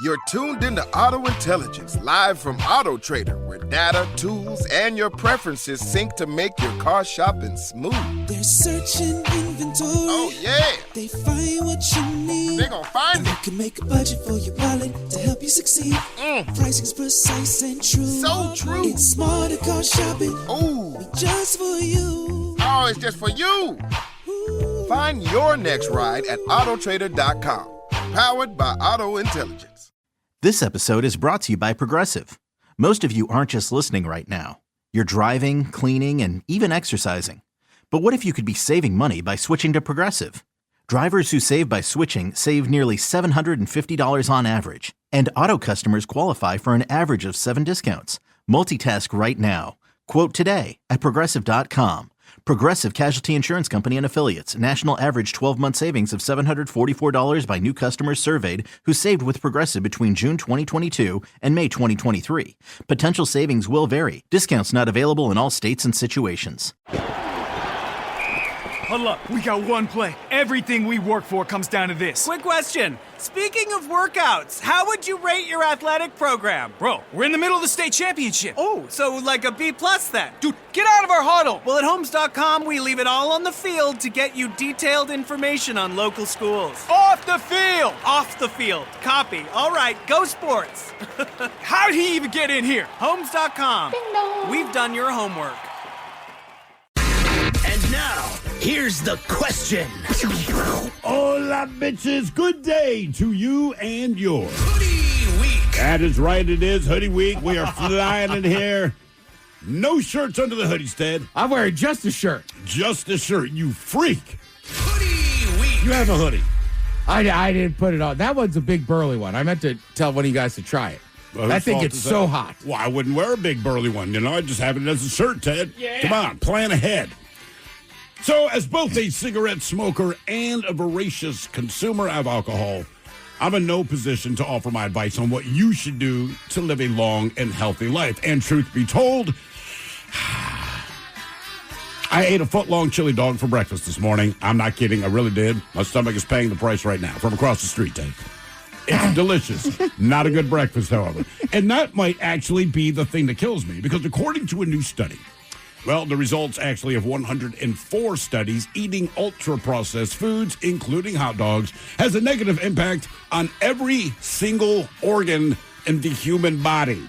You're tuned into Auto Intelligence, live from Auto Trader, where data, tools, and your preferences sync to make your car shopping smooth. They're searching inventory. Oh, yeah. They find what you need. They're gonna find They it. can make a budget for your wallet to help you succeed. Pricing's precise and true. So true. It's smarter car shopping. Ooh. Just for you. Oh, it's just for you. Ooh. Find your next ride at autotrader.com. Powered by Auto Intelligence. This episode is brought to you by Progressive. Most of you aren't just listening right now. You're driving, cleaning, and even exercising. But what if you could be saving money by switching to Progressive? Drivers who save by switching save nearly $750 on average. And auto customers qualify for an average of 7 discounts. Multitask right now. Quote today at Progressive.com. Progressive Casualty Insurance Company and Affiliates. National average 12-month savings of $744 by new customers surveyed who saved with Progressive between June 2022 and May 2023. Potential savings will vary. Discounts not available in all states and situations. Hold up, we got one play. Everything we work for comes down to this. Quick question. Speaking of workouts, how would you rate your athletic program? Bro, we're in the middle of the state championship. Oh, so like a B+ then? Dude, get out of our huddle. Well, at Homes.com, we leave it all on the field to get you detailed information on local schools. Off the field. Off the field. Copy. All right, go sports. How'd he even get in here? Homes.com. We've done your homework. And now, here's the question. Hola, bitches. Good day to you and yours. Hoodie Week. That is right. It is Hoodie Week. We are flying in here. No shirts under the hoodies, Ted. I'm wearing just a shirt. Just a shirt, you freak. Hoodie Week. You have a hoodie. I didn't put it on. That one's a big burly one. I meant to tell one of you guys to try it. Well, I think fault it's is so that? hot. Well, I wouldn't wear a big burly one. You know, I just have it as a shirt, Ted. Yeah. Come on, plan ahead. So, as both a cigarette smoker and a voracious consumer of alcohol, I'm in no position to offer my advice on what you should do to live a long and healthy life. And truth be told, I ate a foot-long chili dog for breakfast this morning. I'm not kidding. I really did. My stomach is paying the price right now from across the street, Ted. It's delicious. Not a good breakfast, however. And that might actually be the thing that kills me, because according to a new study, well, the results actually of 104 studies, eating ultra-processed foods, including hot dogs, has a negative impact on every single organ in the human body.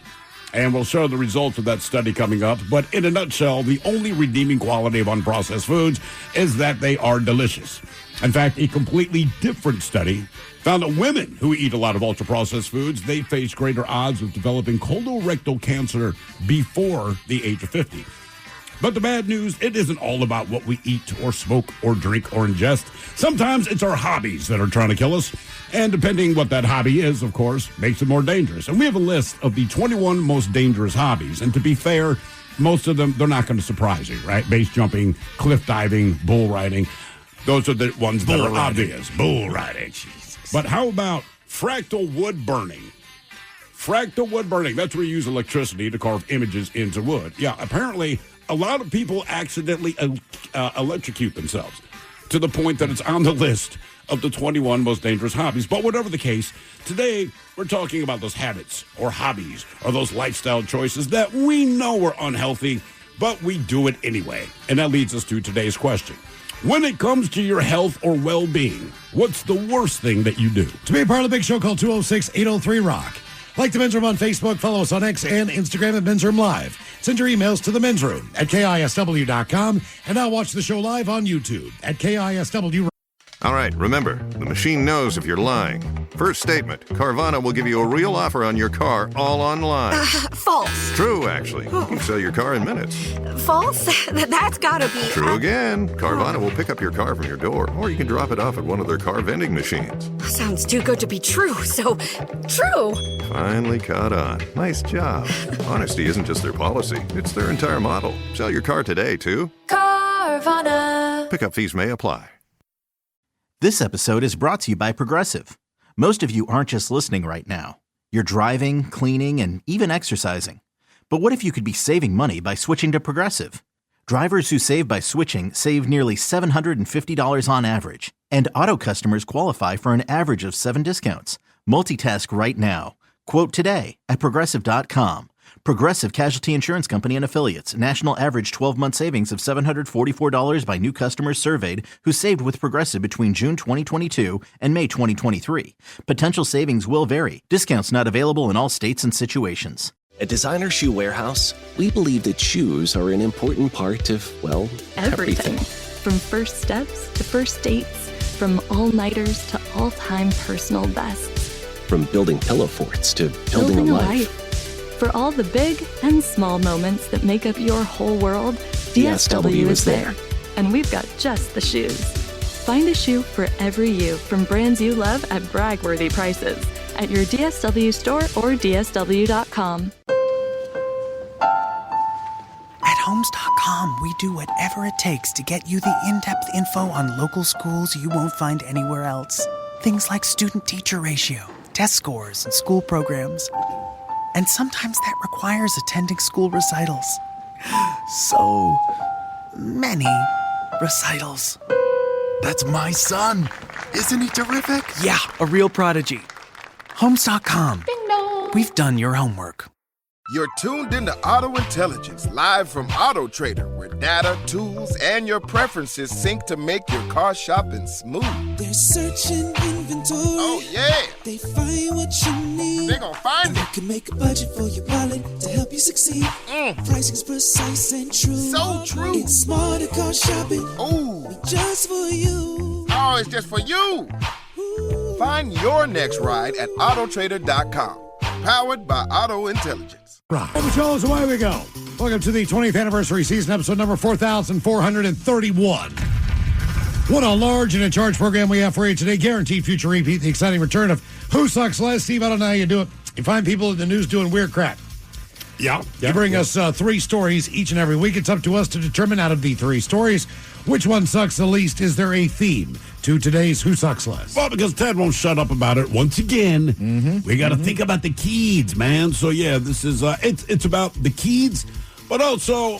And we'll show the results of that study coming up. But in a nutshell, the only redeeming quality of unprocessed foods is that they are delicious. In fact, a completely different study found that women who eat a lot of ultra-processed foods, they face greater odds of developing colorectal cancer before the age of 50. But the bad news, it isn't all about what we eat or smoke or drink or ingest. Sometimes it's our hobbies that are trying to kill us. And depending what that hobby is, of course, makes it more dangerous. And we have a list of the 21 most dangerous hobbies. And to be fair, most of them, they're not going to surprise you, right? Base jumping, cliff diving, bull riding. Those are the ones that are obvious. Bull riding. Jesus. But how about fractal wood burning? Fractal wood burning. That's where you use electricity to carve images into wood. Yeah, apparently a lot of people accidentally electrocute themselves to the point that it's on the list of the 21 most dangerous hobbies. But whatever the case, today we're talking about those habits or hobbies or those lifestyle choices that we know are unhealthy, but we do it anyway. And that leads us to today's question. When it comes to your health or well-being, what's the worst thing that you do? To be a part of the big show, call 206-803-ROCK. Like the Men's Room on Facebook, follow us on X and Instagram at Men's Room Live. Send your emails to the Men's Room at KISW.com. And now watch the show live on YouTube at KISW. All right, remember, the machine knows if you're lying. First statement, Carvana will give you a real offer on your car all online. False. True, actually. You can sell your car in minutes. False? That's gotta be... True again. Carvana will pick up your car from your door, or you can drop it off at one of their car vending machines. Sounds too good to be true, so true. Finally caught on. Nice job. Honesty isn't just their policy, it's their entire model. Sell your car today, too. Carvana. Pickup fees may apply. This episode is brought to you by Progressive. Most of you aren't just listening right now. You're driving, cleaning, and even exercising. But what if you could be saving money by switching to Progressive? Drivers who save by switching save nearly $750 on average. And auto customers qualify for an average of 7 discounts. Multitask right now. Quote today at Progressive.com. Progressive Casualty Insurance Company and Affiliates. National average 12-month savings of $744 by new customers surveyed who saved with Progressive between June 2022 and May 2023. Potential savings will vary. Discounts not available in all states and situations. At Designer Shoe Warehouse, we believe that shoes are an important part of, well, everything. From first steps to first dates, from all-nighters to all-time personal bests. From building pillow forts to building a life. For all the big and small moments that make up your whole world, DSW is there. And we've got just the shoes. Find a shoe for every you from brands you love at brag-worthy prices at your DSW store or DSW.com. At Homes.com, we do whatever it takes to get you the in-depth info on local schools you won't find anywhere else. Things like student-teacher ratio, test scores, and school programs. And sometimes that requires attending school recitals. So many recitals. That's my son. Isn't he terrific? Yeah, a real prodigy. Homes.com. Ding dong. We've done your homework. You're tuned into Auto Intelligence, live from Auto Trader, where data, tools, and your preferences sync to make your car shopping smooth. They're searching inventory. Oh, yeah. They find what you need. They're gonna find You it. can make a budget for your wallet to help you succeed. Pricing's precise and true. So true. It's smarter car shopping. Ooh. Just for you. Oh, it's just for you. Find your next ride at Autotrader.com. Powered by Auto Intelligence. Right. Patrols, away we go. Welcome to the 20th anniversary season, episode number 4,431. What a large and in charge program we have for you today. Guaranteed future repeat. The exciting return of Who Sucks Less. Steve, I don't know how you do it. You find people in the news doing weird crap. Yeah. You bring us 3 stories each and every week. It's up to us to determine out of the 3 stories which one sucks the least. Is there a theme to today's Who Sucks Less? Well, because Ted won't shut up about it once again. We got to think about the kids, man. So, yeah, this is, it's about the kids, but also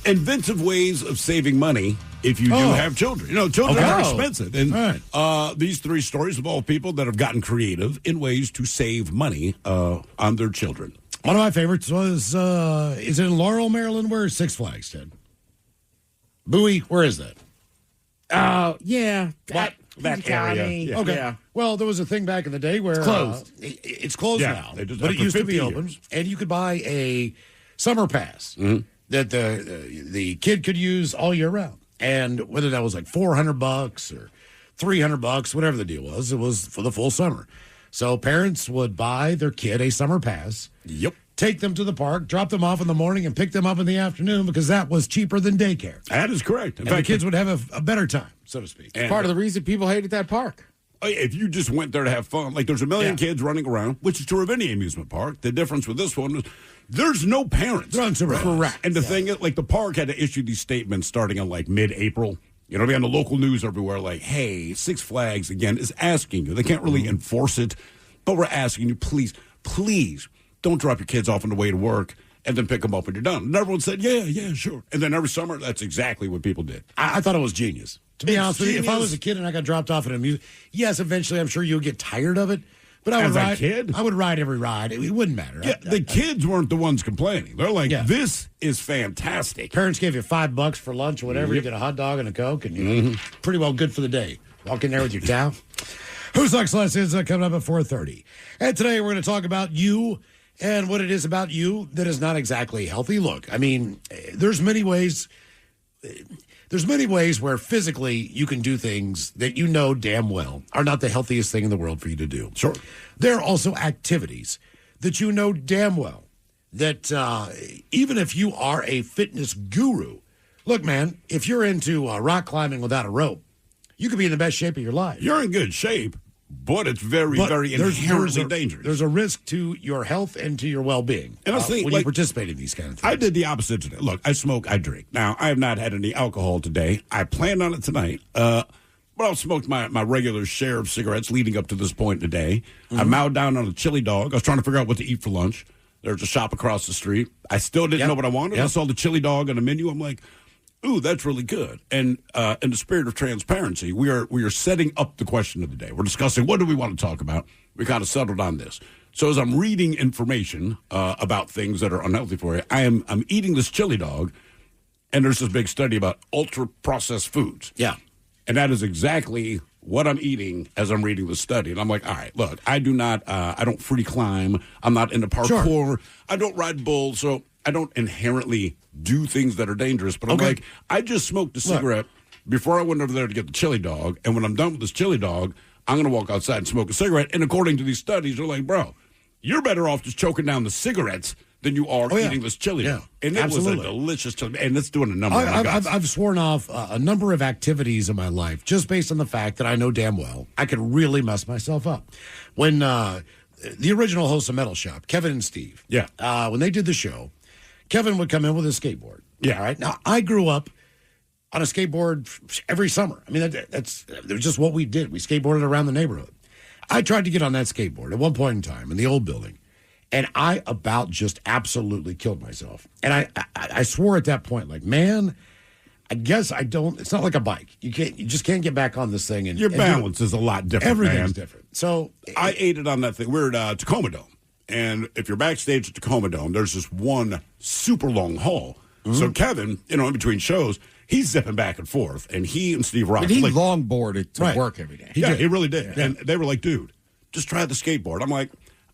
inventive ways of saving money if you do have children. You know, children are expensive. And these 3 stories involve people that have gotten creative in ways to save money on their children. One of my favorites was, is it in Laurel, Maryland? Where's Six Flags, Ted? Bowie, where is that? Yeah. That area. Yeah. Okay. Yeah. Well, there was a thing back in the day where It's closed. It's closed now, They just but it after used to be 50 open, years. and you could buy a summer pass that the kid could use all year round. And whether that was like $400 or $300, whatever the deal was, it was for the full summer. So parents would buy their kid a summer pass. Yep. Take them to the park, drop them off in the morning, and pick them up in the afternoon because that was cheaper than daycare. That is correct. In And fact, the kids would have a better time, so to speak. And- Part of the reason people hated that park. if you just went there to have fun, like there's a million kids running around, which is true of any amusement park. The difference with this one is there's no parents. Correct. And the thing is, like the park had to issue these statements starting in like mid-April. You know, be on the local news everywhere like, hey, Six Flags, again, is asking you. They can't really enforce it, but we're asking you, please, don't drop your kids off on the way to work and then pick them up when you're done. And everyone said, yeah, sure. And then every summer, that's exactly what people did. I thought it was genius. To be It's honest with you, if I genius. was a kid and I got dropped off at a music, yes, eventually I'm sure you'll get tired of it. But I would As a ride. kid? I would ride every ride. It wouldn't matter. Yeah, the kids weren't the ones complaining. They're like, this is fantastic. Parents gave you $5 for lunch or whatever. You get a hot dog and a Coke, and you're pretty well good for the day. Walk in there with your towel. Who Sucks Less is coming up at 4:30. And today we're going to talk about you and what it is about you that is not exactly healthy. Look, I mean, there's many ways where physically you can do things that you know damn well are not the healthiest thing in the world for you to do. Sure. There are also activities that you know damn well that even if you are a fitness guru, look, man, if you're into rock climbing without a rope, you could be in the best shape of your life. You're in good shape, but it's very inherently dangerous. There's a risk to your health and to your well-being And I was thinking, when like, you participate in these kind of things. I did the opposite today. Look, I smoke, I drink. Now, I have not had any alcohol today. I planned on it tonight. But I've smoked my regular share of cigarettes leading up to this point in the day. I mowed down on a chili dog. I was trying to figure out what to eat for lunch. There's a shop across the street. I still didn't know what I wanted. I saw the chili dog on the menu. I'm like, ooh, that's really good. And in the spirit of transparency, we are setting up the question of the day. We're discussing what do we want to talk about. We kind of settled on this. So as I'm reading information about things that are unhealthy for you, I'm eating this chili dog, and there's this big study about ultra-processed foods. Yeah. And that is exactly what I'm eating as I'm reading the study. And I'm like, all right, look, I don't free climb. I'm not into parkour. Sure. I don't ride bulls, so I don't inherently do things that are dangerous. But I'm like, I just smoked a cigarette before I went over there to get the chili dog. And when I'm done with this chili dog, I'm going to walk outside and smoke a cigarette. And according to these studies, they're like, bro, you're better off just choking down the cigarettes than you are eating this chili dog. And it was a delicious chili. And it's doing a number on my guts. I've sworn off a number of activities in my life just based on the fact that I know damn well I could really mess myself up. When the original hosts of Metal Shop, Kevin and Steve, when they did the show, Kevin would come in with a skateboard. Yeah. All right. Now, I grew up on a skateboard every summer. I mean, that's just what we did. We skateboarded around the neighborhood. I tried to get on that skateboard at one point in time in the old building, and I about just absolutely killed myself. And I swore at that point, like, man, I guess I don't. It's not like a bike. You just can't get back on this thing. And your balance is a lot different. Everything's different. So I ate it on that thing. We're at Tacoma Dome, and if you're backstage at Tacoma Dome, there's this one super long hall. Mm-hmm. So Kevin, in between shows, he's zipping back and forth, and he and Steve Rock. But he longboarded to work every day. He really did. Yeah. And they were like, dude, just try the skateboard. I'm like,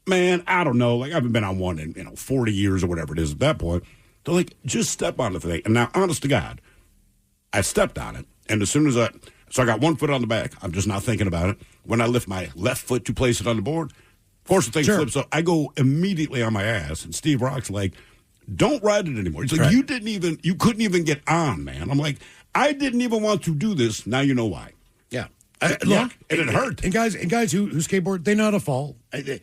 man, I don't know. Like, I haven't been on one in 40 years or whatever it is at that point. They're like, just step on the thing. And now, honest to God, I stepped on it, and as soon as I got one foot on the back. I'm just not thinking about it. When I lift my left foot to place it on the board, of course the thing flips up. I go immediately on my ass, and Steve Rock's like, don't ride it anymore. He's like, you couldn't even get on, man. I'm like, I didn't even want to do this. Now you know why. Yeah. Look, and it hurt. And guys who skateboard, they know how to fall.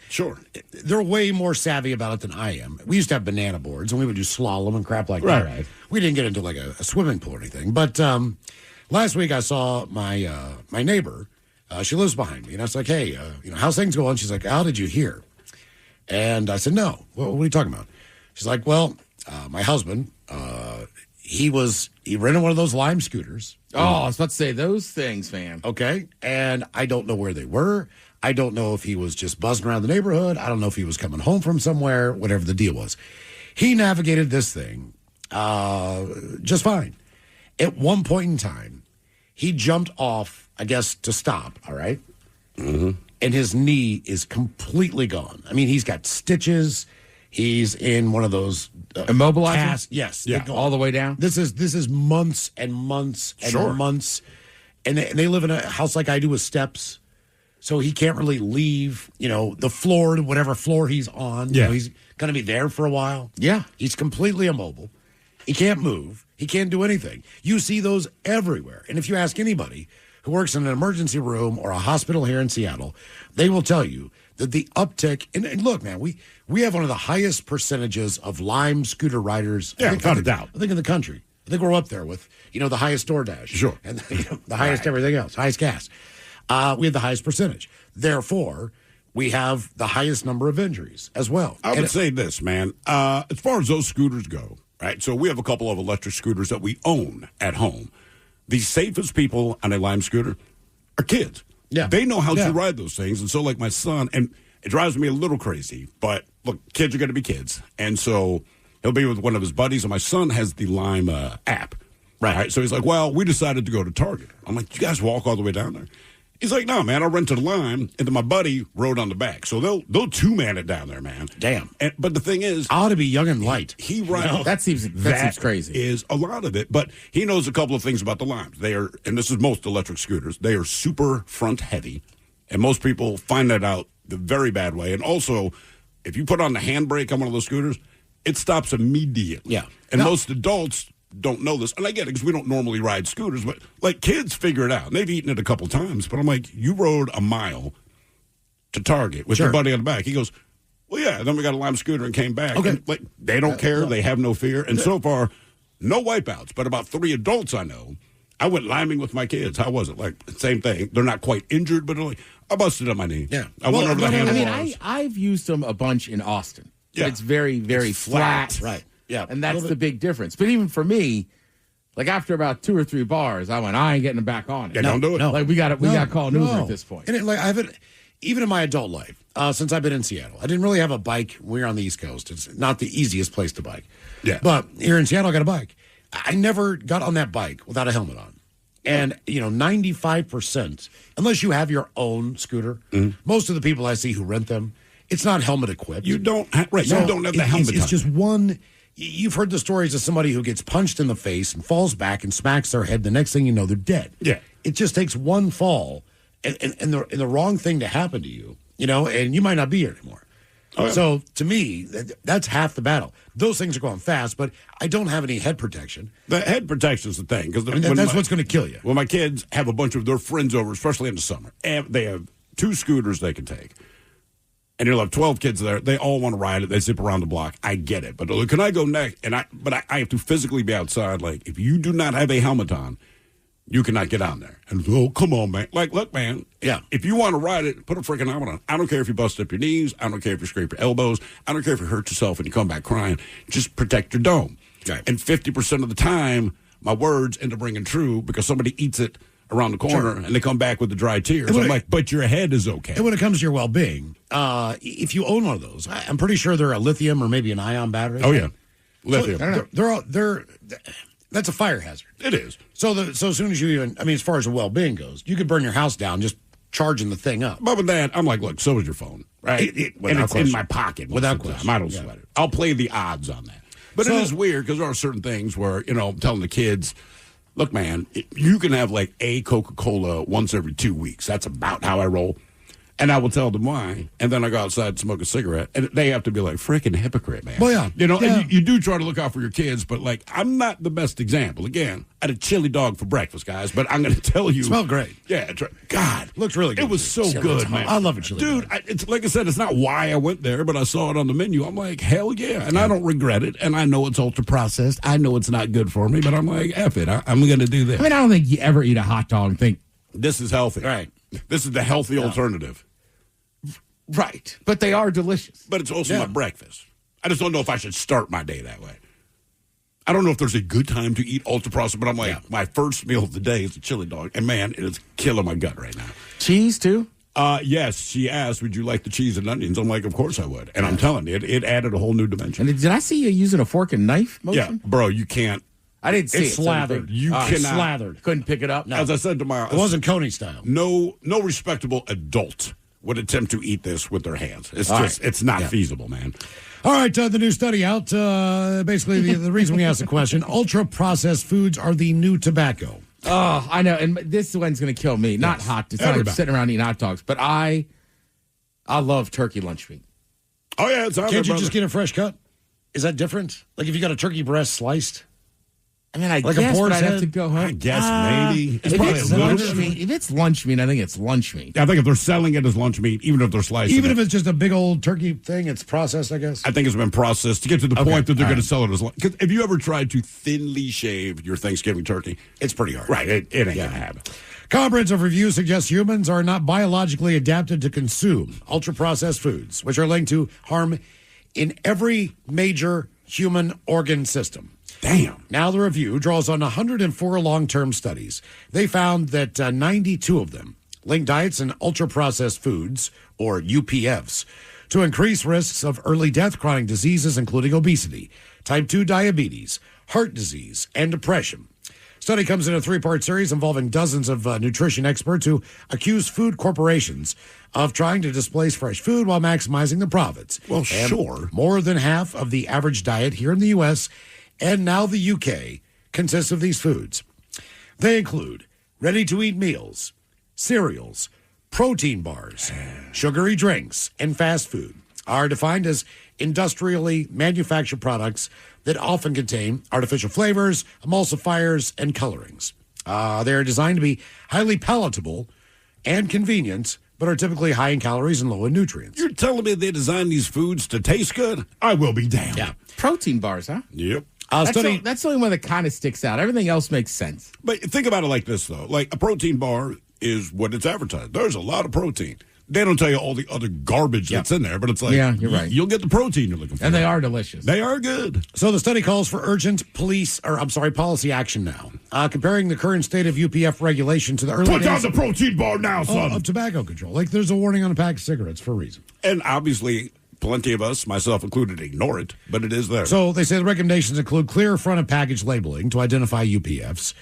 Sure. They're way more savvy about it than I am. We used to have banana boards, and we would do slalom and crap like that. Right. We didn't get into like a swimming pool or anything. But last week I saw my my neighbor. She lives behind me, and I was like, hey, how's things going? She's like, how did you hear? And I said, no. What are you talking about? She's like, well, my husband, he rented one of those Lime scooters. Oh, I was about to say those things, man. Okay. And I don't know where they were. I don't know if he was just buzzing around the neighborhood. I don't know if he was coming home from somewhere, whatever the deal was. He navigated this thing just fine. At one point in time, he jumped off, I guess, to stop, all right? Mm-hmm. And his knee is completely gone. I mean, he's got stitches. He's in one of those immobilizers. Yes, yeah, all the way down. This is months and months and months, and they live in a house like I do with steps, so he can't really leave. The floor to whatever floor he's on. Yeah, he's going to be there for a while. Yeah, he's completely immobile. He can't move. He can't do anything. You see those everywhere, and if you ask anybody who works in an emergency room or a hospital here in Seattle, they will tell you that the uptick, and look, man, we have one of the highest percentages of Lime scooter riders. Yeah, without a doubt. I think in the country. I think we're up there with, the highest DoorDash. Sure. And the highest everything else, highest gas. We have the highest percentage. Therefore, we have the highest number of injuries as well. I would say this, man. As far as those scooters go, right, so we have a couple of electric scooters that we own at home. The safest people on a Lime scooter are kids. Yeah. They know how to ride those things. And so, like my son, and it drives me a little crazy, but look, kids are going to be kids. And so he'll be with one of his buddies, and my son has the Lime app. Right. So he's like, well, we decided to go to Target. I'm like, you guys walk all the way down there? He's like, no, man, I rented a Lime, and then my buddy rode on the back. So they'll two-man it down there, man. Damn. But the thing is, I ought to be young and light. He rides. That seems crazy. Is a lot of it, but he knows a couple of things about the Limes. They are, and this is most electric scooters, they are super front heavy, and most people find that out the very bad way. And also, if you put on the handbrake on one of those scooters, it stops immediately. Yeah. And most adults don't know this, and I get it because we don't normally ride scooters, but like kids figure it out. And they've eaten it a couple times, but I'm like, you rode a mile to Target with your buddy on the back. He goes, well, yeah. Then we got a Lime scooter and came back. Okay, and, like, they don't care. They have no fear, and so far, no wipeouts. But about 3 adults I know. I went liming with my kids. How was it? Like, same thing. They're not quite injured, but like, I busted up my knee. Yeah, I went over the handlebars. I mean, I've used them a bunch in Austin. Yeah, it's very, very flat. Right. Yeah, and that's the big difference. But even for me, Like after about 2 or 3 bars, I went, I ain't getting back on it. Yeah, don't do it. No. Like we got to call an Uber at this point. And I haven't, even in my adult life, since I've been in Seattle, I didn't really have a bike. We're on the East Coast. It's not the easiest place to bike. Yeah. But here in Seattle, I got a bike. I never got on that bike without a helmet on. And, 95%, unless you have your own scooter, most of the people I see who rent them, it's not helmet equipped. You don't have the helmet It's on. just one. You've heard the stories of somebody who gets punched in the face and falls back and smacks their head. The next thing you know, they're dead. Yeah. It just takes one fall and the wrong thing to happen to you, and you might not be here anymore. Oh, yeah. So to me, that's half the battle. Those things are going fast, but I don't have any head protection. The head protection is the thing. Because that's what's going to kill you. Well, my kids have a bunch of their friends over, especially in the summer, and they have 2 scooters they can take. And you'll have 12 kids there. They all want to ride it. They zip around the block. I get it. But can I go next? But I have to physically be outside. Like, if you do not have a helmet on, you cannot get on there. And, come on, man. Like, look, man. Yeah. If you want to ride it, put a freaking helmet on. I don't care if you bust up your knees. I don't care if you scrape your elbows. I don't care if you hurt yourself and you come back crying. Just protect your dome. Right. And 50% of the time, my words end up ringing true because somebody eats it around the corner, and they come back with the dry tears. I'm like, but your head is okay. And when it comes to your well-being, if you own one of those, I'm pretty sure they're a lithium or maybe an ion battery. Oh, yeah. Lithium. So they're that's a fire hazard. It is. So as soon as you as far as the well-being goes, you could burn your house down just charging the thing up. But with that, I'm like, look, so is your phone, right? And it's in my pocket. Without question. I don't sweat it. I'll play the odds on that. But it is weird because there are certain things where, I'm telling the kids, look, man, you can have like a Coca-Cola once every 2 weeks. That's about how I roll. And I will tell them why. And then I go outside and smoke a cigarette. And they have to be like, freaking hypocrite, man. Well, yeah. And you do try to look out for your kids, but like, I'm not the best example. Again, I had a chili dog for breakfast, guys, but I'm going to tell you. It smelled great. Yeah. God. Looks really good. It was so good, man. I love a chili dog. Dude, it's like I said, it's not why I went there, but I saw it on the menu. I'm like, hell yeah. And I don't regret it. And I know it's ultra processed. I know it's not good for me, but I'm like, F it. I'm going to do this. I mean, I don't think you ever eat a hot dog and think, this is healthy. Right. This is the healthy alternative. Right. But they are delicious. But it's also my breakfast. I just don't know if I should start my day that way. I don't know if there's a good time to eat ultra processed, but I'm like, my first meal of the day is a chili dog. And man, it is killing my gut right now. Cheese too? Yes. She asked, would you like the cheese and onions? I'm like, of course I would. And I'm telling you, it added a whole new dimension. And did I see you using a fork and knife motion? Yeah, bro, you can't. I didn't see it's it. slathered. You cannot. Slathered. Couldn't pick it up? No. As I said tomorrow. It wasn't Coney style. No respectable adult would attempt to eat this with their hands. It's it's not feasible, man. All right, the new study out. Basically, the reason we asked the question: ultra-processed foods are the new tobacco. Oh, I know, and this one's going to kill me. Not hot. It's not like sitting around eating hot dogs, but I love turkey lunch meat. Oh yeah, it's on Can't there, you just get a fresh cut? Is that different? Like if you got a turkey breast sliced? I mean, I like guess, a but I'd head? have to go home. I guess maybe. If it's lunch meat, I think it's lunch meat. I think if they're selling it as lunch meat, even if they're slicing Even if it's just a big old turkey thing, it's processed, I guess? I think it's been processed to get to the point that they're going to sell it as lunch. Because have you ever tried to thinly shave your Thanksgiving turkey? It's pretty hard. Right. It ain't going to happen. Comprehensive review suggests humans are not biologically adapted to consume ultra-processed foods, which are linked to harm in every major human organ system. Damn. Now the review draws on 104 long-term studies. They found that 92 of them link diets and ultra-processed foods, or UPFs, to increase risks of early death, chronic diseases, including obesity, type 2 diabetes, heart disease, and depression. Study comes in a 3-part series involving dozens of nutrition experts who accuse food corporations of trying to displace fresh food while maximizing the profits. Well, sure. More than half of the average diet here in the U.S. and now the UK consists of these foods. They include ready-to-eat meals, cereals, protein bars, sugary drinks, and fast food are defined as industrially manufactured products that often contain artificial flavors, emulsifiers, and colorings. They are designed to be highly palatable and convenient, but are typically high in calories and low in nutrients. You're telling me they designed these foods to taste good? I will be damned. Yeah. Protein bars, huh? Yep. That's the only one that kind of sticks out. Everything else makes sense. But think about it like this, though. Like a protein bar is what it's advertised. There's a lot of protein. They don't tell you all the other garbage that's in there, but it's like, yeah, you're right. You'll get the protein you're looking for. And they are delicious. They are good. So the study calls for urgent policy action now. Comparing the current state of UPF regulation to the early Put days down the protein bar now, son. of tobacco control. Like there's a warning on a pack of cigarettes for a reason. And obviously, plenty of us, myself included, ignore it, but it is there. So they say the recommendations include clear front of package labeling to identify UPFs,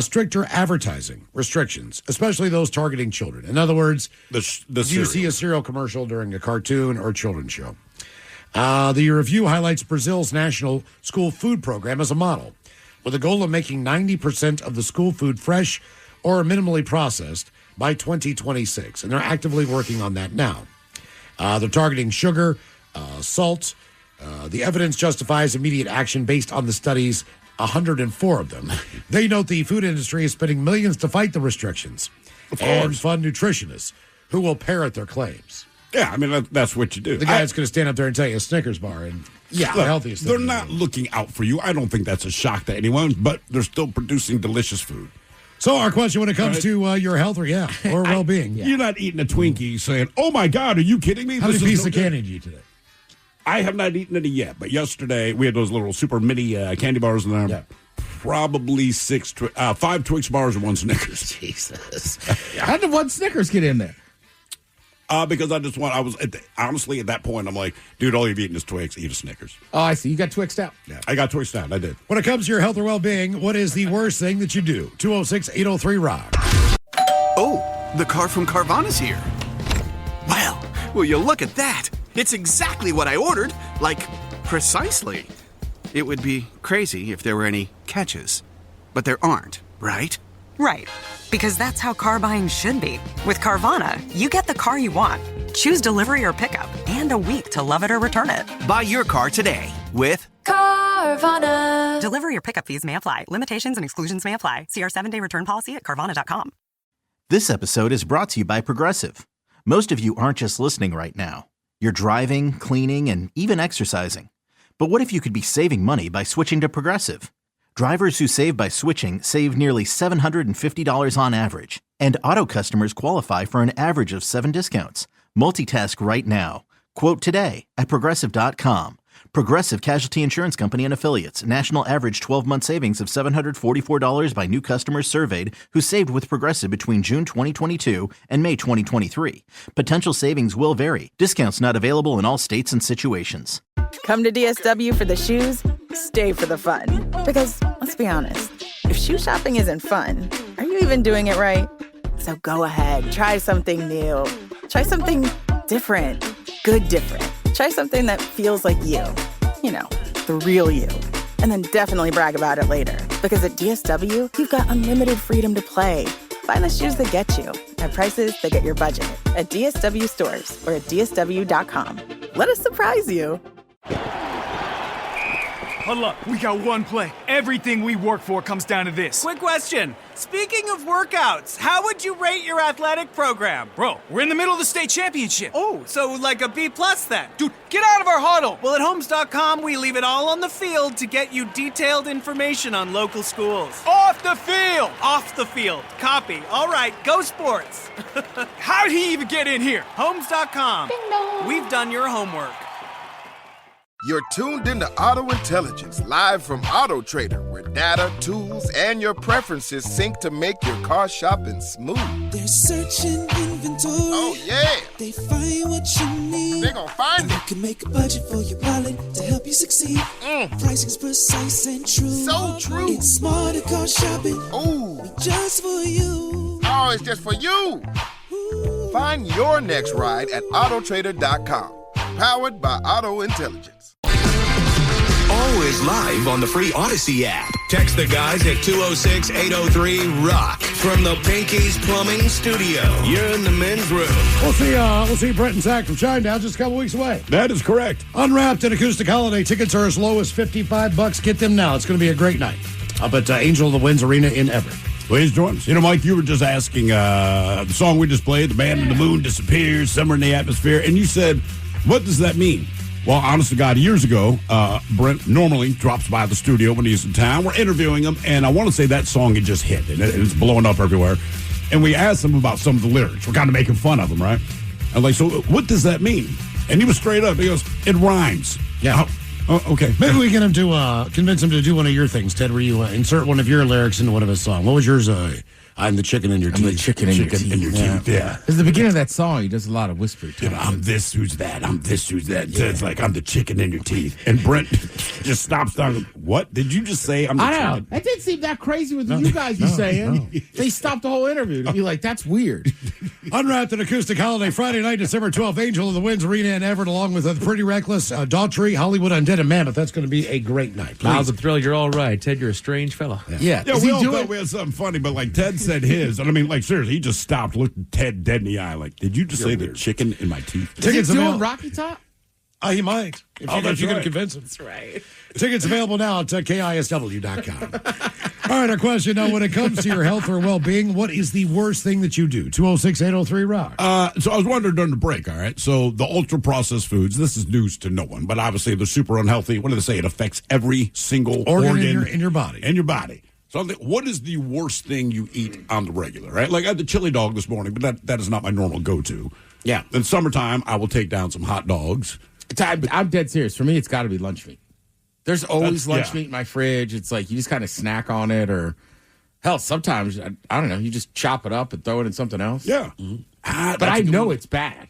stricter advertising restrictions, especially those targeting children. In other words, the you see a cereal commercial during a cartoon or a children's show. The review highlights Brazil's national school food program as a model, with a goal of making 90% of the school food fresh or minimally processed by 2026. And they're actively working on that now. They're targeting sugar, salt. The evidence justifies immediate action based on the study's 104 of them. They note the food industry is spending millions to fight the restrictions and fund nutritionists who will parrot their claims. Yeah, I mean, that's what you do. The guy that's going to stand up there and tell you a Snickers bar and the healthiest they're thing. not looking out for you. I don't think that's a shock to anyone, but they're still producing delicious food. So our question when it comes to your health or well-being. You're not eating a Twinkie saying, oh, my God, are you kidding me? How many pieces of candy did you eat today? I have not eaten any yet, but yesterday we had those little super mini candy bars in there. Yeah. Probably 5 Twix bars and 1 Snickers. Jesus. How did 1 Snickers get in there? Because honestly, at that point, I'm like, dude, all you've eaten is Twix. Eat a Snickers. Oh, I see. You got Twixed out. Yeah, I got Twixed out. I did. When it comes to your health or well-being, what is the worst thing that you do? 206-803-ROCK. Oh, the car from Carvana's here. Well, will you look at that? It's exactly what I ordered. Like, precisely. It would be crazy if there were any catches. But there aren't, right? Right. Because that's how car buying should be. With Carvana, you get the car you want. Choose delivery or pickup and a week to love it or return it. Buy your car today with Carvana. Delivery or pickup fees may apply. Limitations and exclusions may apply. See our 7-day return policy at Carvana.com. This episode is brought to you by Progressive. Most of you aren't just listening right now. You're driving, cleaning, and even exercising. But what if you could be saving money by switching to Progressive? Drivers who save by switching save nearly $750 on average. And auto customers qualify for an average of 7 discounts. Multitask right now. Quote today at Progressive.com. Progressive Casualty Insurance Company and Affiliates. National average 12-month savings of $744 by new customers surveyed who saved with Progressive between June 2022 and May 2023. Potential savings will vary. Discounts not available in all states and situations. Come to DSW for the shoes, stay for the fun. Because, let's be honest, if shoe shopping isn't fun, are you even doing it right? So go ahead, try something new. Try something different. Good different. Try something that feels like you. You know, the real you. And then definitely brag about it later. Because at DSW, you've got unlimited freedom to play. Find the shoes that get you at prices that get your budget at DSW stores or at DSW.com. Let us surprise you. Huddle up. We got one play. Everything we work for comes down to this. Quick question. Speaking of workouts, how would you rate your athletic program? Bro, we're in the middle of the state championship. Oh, so like a B+ then. Dude, get out of our huddle. Well, at Homes.com, we leave it all on the field to get you detailed information on local schools. Off the field. Off the field. Copy. All right, go sports. How'd he even get in here? Homes.com. We've done your homework. You're tuned into Auto Intelligence, live from Auto Trader, where data, tools, and your preferences sync to make your car shopping smooth. They're searching inventory. Oh, yeah. They find what you need. They're gonna find it. You can make a budget for your wallet to help you succeed. Pricing's precise and true. So true. It's smarter car shopping. Ooh. Just for you. Oh, it's just for you. Ooh. Find your next ride at autotrader.com. Powered by Auto Intelligence. Always live on the free Odyssey app. Text the guys at 206-803-ROCK from the Pinky's Plumbing Studio. You're in the men's room. We'll see Brett and Zach from Shinedown just a couple weeks away. That is correct. Unwrapped and acoustic holiday tickets are as low as $55. Get them now. It's going to be a great night up at Angel of the Winds Arena in Everett. Please join us. You know, Mike, you were just asking the song we just played, The Man in the Moon Disappears, Somewhere in the Atmosphere, and you said, what does that mean? Well, honest to God, years ago, Brent normally drops by the studio when he's in town. We're interviewing him, and I want to say that song had just hit, and it's blowing up everywhere. And we asked him about some of the lyrics. We're kind of making fun of him, right? I'm like, so what does that mean? And he was straight up. He goes, it rhymes. Yeah. Okay. Maybe we get him to convince him to do one of your things, Ted, where you insert one of your lyrics into one of his songs. What was yours? I'm the chicken in your teeth. I'm the chicken in your teeth. Yeah. Because the beginning of that song, he does a lot of whisper. I'm this, who's that? I'm this, who's that? Yeah. Ted's like, I'm the chicken in your teeth. And Brent just stops talking. What? Did you just say I'm the chicken? I know. That didn't seem that crazy with you guys were saying. No. They stopped the whole interview to be like, that's weird. Unwrapped an acoustic holiday Friday night, December 12th. Angel of the Winds Arena in Everett, along with Pretty Reckless, Daughtry, Hollywood Undead, and Mammoth. That's going to be a great night. Please. Miles, I'm thrilled you're all right. Ted, you're a strange fellow. Yeah. We all thought we had something funny, but like Ted said his. And I mean, like, seriously, he just stopped, looked Ted dead in the eye. Like, did you just say the chicken in my teeth? Is he doing Rocky Top? He might. If you're going to convince him. That's right. Tickets available now at KISW.com. All right, our question now, when it comes to your health or well-being, what is the worst thing that you do? 206-803-ROCK. So I was wondering during the break, all right? So the ultra-processed foods, this is news to no one, but obviously they're super unhealthy. What do they say? It affects every single organ in your body. In your body. So I'm thinking, what is the worst thing you eat on the regular, right? Like I had the chili dog this morning, but that is not my normal go-to. Yeah. In summertime, I will take down some hot dogs. I'm dead serious. For me, it's got to be lunch meat. There's always lunch yeah. meat in my fridge. It's like you just kind of snack on it, or hell, sometimes I don't know. You just chop it up and throw it in something else. Yeah, but I know it's bad.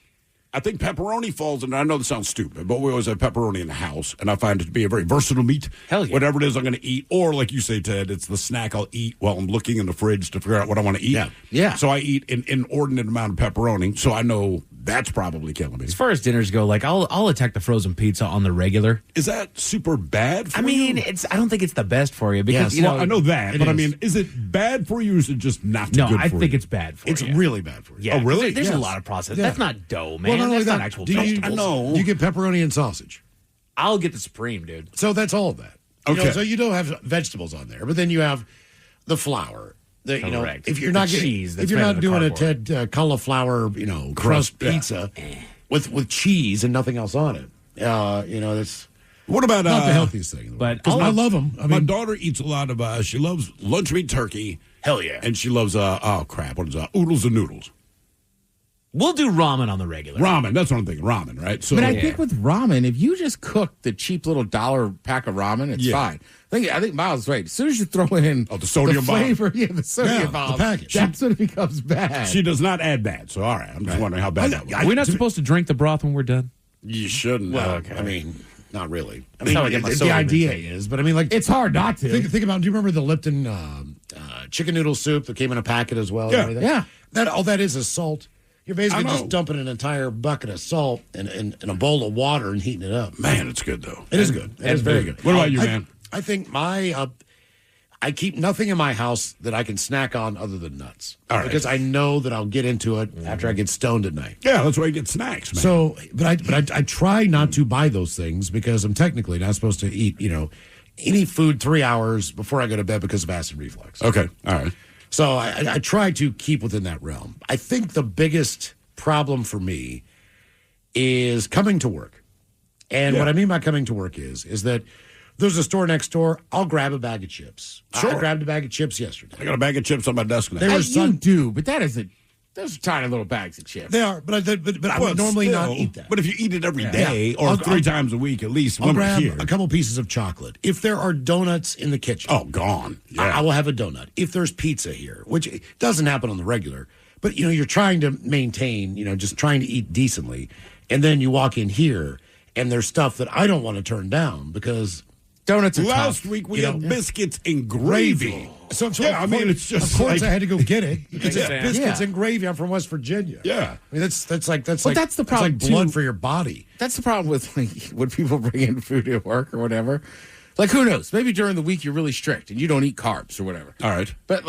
I think pepperoni falls in. I know this sounds stupid, but we always have pepperoni in the house, and I find it to be a very versatile meat. Hell yeah. Whatever it is I'm going to eat, or like you say, Ted, it's the snack I'll eat while I'm looking in the fridge to figure out what I want to eat. Yeah. So I eat an inordinate amount of pepperoni, so I know that's probably killing me. As far as dinners go, like I'll attack the frozen pizza on the regular. Is that super bad for you? I mean, I don't think it's the best for you because well, I know that, but I mean, is it bad for you or is it just not good for you? No, I think it's bad for you. It's really bad for you. Yeah. Oh, really? There's a lot of process. Yeah. That's not dough, man. Well, not only that's that, not actual do vegetables. I know. You get pepperoni and sausage. I'll get the Supreme, dude. So that's all of that. Okay. So you don't have vegetables on there, but then you have the flour. Correct. If you're not The getting, cheese, if that's you're better not than doing a cardboard. Ted cauliflower, crust pizza with cheese and nothing else on it, that's What about not the healthiest thing. But because I love them. My daughter eats a lot of. She loves lunch meat turkey. Hell yeah, and she loves what is that? Oodles and noodles. We'll do ramen on the regular. Ramen. That's what I'm thinking. Ramen, right? So, But I think with ramen, if you just cook the cheap little $1 pack of ramen, it's fine. I think Miles is right. As soon as you throw in the sodium bomb. flavor, the sodium bomb, the package. that's when it becomes bad. She does not add that. So, all right. I'm just wondering how bad that was. Are we not supposed to drink the broth when we're done? You shouldn't. Well, okay. I mean, not really. I That's how I mean, get my the sodium idea intake. is, but I mean, like it's hard not to. think about. Do you remember the Lipton chicken noodle soup that came in a packet as well? Yeah. And everything? Yeah. That all that is salt. You're basically I just know. dumping an entire bucket of salt in a bowl of water and heating it up. Man, it's good, though. It is good. It is very good. What about you, man? I think I keep nothing in my house that I can snack on other than nuts. All right. Because I know that I'll get into it after I get stoned at night. Yeah, that's why you get snacks, man. So, but I try not to buy those things because I'm technically not supposed to eat, any food 3 hours before I go to bed because of acid reflux. Okay. All right. So I try to keep within that realm. I think the biggest problem for me is coming to work. And what I mean by coming to work is that there's a store next door. I'll grab a bag of chips. Sure. I grabbed a bag of chips yesterday. I got a bag of chips on my desk now. You do, but that isn't. Those are tiny little bags of chips. They are, but I would normally not eat that. But if you eat it every day or three times a week at least, I'll when we're grab here. a couple pieces of chocolate. If there are donuts in the kitchen, gone. Yeah. I will have a donut. If there's pizza here, which doesn't happen on the regular, but you're trying to maintain, just trying to eat decently, and then you walk in here and there's stuff that I don't want to turn down because donuts are Last tough. week we had biscuits and gravy. So yeah, I mean, it's just of course like, I had to go get it because it's Yeah. biscuits and gravy. I'm from West Virginia. Yeah, I mean that's Well, like that's the problem, That's like blood too. for your body. That's the problem with when people bring in food at work or whatever. Like, who knows? Maybe during the week you're really strict and you don't eat carbs or whatever. All right. But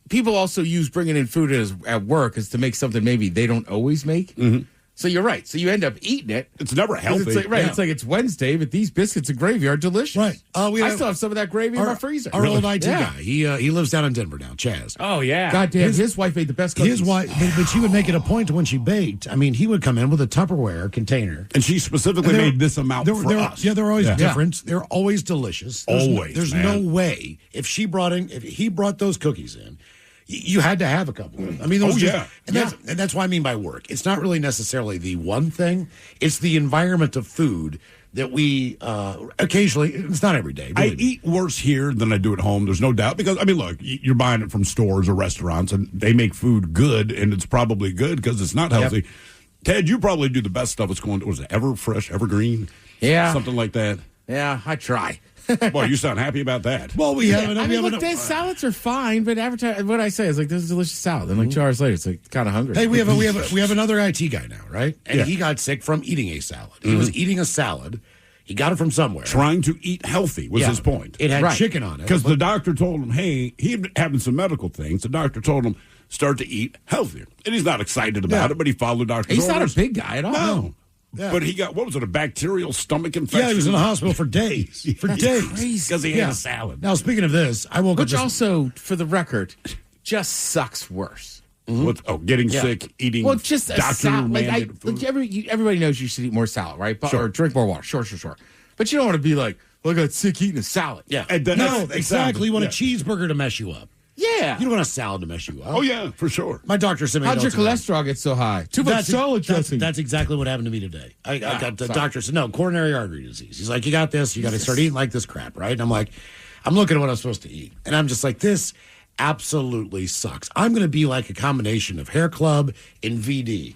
people also use bringing in food at work as to make something maybe they don't always make. Mm-hmm. So you're right. So you end up eating it. It's never healthy. It's it's like it's Wednesday, but these biscuits and gravy are delicious. Right. I still have some of that gravy in my freezer. Our old IT Yeah. guy. He lives down in Denver now, Chaz. Oh, yeah. God damn, his wife made the best cookies. His wife, but she would make it a point when she baked. I mean, he would come in with a Tupperware container. And she specifically made this amount for us. Yeah, they're always different. They're always delicious. There's Always, There's man. no way if he brought those cookies in, you had to have a couple. I mean, Oh, yeah. And that's what I mean by work. It's not really necessarily the one thing. It's the environment of food that we occasionally, it's not every day. I eat worse here than I do at home. There's no doubt. Because, I mean, look, you're buying it from stores or restaurants, and they make food good, and it's probably good because it's not healthy. Yep. Ted, you probably do the best stuff. It's going to, was it Everfresh, Evergreen? Yeah. Something like that. Yeah, I try. Boy, you sound happy about that. Well, we haven't. I mean, look, salads are fine, but what I say is like, this is a delicious salad. And like 2 hours later, it's like kind of hungry. Hey, we have another IT guy now, right? And he got sick from eating a salad. He was eating a salad. He got it from somewhere. Trying to eat healthy was his point. It had chicken on it. Because the doctor told him, hey, he having some medical things. The doctor told him, start to eat healthier. And he's not excited about it, but he followed doctor's He's orders. not a big guy at all. No. Yeah. But he got, what was it, a bacterial stomach infection? Yeah, he was in the hospital for days. Because he ate a salad. Now, speaking of this, I woke up. Which also, for the record, just sucks worse. Getting sick, eating just a doctor salad. mandated food. Everybody knows you should eat more salad, right? Sure. Or drink more water. Sure. But you don't want to be like, I got sick eating a salad. Yeah. No, exactly. You want a cheeseburger to mess you up. Yeah. You don't want a salad to mess you up. Oh, yeah, for sure. My doctor said, how'd your cholesterol get so high? Too much salad dressing. That's exactly what happened to me today. I got the doctor said, no, coronary artery disease. He's like, you got this. You got to start eating like this crap, right? And I'm like, I'm looking at what I'm supposed to eat. And I'm just like, this absolutely sucks. I'm going to be like a combination of Hair Club and VD.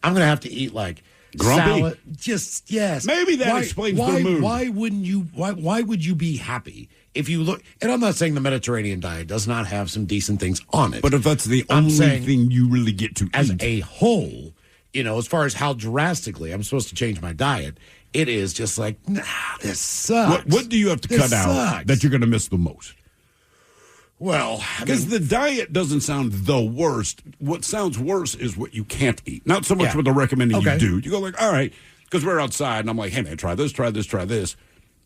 I'm going to have to eat like grumpy? salad. Just, yes. Maybe that explains the mood. Why wouldn't you, why would you be happy if you look, and I'm not saying the Mediterranean diet does not have some decent things on it. But if that's the only thing you really get to as eat. a whole, as far as how drastically I'm supposed to change my diet, it is just like, this sucks. What do you have to cut out that you're going to miss the most? Well, because the diet doesn't sound the worst. What sounds worse is what you can't eat. Not so much what they're recommending you do. You go like, all right, because we're outside, and I'm like, hey, man, try this, try this, try this.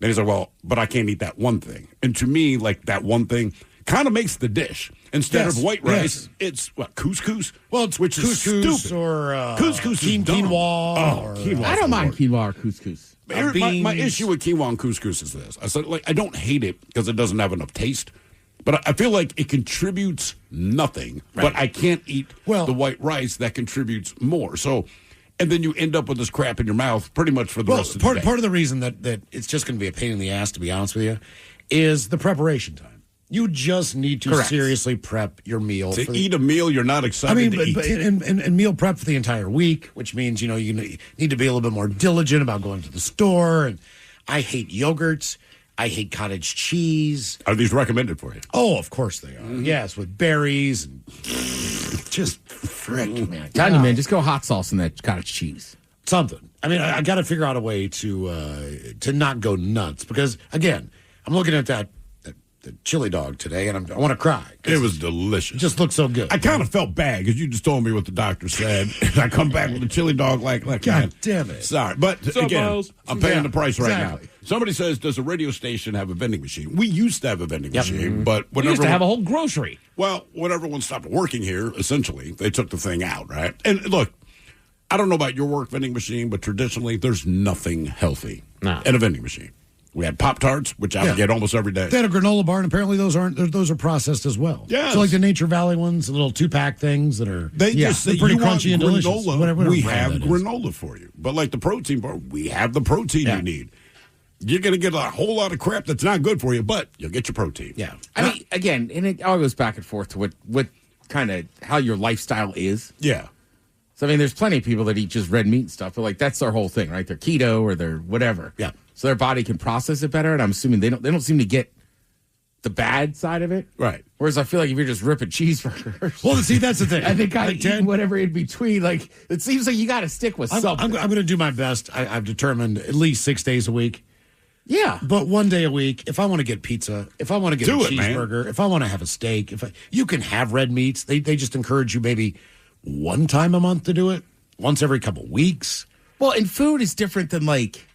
And he's like, well, but I can't eat that one thing. And to me, like, that one thing kind of makes the dish. Instead of white rice, it's, what, couscous? Well, it's which is couscous stupid. or couscous is dumb. quinoa. Quinoa. I don't mind quinoa or couscous. My issue with quinoa and couscous is this. I said, like, I don't hate it because it doesn't have enough taste. But I feel like it contributes nothing. Right. But I can't eat the white rice that contributes more. So, and then you end up with this crap in your mouth pretty much for the rest of the day. Part of the reason that it's just going to be a pain in the ass, to be honest with you, is the preparation time. You just need to seriously prep your meal. To eat a meal you're not excited to eat. And meal prep for the entire week, which means, you need to be a little bit more diligent about going to the store. And I hate yogurts. I hate cottage cheese. Are these recommended for you? Oh, of course they are. Mm-hmm. Yes, with berries and just frick, man. Tell you, man, just go hot sauce in that cottage cheese. Something. I mean, I got to figure out a way to not go nuts because, again, I'm looking at that chili dog today, and I want to cry. It was delicious. It just looked so good. I kind of felt bad because you just told me what the doctor said. I come back with a chili dog like God damn it. Sorry. But again, I'm paying the price right now. Exactly. Somebody says, does a radio station have a vending machine? We used to have a vending machine, but we used to have a whole grocery. Well, when everyone stopped working here, essentially, they took the thing out, right? And look, I don't know about your work vending machine, but traditionally, there's nothing healthy in a vending machine. We had Pop-Tarts, which I would get almost every day. They had a granola bar, and apparently those are processed as well. Yeah, so like the Nature Valley ones, the little 2-pack things that are just say pretty you crunchy and want delicious. granola. Whatever we brand have that is. granola for you, but like the protein bar, we have the protein you need. You're going to get a whole lot of crap that's not good for you, but you'll get your protein. Yeah, I mean, again, and it all goes back and forth to what kind of how your lifestyle is. Yeah. So I mean, there's plenty of people that eat just red meat and stuff, but like that's their whole thing, right? They're keto or they're whatever. Yeah. So their body can process it better, and I'm assuming they don't seem to get the bad side of it. Right. Whereas I feel like if you're just ripping cheeseburgers. Well, see, that's the thing. I think I eat whatever in between. Like it seems like you got to stick with something. I'm going to do my best. I've determined at least 6 days a week. Yeah. But one day a week, if I want to get pizza, if I want to get a cheeseburger, if I want to have a steak, you can have red meats. They just encourage you maybe one time a month to do it, once every couple weeks. Well, and food is different than like,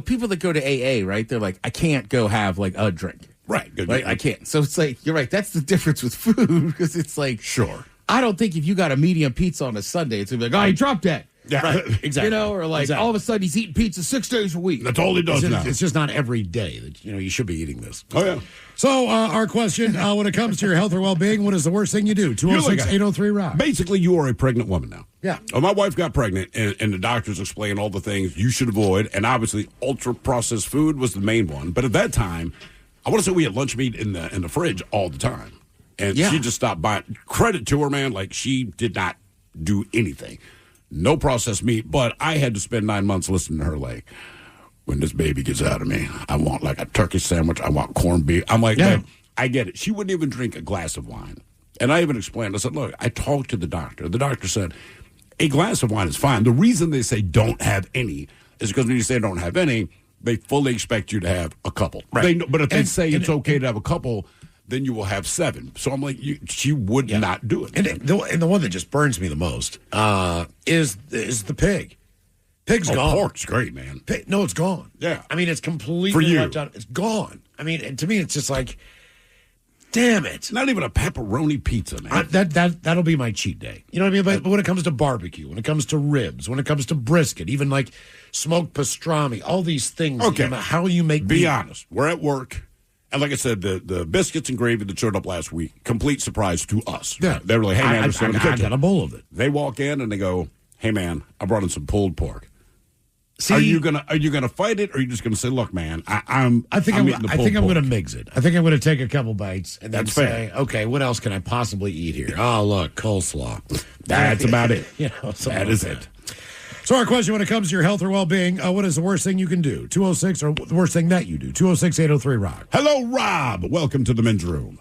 people that go to AA, right? They're like, I can't go have like a drink. Right. Right? I can't. So it's like, you're right. That's the difference with food because it's like, sure. I don't think if you got a medium pizza on a Sunday, it's going to be like, oh, you dropped that. Yeah, Right, exactly. You know, or like all of a sudden he's eating pizza 6 days a week. That's all he does now. It's just not every day that you should be eating this. Oh, yeah. So our question, when it comes to your health or well-being, what is the worst thing you do? 206-803-ROCK. Basically, you are a pregnant woman now. Yeah. My wife got pregnant, and the doctors explained all the things you should avoid, and obviously ultra-processed food was the main one. But at that time, I want to say we had lunch meat in the fridge all the time. And she just stopped by. Credit to her, man. Like, she did not do anything. No processed meat. But I had to spend 9 months listening to her, like, when this baby gets out of me, I want, like, a turkey sandwich. I want corned beef. I'm like, man, I get it. She wouldn't even drink a glass of wine. And I even explained, I said, look, I talked to the doctor. The doctor said, a glass of wine is fine. The reason they say don't have any is because when you say don't have any, they fully expect you to have a couple. Right. But if they say it's okay to have a couple, then you will have 7. So I'm like, she would not do it. And the one that just burns me the most is the pig. Pig's gone. Pork's great, man. No, it's gone. Yeah. I mean, it's completely For you. left out. It's gone. I mean, and to me, it's just like, damn it. Not even a pepperoni pizza, man. That'll be my cheat day. You know what I mean? But when it comes to barbecue, when it comes to ribs, when it comes to brisket, even like smoked pastrami, all these things. Okay. How you make Be meat. honest. We're at work. And like I said, the biscuits and gravy that showed up last week, complete surprise to us. Yeah. They were like, hey, man, I got a bowl of it. They walk in and they go, hey, man, I brought in some pulled pork. See, are you gonna fight it, or are you just gonna say, look, man, I think I'm gonna mix it. I think I'm gonna take a couple bites and then That's say, fair. okay, what else can I possibly eat here? Oh, look, coleslaw. That's about it. That is it. So our question when it comes to your health or well-being, what is the worst thing you can do? 206, or the worst thing that you do? 206-803-ROCK. Hello, Rob. Welcome to the men's room.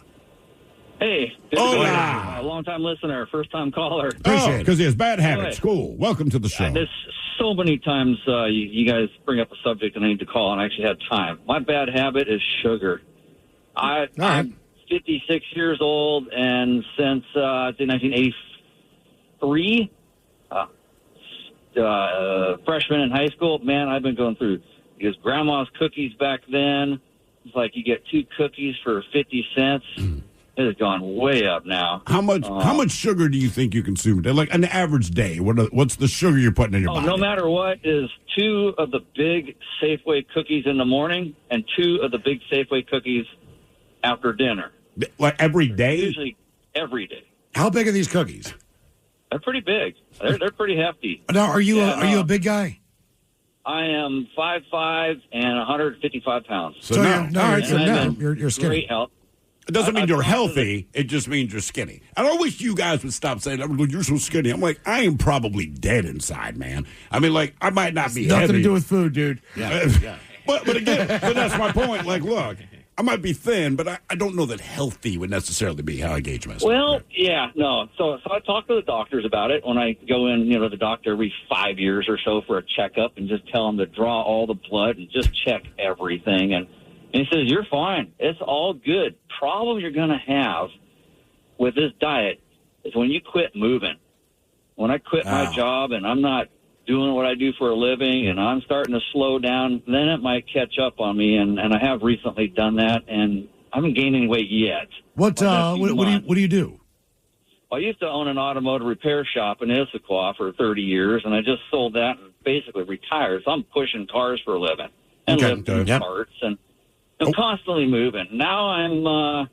Hey. Hola. Long-time listener, first-time caller. Oh, because he has bad habits. Cool. Welcome to the show. There's so many times you guys bring up a subject and I need to call, and I actually had time. My bad habit is sugar. I'm 56 years old, and since, I'd say 1983, freshman in high school, man, I've been going through because grandma's cookies back then. It's like you get 2 cookies for 50 cents. It has gone way up now. How much sugar do you think you consume a day? Like an average day, what's the sugar you're putting in your body? No matter what, is 2 of the big Safeway cookies in the morning and 2 of the big Safeway cookies after dinner. Like every day? Usually every day. How big are these cookies? They're pretty big. They're pretty hefty. Now, are you a big guy? I am 5'5" and 155 pounds. So you're skinny. Great health. It doesn't mean you're healthy. It just means you're skinny. And I wish you guys would stop saying, you're so skinny. I'm like, I am probably dead inside, man. I mean, like, I might not be Nothing heavy. to do with food, dude. Yeah. But again, that's my point. Like, look, I might be thin, but I don't know that healthy would necessarily be how I gauge myself. Well, yeah, no. So I talk to the doctors about it when I go in, the doctor every 5 years or so for a checkup and just tell them to draw all the blood and just check everything. And he says, you're fine. It's all good. Problem you're going to have with this diet is when you quit moving. When I quit my job and I'm not doing what I do for a living and I'm starting to slow down, then it might catch up on me. And I have recently done that, and I haven't gained any weight yet. What do you do? I used to own an automotive repair shop in Issaquah for 30 years, and I just sold that and basically retired. So I'm pushing cars for a living and lifting parts and constantly moving. Now I'm,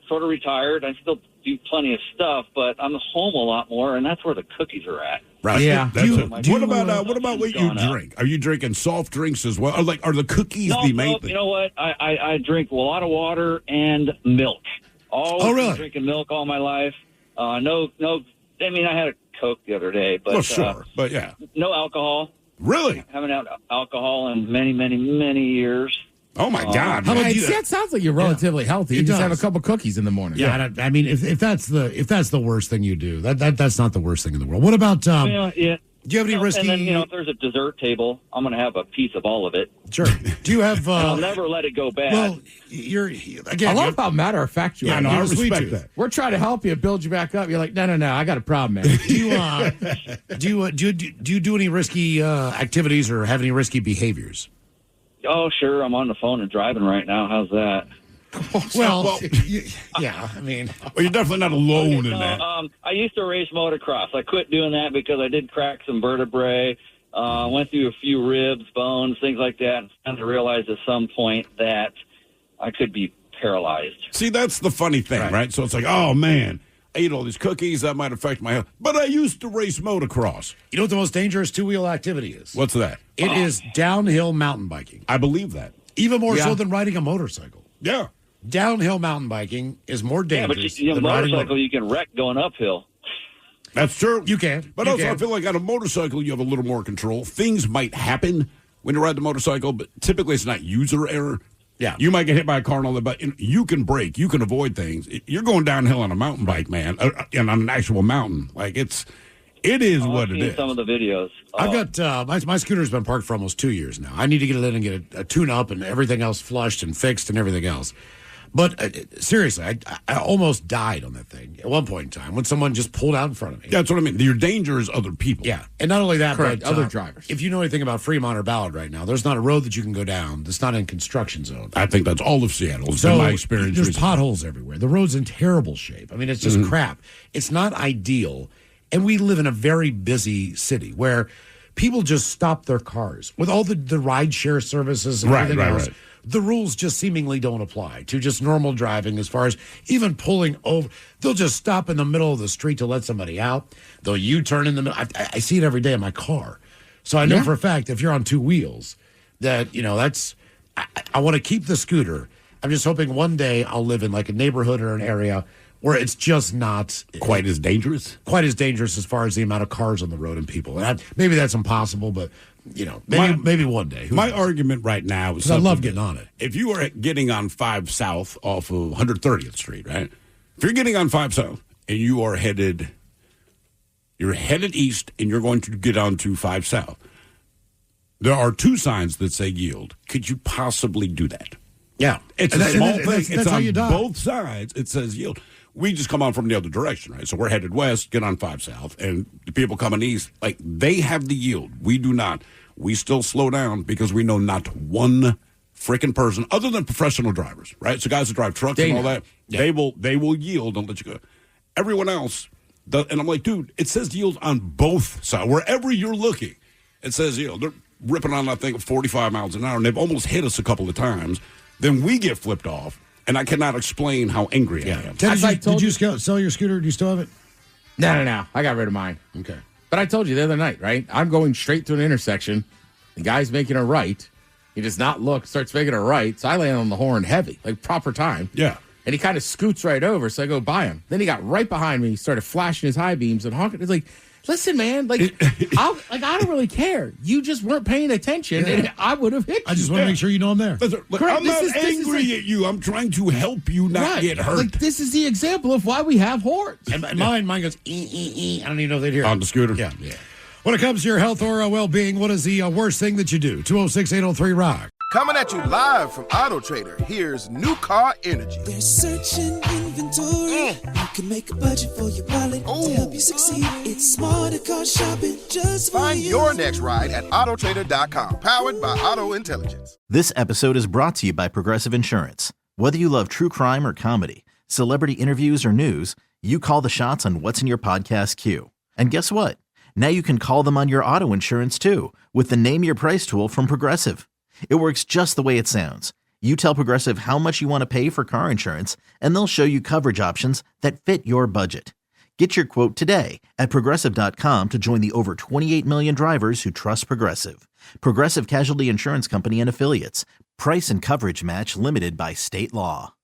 sort of retired. I still do plenty of stuff, but I'm home a lot more, and that's where the cookies are at. Right. Yeah. What about what you drink? Are you drinking soft drinks as well? Or are the cookies the main thing? You know what? I drink a lot of water and milk. Always been drinking milk all my life. No. I mean, I had a Coke the other day, but but yeah, no alcohol. Really? I haven't had alcohol in many, many, many years. Oh my God! That sounds like you're relatively healthy. You just have a couple cookies in the morning. Yeah, I mean, if that's the worst thing you do, that's not the worst thing in the world. What about? Do you have any risky? And then, if there's a dessert table, I'm going to have a piece of all of it. Sure. Do you have? I'll never let it go bad. Well, I love how matter of fact you are. Yeah, no, I respect that. We're trying to help you, build you back up. You're like, no, I got a problem, man. Do you do any risky activities or have any risky behaviors? Oh, sure. I'm on the phone and driving right now. How's that? Well, yeah, I mean. Well, you're definitely not alone in that. I used to race motocross. I quit doing that because I did crack some vertebrae, went through a few ribs, bones, things like that, and I realized at some point that I could be paralyzed. See, that's the funny thing, right? So it's like, oh, man, I ate all these cookies. That might affect my health. But I used to race motocross. You know what the most dangerous two-wheel activity is? What's that? It is downhill mountain biking. I believe that. Even more so than riding a motorcycle. Yeah. Downhill mountain biking is more dangerous but than riding motorcycle, you can wreck going uphill. That's true. You can. But you also, can. I feel like on a motorcycle, you have a little more control. Things might happen when you ride the motorcycle, but typically it's not user error. Yeah. You might get hit by a car and all that, but you can brake. You can avoid things. You're going downhill on a mountain bike, man, and on an actual mountain. Like, it is what it is. Some of the videos. I've got, my scooter's been parked for almost 2 years now. I need to get it in and get a tune-up and everything else flushed and fixed and everything else. But seriously, I almost died on that thing at one point in time when someone just pulled out in front of me. That's what I mean. Your danger is other people. Yeah. And not only that, Correct. but Other drivers. If you know anything about Fremont or Ballard right now, there's not a road that you can go down that's not in construction zone. I think that's all of Seattle. It's So been my experience there's recently. potholes everywhere. The road's in terrible shape. I mean, it's just crap. It's not ideal. And we live in a very busy city where people just stop their cars. With all the ride share services and everything else, the rules just seemingly don't apply to just normal driving as far as even pulling over. They'll just stop in the middle of the street to let somebody out. They'll U-turn in the middle. I see it every day in my car. So I know for a fact if you're on two wheels that, that's I want to keep the scooter. I'm just hoping one day I'll live in like a neighborhood or an area where it's just not quite as dangerous. Quite as dangerous as far as the amount of cars on the road and people. And maybe that's impossible, but maybe one day. My argument right now is I love getting on it. If you are getting on 5 South off of 130th Street, right? If you're getting on 5 South and you are headed east and you're going to get onto 5 South, there are 2 signs that say yield. Could you possibly do that? Yeah. It's a small thing. That's It's how on you die. both sides. It says yield. We just come on from the other direction, right? So we're headed west, get on 5 South, and the people coming east, like, they have the yield. We do not. We still slow down because we know not one freaking person, other than professional drivers, right? So guys that drive trucks and all that, they will yield and let you go. Everyone else, and I'm like, dude, it says yield on both sides. Wherever you're looking, it says yield. They're ripping on that thing at 45 miles an hour, and they've almost hit us a couple of times. Then we get flipped off. And I cannot explain how angry I am. Did you sell your scooter? Do you still have it? No. I got rid of mine. Okay. But I told you the other night, right? I'm going straight to an intersection. The guy's making a right. He does not look, starts making a right. So I land on the horn heavy, like proper time. Yeah. And he kind of scoots right over. So I go by him. Then he got right behind me. He started flashing his high beams and honking. It's like, listen, man, I don't really care. You just weren't paying attention, and I would have hit you. I just want to make sure you know I'm there. Look, I'm not angry at you. I'm trying to help you not get hurt. Like, this is the example of why we have horns. And mine goes, I don't even know if they'd hear it. On the scooter? Yeah. When it comes to your health or well-being, what is the worst thing that you do? 206-803-ROCK. Coming at you live from Auto Trader, here's New Car Energy. They're searching inventory. You can make a budget for your wallet to help you succeed. It's smarter car shopping just for Find you. your next ride at autotrader.com, powered by Auto Intelligence. This episode is brought to you by Progressive Insurance. Whether you love true crime or comedy, celebrity interviews or news, you call the shots on what's in your podcast queue. And guess what? Now you can call them on your auto insurance too with the Name Your Price tool from Progressive. It works just the way it sounds. You tell Progressive how much you want to pay for car insurance, and they'll show you coverage options that fit your budget. Get your quote today at Progressive.com to join the over 28 million drivers who trust Progressive. Progressive Casualty Insurance Company and Affiliates. Price and coverage match limited by state law.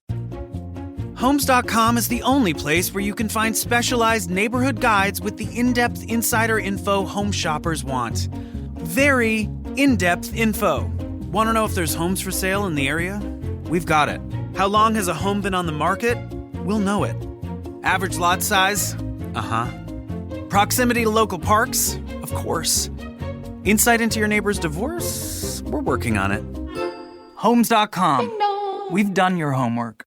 Homes.com is the only place where you can find specialized neighborhood guides with the in-depth insider info home shoppers want. Very in-depth info. Want to know if there's homes for sale in the area? We've got it. How long has a home been on the market? We'll know it. Average lot size? Proximity to local parks? Of course. Insight into your neighbor's divorce? We're working on it. Homes.com. We've done your homework.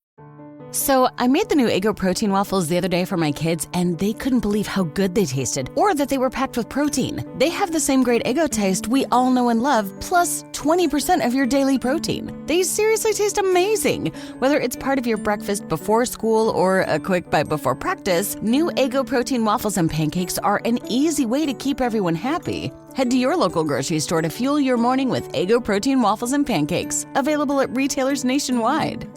So I made the new Eggo protein waffles the other day for my kids, and they couldn't believe how good they tasted, or that they were packed with protein. They have the same great Eggo taste we all know and love, plus 20% of your daily protein. They seriously taste amazing. Whether it's part of your breakfast before school or a quick bite before practice, new Eggo protein waffles and pancakes are an easy way to keep everyone happy. Head to your local grocery store to fuel your morning with Eggo protein waffles and pancakes, available at retailers nationwide.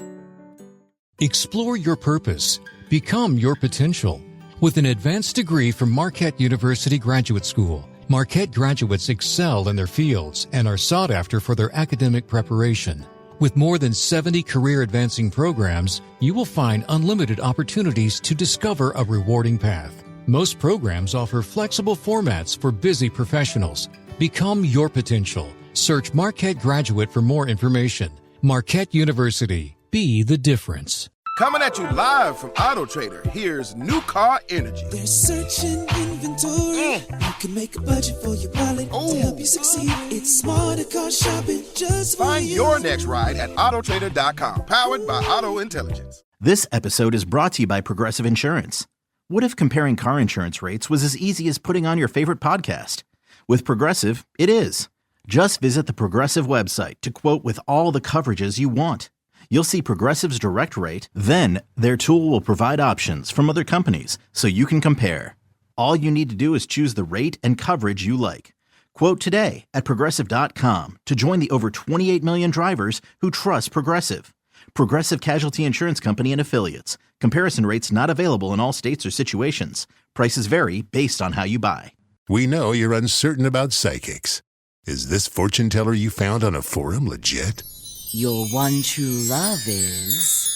Explore your purpose. Become your potential. With an advanced degree from Marquette University Graduate School, Marquette graduates excel in their fields and are sought after for their academic preparation. With more than 70 career-advancing programs, you will find unlimited opportunities to discover a rewarding path. Most programs offer flexible formats for busy professionals. Become your potential. Search Marquette Graduate for more information. Marquette University. Be the difference. Coming at you live from Auto Trader, here's New Car Energy. There's searching inventory. You can make a budget for your wallet to help you succeed. It's smarter car shopping just for Find you. your next ride at autotrader.com, powered by Auto Intelligence. This episode is brought to you by Progressive Insurance. What if comparing car insurance rates was as easy as putting on your favorite podcast? With Progressive, it is. Just visit the Progressive website to quote with all the coverages you want. You'll see Progressive's direct rate, then their tool will provide options from other companies so you can compare. All you need to do is choose the rate and coverage you like. Quote today at Progressive.com to join the over 28 million drivers who trust Progressive. Progressive Casualty Insurance Company and Affiliates. Comparison rates not available in all states or situations. Prices vary based on how you buy. We know you're uncertain about psychics. Is this fortune teller you found on a forum legit? Your one true love is...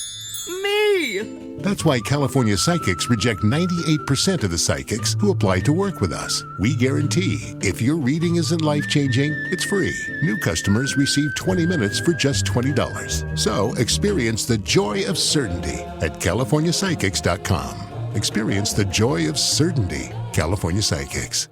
me! That's why California Psychics reject 98% of the psychics who apply to work with us. We guarantee if your reading isn't life-changing, it's free. New customers receive 20 minutes for just $20. So experience the joy of certainty at CaliforniaPsychics.com. Experience the joy of certainty. California Psychics.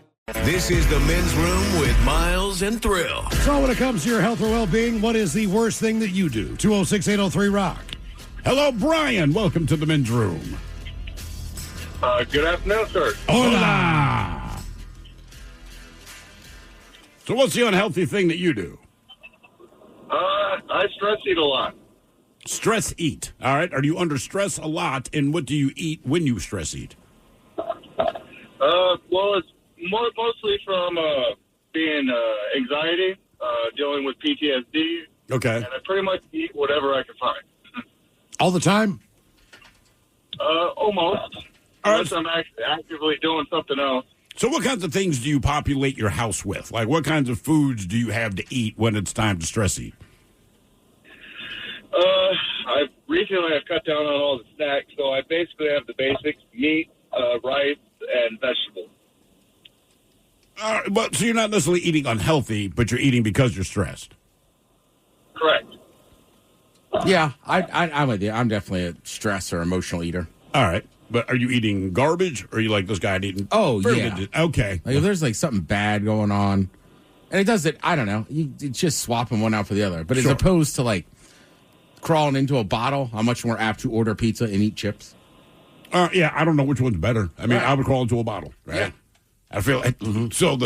This is the Men's Room with Miles and Thrill. So when it comes to your health or well-being, what is the worst thing that you do? 206-803-ROCK. Hello, Brian. Welcome to the Men's Room. Good afternoon, sir. Hola. So what's the unhealthy thing that you do? I stress eat a lot. Stress eat. All right. Are you under stress a lot, and what do you eat when you stress eat? Well, it's mostly from being anxiety, dealing with PTSD. Okay. And I pretty much eat whatever I can find. All the time? Almost. Unless I'm actively doing something else. So what kinds of things do you populate your house with? Like, what kinds of foods do you have to eat when it's time to stress eat? Recently I've cut down on all the snacks, so I basically have the basics: meat, rice, and vegetables. But so you're not necessarily eating unhealthy, but you're eating because you're stressed. Correct. Yeah, I'm with you. I'm definitely a stress or emotional eater. All right. But are you eating garbage, or are you like this guy eating? Oh, yeah. Okay. Like if there's like something bad going on, and it does it, I don't know. It's just swapping one out for the other. But as opposed to like crawling into a bottle, I'm much more apt to order pizza and eat chips. Yeah, I don't know which one's better. I mean, I would crawl into a bottle, right? Yeah. I feel like, so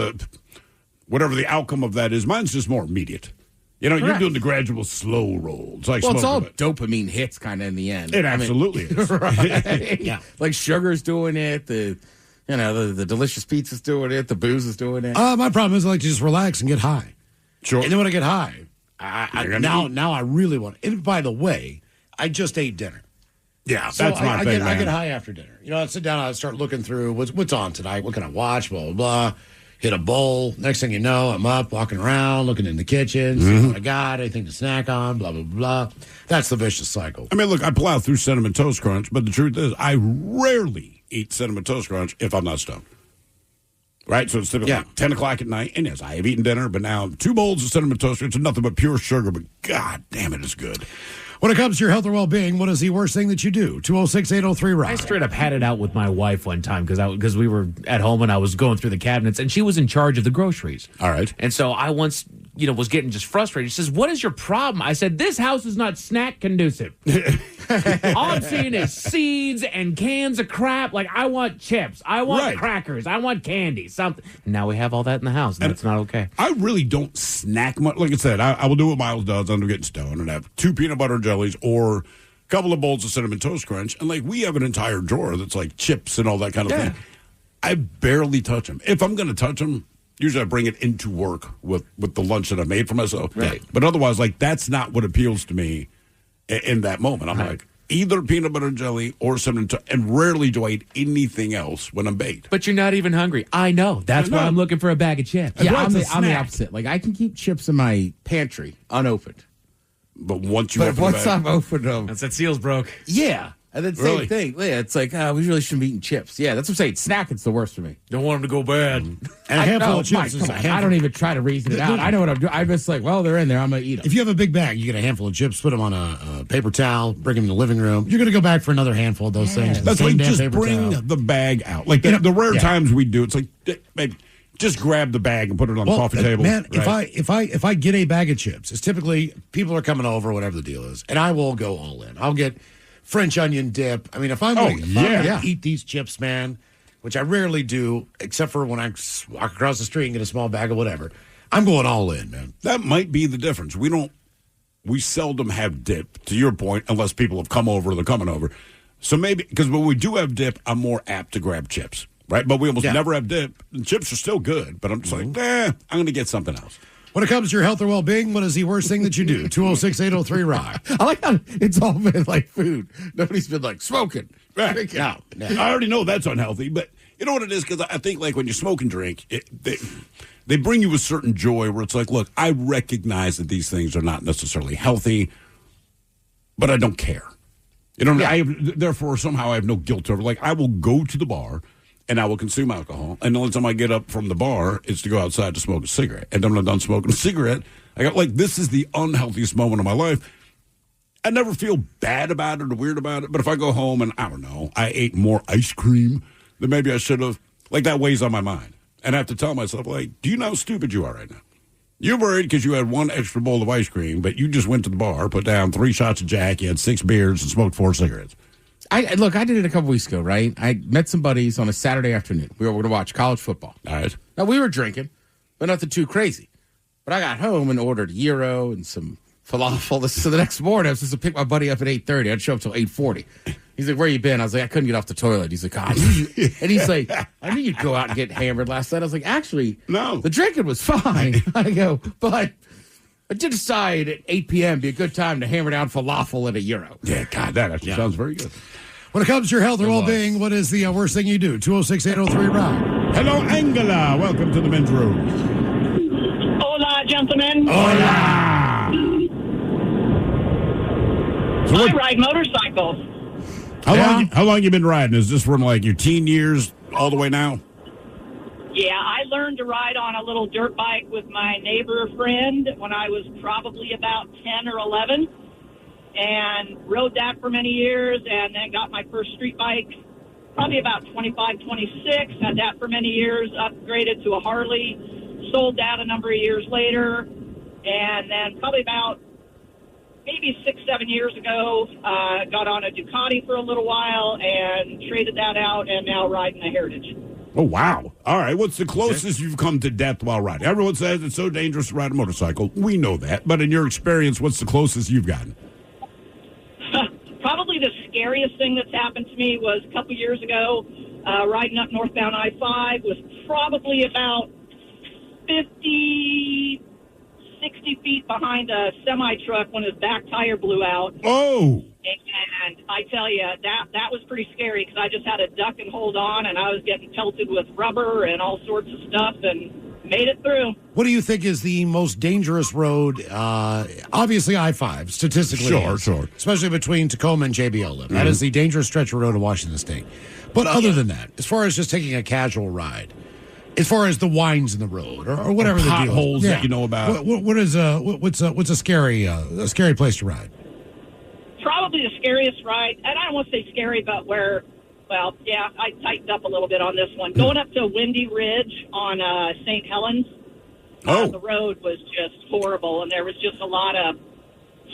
whatever the outcome of that is, mine's just more immediate. You know, you're doing the gradual slow roll. It's like it's all dopamine hits kind of in the end. It absolutely is. Right? Yeah. Like sugar's doing it, the delicious pizza's doing it, the booze is doing it. My problem is I like to just relax and get high. Sure. And then when I get high, now I really want it. And by the way, I just ate dinner. Yeah, so that's my thing, I get high after dinner. You know, I sit down, I start looking through what's on tonight, what can I watch, blah, blah, blah. Hit a bowl. Next thing you know, I'm up, walking around, looking in the kitchen, seeing what I got, anything to snack on, blah, blah, blah. That's the vicious cycle. I mean, look, I plow through Cinnamon Toast Crunch, but the truth is I rarely eat Cinnamon Toast Crunch if I'm not stoned. Right? So it's typically like 10 o'clock at night, and yes, I have eaten dinner, but now 2 bowls of Cinnamon Toast Crunch, it's nothing but pure sugar, but God damn it, it's good. When it comes to your health or well-being, what is the worst thing that you do? 206-803-ROCK. I straight up had it out with my wife one time because we were at home and I was going through the cabinets and she was in charge of the groceries. All right. And so I once was getting just frustrated. He says, "What is your problem?" I said, "This house is not snack conducive. All I'm seeing is seeds and cans of crap. Like, I want chips. I want crackers. I want candy, something." Now we have all that in the house, and it's not okay. I really don't snack much. Like I said, I will do what Miles does under getting stoned and have 2 peanut butter jellies or a couple of bowls of Cinnamon Toast Crunch. And, like, we have an entire drawer that's, like, chips and all that kind of thing. I barely touch them. If I'm going to touch them, usually I bring it into work with the lunch that I made for myself. Right. But otherwise, like, that's not what appeals to me in that moment. I'm like, either peanut butter jelly or cinnamon toast, and rarely do I eat anything else when I'm baked. But you're not even hungry. I know. That's why I'm looking for a bag of chips. Yeah, I'm the opposite. Like, I can keep chips in my pantry unopened. But once I've opened them. That's that seal's broke. Yeah. And then same thing. Yeah, it's like, we really shouldn't be eating chips. Yeah, that's what I'm saying. Snacking's the worst for me. Don't want them to go bad. And a handful of chips is a handful. I don't even try to reason it out. I know what I'm doing. I'm just like, well, they're in there. I'm going to eat them. If you have a big bag, you get a handful of chips, put them on a paper towel, bring them in the living room. You're going to go back for another handful of those things. That's like, just bring the bag out. Like, the rare times we do, it's like, maybe just grab the bag and put it on the coffee table. Man, right? if I get a bag of chips, it's typically people are coming over, whatever the deal is, and I will go all in. I'll get French onion dip. I mean, if I'm going to eat these chips, man, which I rarely do, except for when I walk across the street and get a small bag of whatever, I'm going all in, man. That might be the difference. We seldom have dip, to your point, unless people have come over or they're coming over. So maybe, because when we do have dip, I'm more apt to grab chips, right? But we almost never have dip. And chips are still good, but I'm just like, I'm going to get something else. When it comes to your health or well-being, what is the worst thing that you do? 206-803-ROCK. I like how it's all been like food. Nobody's been like smoking. Right. No. I already know that's unhealthy, but you know what it is? Because I think, like, when you smoke and drink, they bring you a certain joy where it's like, look, I recognize that these things are not necessarily healthy, but I don't care. You know, therefore, somehow I have no guilt over it. Like, I will go to the bar and I will consume alcohol. And the only time I get up from the bar is to go outside to smoke a cigarette. And when I'm done smoking a cigarette, I got this is the unhealthiest moment of my life. I never feel bad about it or weird about it. But if I go home and, I don't know, I ate more ice cream than maybe I should have, that weighs on my mind. And I have to tell myself, do you know how stupid you are right now? You're worried because you had one extra bowl of ice cream, but you just went to the bar, put down 3 shots of Jack, you had 6 beers, and smoked 4 cigarettes. I did it a couple weeks ago, right? I met some buddies on a Saturday afternoon. We were going to watch college football. All right. Now, we were drinking, but nothing too crazy. But I got home and ordered a gyro and some falafel. So the next morning, I was supposed to pick my buddy up at 8:30. I'd show up till 8:40. He's like, "Where you been?" I was like, "I couldn't get off the toilet." He's like, "I knew you." And he's like, "I knew you'd go out and get hammered last night." I was like, "Actually, no. The drinking was fine." I go, "But I did decide at 8 p.m. be a good time to hammer down falafel and a gyro." Yeah, God, that actually sounds very good. When it comes to your health or well-being, what is the worst thing you do? 206-803-ROCK. Hello, Angela. Welcome to the men's room. Hola, gentlemen. Hola. I ride motorcycles. How long you been riding? Is this from your teen years all the way now? Yeah, I learned to ride on a little dirt bike with my neighbor friend when I was probably about 10 or 11. And rode that for many years, and then got my first street bike probably about 25, 26. Had that for many years, upgraded to a Harley, sold that a number of years later, and then probably about maybe 6, 7 years ago, got on a Ducati for a little while and traded that out, and now riding a Heritage. Oh, wow. All right. What's the closest you've come to death while riding? Everyone says it's so dangerous to ride a motorcycle. We know that. But in your experience, what's the closest you've gotten? Probably the scariest thing that's happened to me was a couple years ago, riding up northbound I-5, was probably about 50, 60 feet behind a semi-truck when his back tire blew out. Oh! And I tell you, that was pretty scary because I just had to duck and hold on, and I was getting pelted with rubber and all sorts of stuff, and made it through. What do you think is the most dangerous road? Obviously, I-5, statistically. Sure. Especially between Tacoma and JBL. Mm-hmm. That is the dangerous stretch of road in Washington State. But other than that, as far as just taking a casual ride, as far as the winds in the road or whatever the deal is. Potholes that you know about. What's a scary place to ride? Probably the scariest ride, and I don't want to say scary, but I tightened up a little bit on this one. Going up to Windy Ridge on St. Helens, The road was just horrible, and there was just a lot of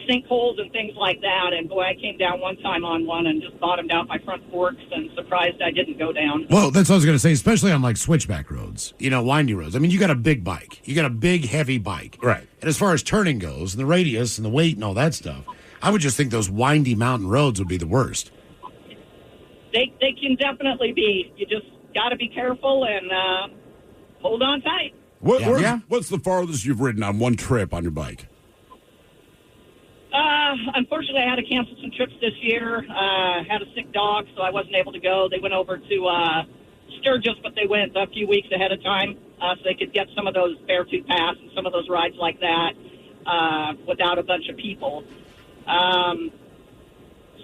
sinkholes and things like that. And boy, I came down one time on one and just bottomed out my front forks and surprised I didn't go down. Well, that's what I was going to say, especially on like switchback roads, windy roads. I mean, you got a big bike. You got a big, heavy bike. Right. And as far as turning goes, and the radius and the weight and all that stuff, I would just think those windy mountain roads would be the worst. They can definitely be. You just got to be careful and hold on tight. What's the farthest you've ridden on one trip on your bike? Unfortunately, I had to cancel some trips this year. Had a sick dog, so I wasn't able to go. They went over to Sturgis, but they went a few weeks ahead of time so they could get some of those Beartooth Pass and some of those rides like that without a bunch of people.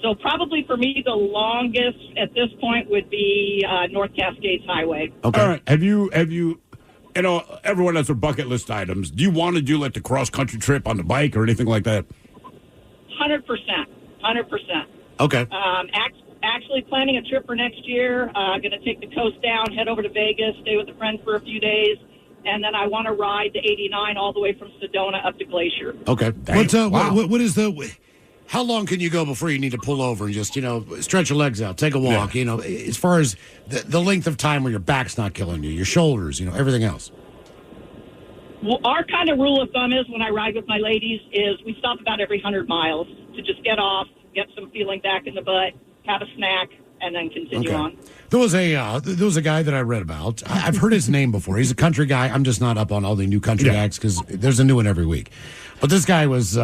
So probably for me, the longest at this point would be North Cascades Highway. Okay. All right. Have you, everyone has their bucket list items. Do you want to do like the cross-country trip on the bike or anything like that? 100%. Okay. Actually planning a trip for next year. I'm going to take the coast down, head over to Vegas, stay with a friend for a few days, and then I want to ride the 89 all the way from Sedona up to Glacier. Okay. What is how long can you go before you need to pull over and just, stretch your legs out, take a walk, as far as the length of time where your back's not killing you, your shoulders, everything else? Well, our kind of rule of thumb is when I ride with my ladies is we stop about every 100 miles to just get off, get some feeling back in the butt, have a snack, and then continue on. There was a guy that I read about. I've heard his name before. He's a country guy. I'm just not up on all the new country acts because there's a new one every week. But this guy was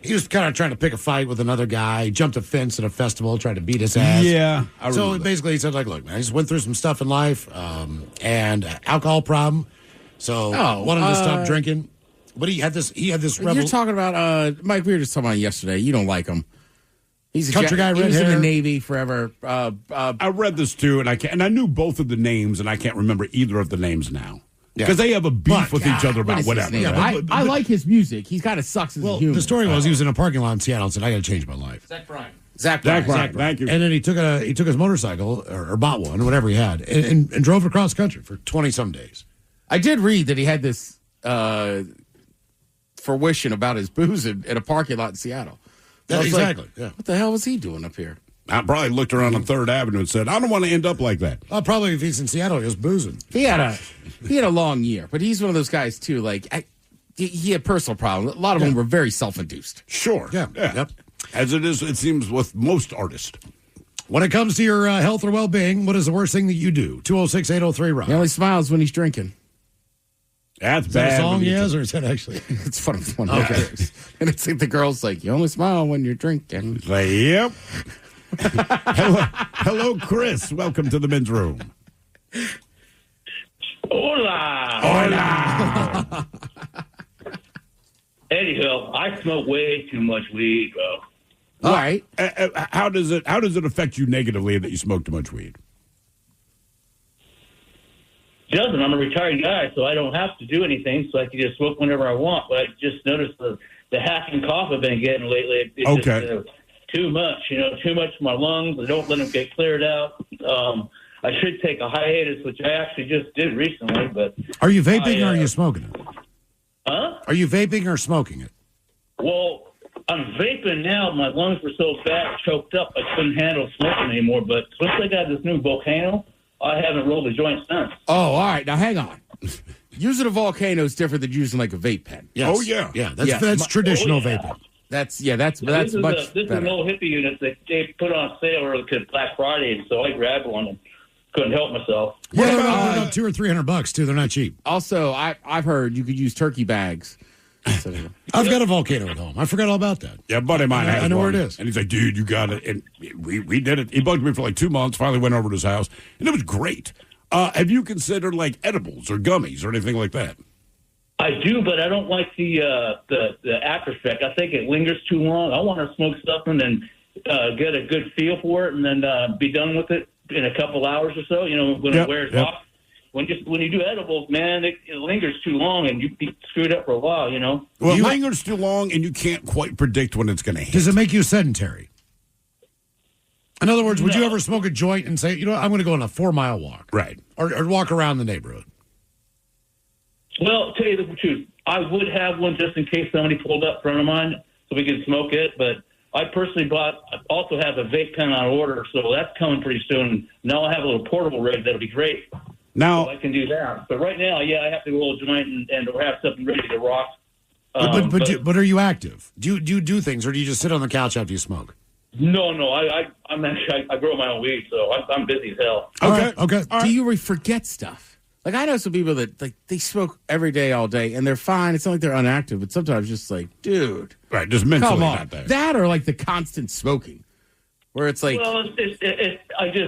he was kind of trying to pick a fight with another guy. He jumped a fence at a festival, tried to beat his ass. Yeah. So basically he said, look, man, I just went through some stuff in life and alcohol problem. So wanted to stop drinking. But he had this rebel. You're talking about Mike, we were just talking about yesterday. You don't like him. He's a country guy, He red was in hair. the Navy forever. I read this too, and I knew both of the names, and I can't remember either of the names now. Because they have a beef with each other about whatever. I like his music. He kind of sucks as a human. The story was he was in a parking lot in Seattle and said, I got to change my life. Zach Bryan. Zach Bryan, thank you. And then he took his motorcycle or bought one, whatever he had, and drove across country for 20-some days. I did read that he had this fruition about his booze in a parking lot in Seattle. Exactly. What the hell was he doing up here? I probably looked around on 3rd Avenue and said, I don't want to end up like that. Probably if he's in Seattle, he was boozing. He had a long year, but he's one of those guys, too. He had personal problems. A lot of them were very self-induced. Sure. Yeah. Yep. As it is, it seems, with most artists. When it comes to your health or well-being, what is the worst thing that you do? 206-803-ROCK. He only smiles when he's drinking. That's is that bad. a song he has, or is that actually? It's fun. Okay. And it's like the girl's like, you only smile when you're drinking. Like, yep. Hello, Chris. Welcome to the men's room. Hola. Anyhow, I smoke way too much weed, bro. All right. How does it affect you negatively that you smoke too much weed? It doesn't. I'm a retired guy, so I don't have to do anything, so I can just smoke whenever I want. But I just noticed the hacking cough I've been getting lately. It's just, too much, too much for my lungs. I don't let them get cleared out. I should take a hiatus, which I actually just did recently. But are you vaping or are you smoking it? Huh? Are you vaping or smoking it? Well, I'm vaping now. My lungs were so bad, choked up, I couldn't handle smoking anymore. But since I got this new Volcano, I haven't rolled a joint since. Oh, all right. Now, hang on. Using a Volcano is different than using like a vape pen. Yes. Oh, yeah. Yeah, that's traditional vaping. That's This much is better. an old hippie unit that they put on sale over Black Friday, and so I grabbed one and couldn't help myself. Yeah, they're about $200 or $300 too. They're not cheap. Also, I've heard you could use turkey bags. I've got a Volcano at home. I forgot all about that. Yeah, a buddy of mine has I know one. where it is. And he's like, dude, you got it. And we did it. He bugged me for like 2 months, finally went over to his house, and it was great. Have you considered like edibles or gummies or anything like that? I do, but I don't like the after effect. I think it lingers too long. I want to smoke something and get a good feel for it, and then be done with it in a couple hours or so. When it wears off. When you do edibles, man, it lingers too long, and you be screwed up for a while. Well, it lingers too long, and you can't quite predict when it's going to hit. Does it make you sedentary? In other words, would you ever smoke a joint and say, I'm going to go on a 4-mile walk, right, or walk around the neighborhood? Well, tell you the truth, I would have one just in case somebody pulled up in front of mine so we could smoke it. But I personally also have a vape pen on order, so that's coming pretty soon. Now I have a little portable rig that'll be great. Now so I can do that. But right now, I have to go a joint and have something ready to rock. But are you active? Do you do things, or do you just sit on the couch after you smoke? No. I'm actually I grow my own weed, so I'm busy as hell. Okay. Do you forget stuff? Like, I know some people that, like, they smoke every day, all day, and they're fine. It's not like they're unactive, but sometimes just like, dude. Right, just mentally come on. not there. That or, like, the constant smoking, where it's like... Well,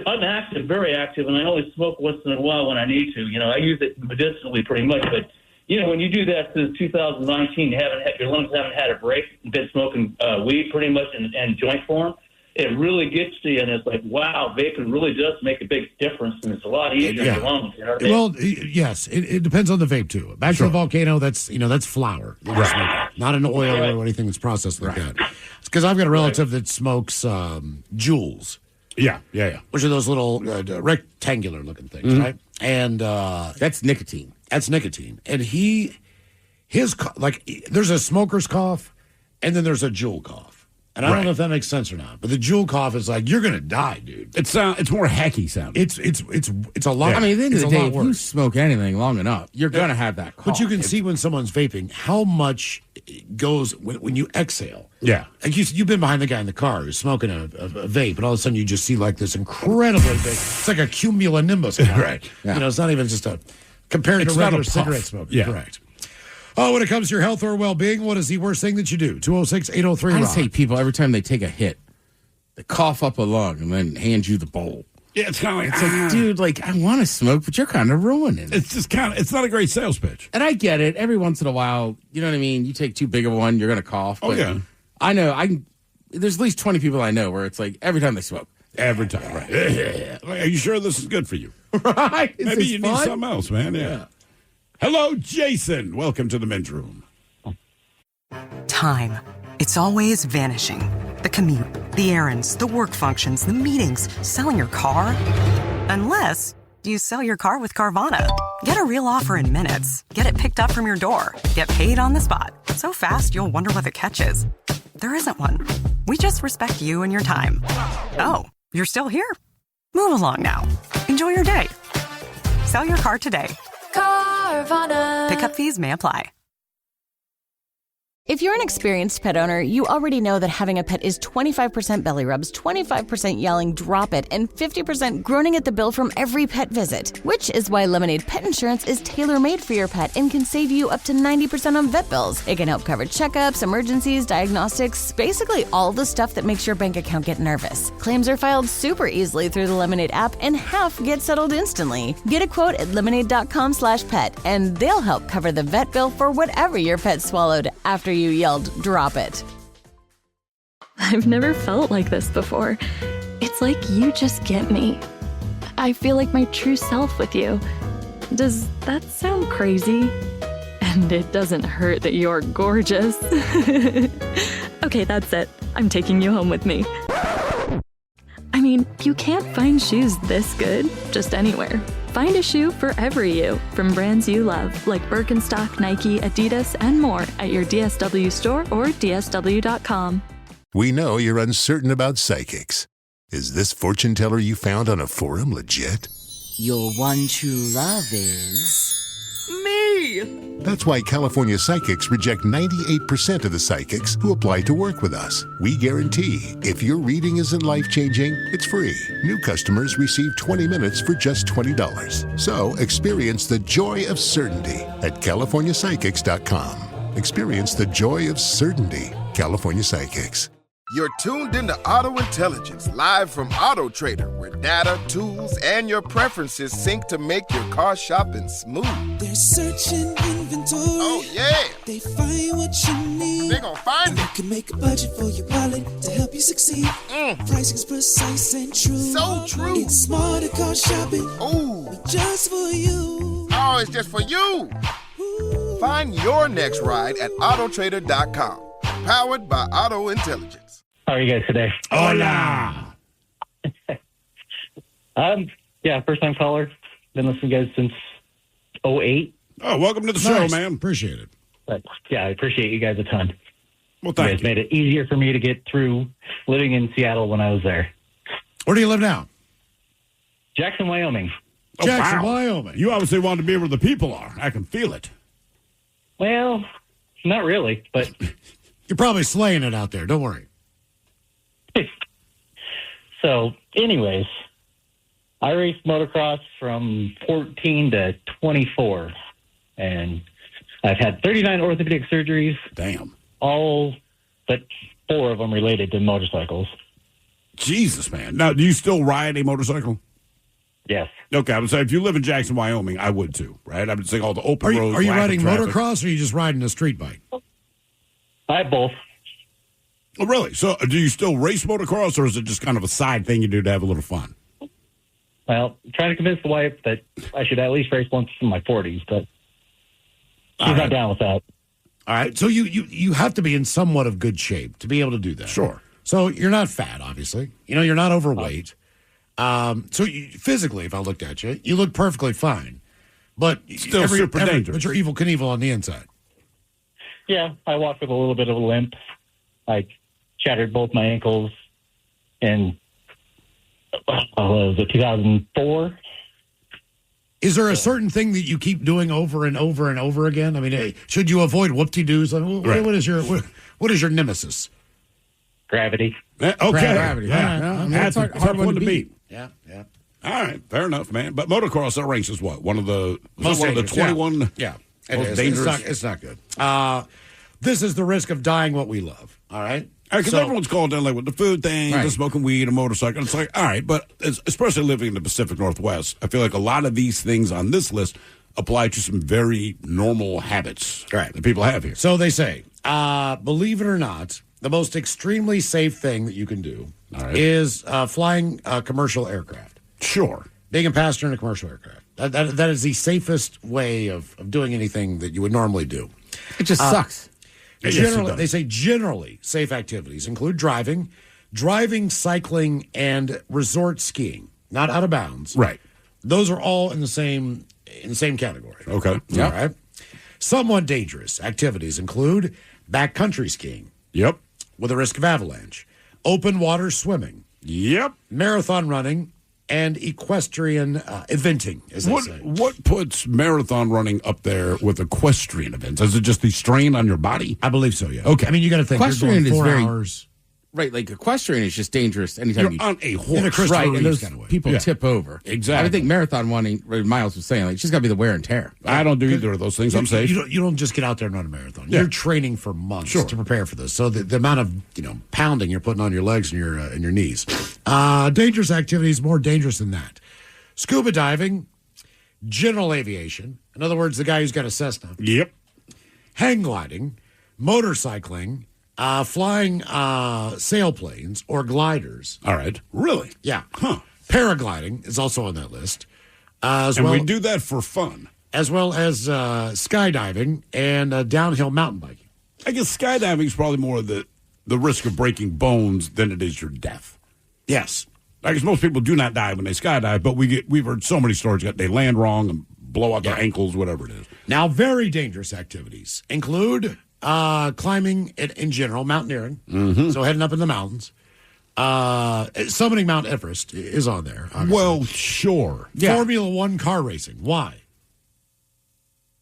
I'm active, very active, and I only smoke once in a while when I need to. You know, I use it medicinally pretty much, but, you know, when you do that since 2019, your lungs haven't had a break, and been smoking weed pretty much in joint form, it really gets to you, and it's like, wow, vaping really does make a big difference, and it's a lot easier in your lungs. You know what I mean? Well, yes, it depends on the vape too. Back to the Volcano, that's flour, not an oil or anything that's processed like that. It's because I've got a relative that smokes Juuls. Yeah. Which are those little rectangular looking things, right? And that's nicotine. That's nicotine, and there's a smoker's cough, and then there's a Juul cough. And I don't know if that makes sense or not, but the Juul cough is like, you're gonna die, dude. It's more hacky sounding. It's a lot. I mean, at the end of the day, if you worse. smoke anything long enough, you're gonna have that cough. But you can see when someone's vaping how much it goes when you exhale. Yeah, like you've been behind the guy in the car who's smoking a vape, and all of a sudden you just see like this incredibly big. It's like a cumulonimbus, right? Yeah. You know, it's not even just compared to regular cigarette smoking. Yeah. Correct. Oh, when it comes to your health or well-being, what is the worst thing that you do? 206-803-ROCK. I just hate people every time they take a hit, they cough up a lung and then hand you the bowl. Yeah, it's kind of like, dude, like, I want to smoke, but you're kind of ruining it. It's just it's not a great sales pitch. And I get it. Every once in a while, you know what I mean? You take too big of one, you're going to cough. Oh, but yeah. I know. There's at least 20 people I know where it's like every time they smoke. Every time, right. Are you sure this is good for you? Right. Maybe you need something else, man. Yeah. Hello, Jason. Welcome to the men's room. Time. It's always vanishing. The commute, the errands, the work functions, the meetings, selling your car. Unless you sell your car with Carvana. Get a real offer in minutes. Get it picked up from your door. Get paid on the spot. So fast, you'll wonder what the catch is. There isn't one. We just respect you and your time. Oh, you're still here? Move along now. Enjoy your day. Sell your car today. Carvana. Pickup fees may apply. If you're an experienced pet owner, you already know that having a pet is 25% belly rubs, 25% yelling, drop it, and 50% groaning at the bill from every pet visit. Which is why Lemonade Pet Insurance is tailor-made for your pet and can save you up to 90% on vet bills. It can help cover checkups, emergencies, diagnostics, basically all the stuff that makes your bank account get nervous. Claims are filed super easily through the Lemonade app, and half get settled instantly. Get a quote at lemonade.com/pet, and they'll help cover the vet bill for whatever your pet swallowed after you yelled, drop it. I've never felt like this before. It's like you just get me. I feel like my true self with you. Does that sound crazy? And it doesn't hurt that you're gorgeous. Okay, that's it. I'm taking you home with me. I mean, you can't find shoes this good just anywhere. Find a shoe for every you from brands you love, like Birkenstock, Nike, Adidas, and more at your DSW store or DSW.com. We know you're uncertain about psychics. Is this fortune teller you found on a forum legit? Your one true love is... Me! That's why California Psychics reject 98% of the psychics who apply to work with us. We guarantee if your reading isn't life-changing, it's free. New customers receive 20 minutes for just $20. So experience the joy of certainty at CaliforniaPsychics.com. Experience the joy of certainty. California Psychics. You're tuned into Auto Intelligence, live from Auto Trader, where data, tools, and your preferences sync to make your car shopping smooth. They're searching inventory. Oh, yeah. They find what you need. They're gonna find it. You can make a budget for your wallet to help you succeed. Pricing's precise and true. So true. It's smarter car shopping. Ooh. Just for you. Oh, it's just for you. Ooh. Find your next ride at autotrader.com. Powered by Auto Intelligence. How are you guys today? Hola. Yeah, first time caller. Been listening to you guys since 2008. Oh, welcome to the show, Nice. man. Appreciate it. But yeah, I appreciate you guys a ton. Well, thank you guys made it easier for me to get through living in Seattle when I was there. Where do you live now? Jackson, Wyoming. Jackson, wow. Wyoming. You obviously want to be where the people are. I can feel it. Well, not really, but You're probably slaying it out there. Don't worry. so anyways, I raced motocross from 14 to 24, and I've had 39 orthopedic surgeries. Damn. All but 4 of them related to motorcycles. Jesus, man. Now, do you still ride a motorcycle? Yes. Okay, I would say if you live in Jackson, Wyoming, I would too, right? I would say all the open roads. Are you lack of riding traffic. motocross or are you just riding a street bike? I have both. Oh, really? So do you still race motocross or is it just kind of a side thing you do to have a little fun? Well, I'm trying to convince the wife that I should at least race once in my 40s, but she's not down with that. All right. So you have to be in somewhat of good shape to be able to do that. Sure. So you're not fat, obviously. You're not overweight. Physically, if I looked at you, you look perfectly fine. But Still super dangerous. But you're evil Knievel on the inside. Yeah, I walk with a little bit of a limp. I shattered both my ankles in was it 2004? Is there a certain thing that you keep doing over and over and over again? I mean, hey, should you avoid whoop-de-doos? I mean, Right. what is your nemesis? Gravity. Okay. Gravity. Yeah. All right. That's a tough one to beat. Yeah, yeah. All right. Fair enough, man. But motocross, that ranks as what? One of the Most one of the dangerous, yeah. 21 Yeah. It most is. dangerous. It's not good. This is the risk of dying what we love. All right? Because So- everyone's called down like with the food thing, Right. the smoking weed, a motorcycle. It's like, all right, but especially living in the Pacific Northwest, I feel like a lot of these things on this list apply to some very normal habits that people have here. So they say, believe it or not, the most extremely safe thing that you can do is flying a commercial aircraft. Sure. Being a passenger in a commercial aircraft. That is the safest way of doing anything that you would normally do. It just sucks. Yes, it Generally, does. they say generally safe activities include driving, cycling, and resort skiing. Not out of bounds. Right. Those are all in the same category. Okay. All right. Somewhat dangerous activities include backcountry skiing. Yep. With a risk of avalanche, open water swimming. Yep. Marathon running and equestrian eventing, as they say. What puts marathon running up there with equestrian events? Is it just the strain on your body? I believe so, yeah. Okay. I mean, you got to think, Equestrian you're is going 4 very- hours. Right, like equestrian is just dangerous anytime You're on a horse. In a Christopher right, Reeves and those kind of way. people Yeah. tip over. Exactly. I think marathon running, Miles was saying, like, it's just got to be the wear and tear. I don't do either of those things. I'm safe. You don't just get out there and run a marathon. Yeah. You're training for months Sure. to prepare for this. So the amount of pounding you're putting on your legs and your knees. Dangerous activities more dangerous than that. Scuba diving, general aviation. In other words, the guy who's got a Cessna. Yep. Hang gliding, motorcycling, flying sailplanes or gliders. All right. Really? Yeah. Huh. Paragliding is also on that list. As And well, we do that for fun. as well as skydiving and downhill mountain biking. I guess skydiving is probably more the risk of breaking bones than it is your death. Yes. I guess most people do not die when they skydive, but we've heard so many stories that they land wrong and blow out their ankles, whatever it is. Now, very dangerous activities include climbing in general, mountaineering. Mm-hmm. So heading up in the mountains. Summiting Mount Everest is on there. obviously. Well, sure. Formula One car racing. Why?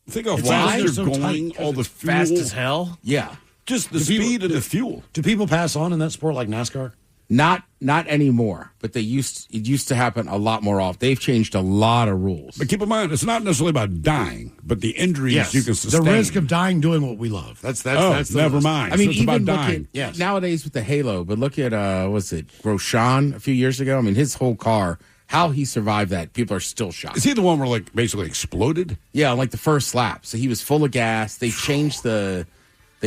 Think of It's how because fast they're you're so going, tight. all the fuel. Fast as hell. Yeah. Just the Do people- speed and the fuel. Do people pass on in that sport like NASCAR? Not anymore, but it used to happen a lot more often. They've changed a lot of rules. But keep in mind, it's not necessarily about dying, but the injuries you can The sustain. risk of dying doing what we love. That's the never list. mind. I mean, So it's even about look dying. at nowadays with the Halo, but look at was it Roshan a few years ago? I mean, his whole car, how he survived that, people are still shocked. Is he the one where like basically exploded? Yeah, like the first lap. So he was full of gas. They changed the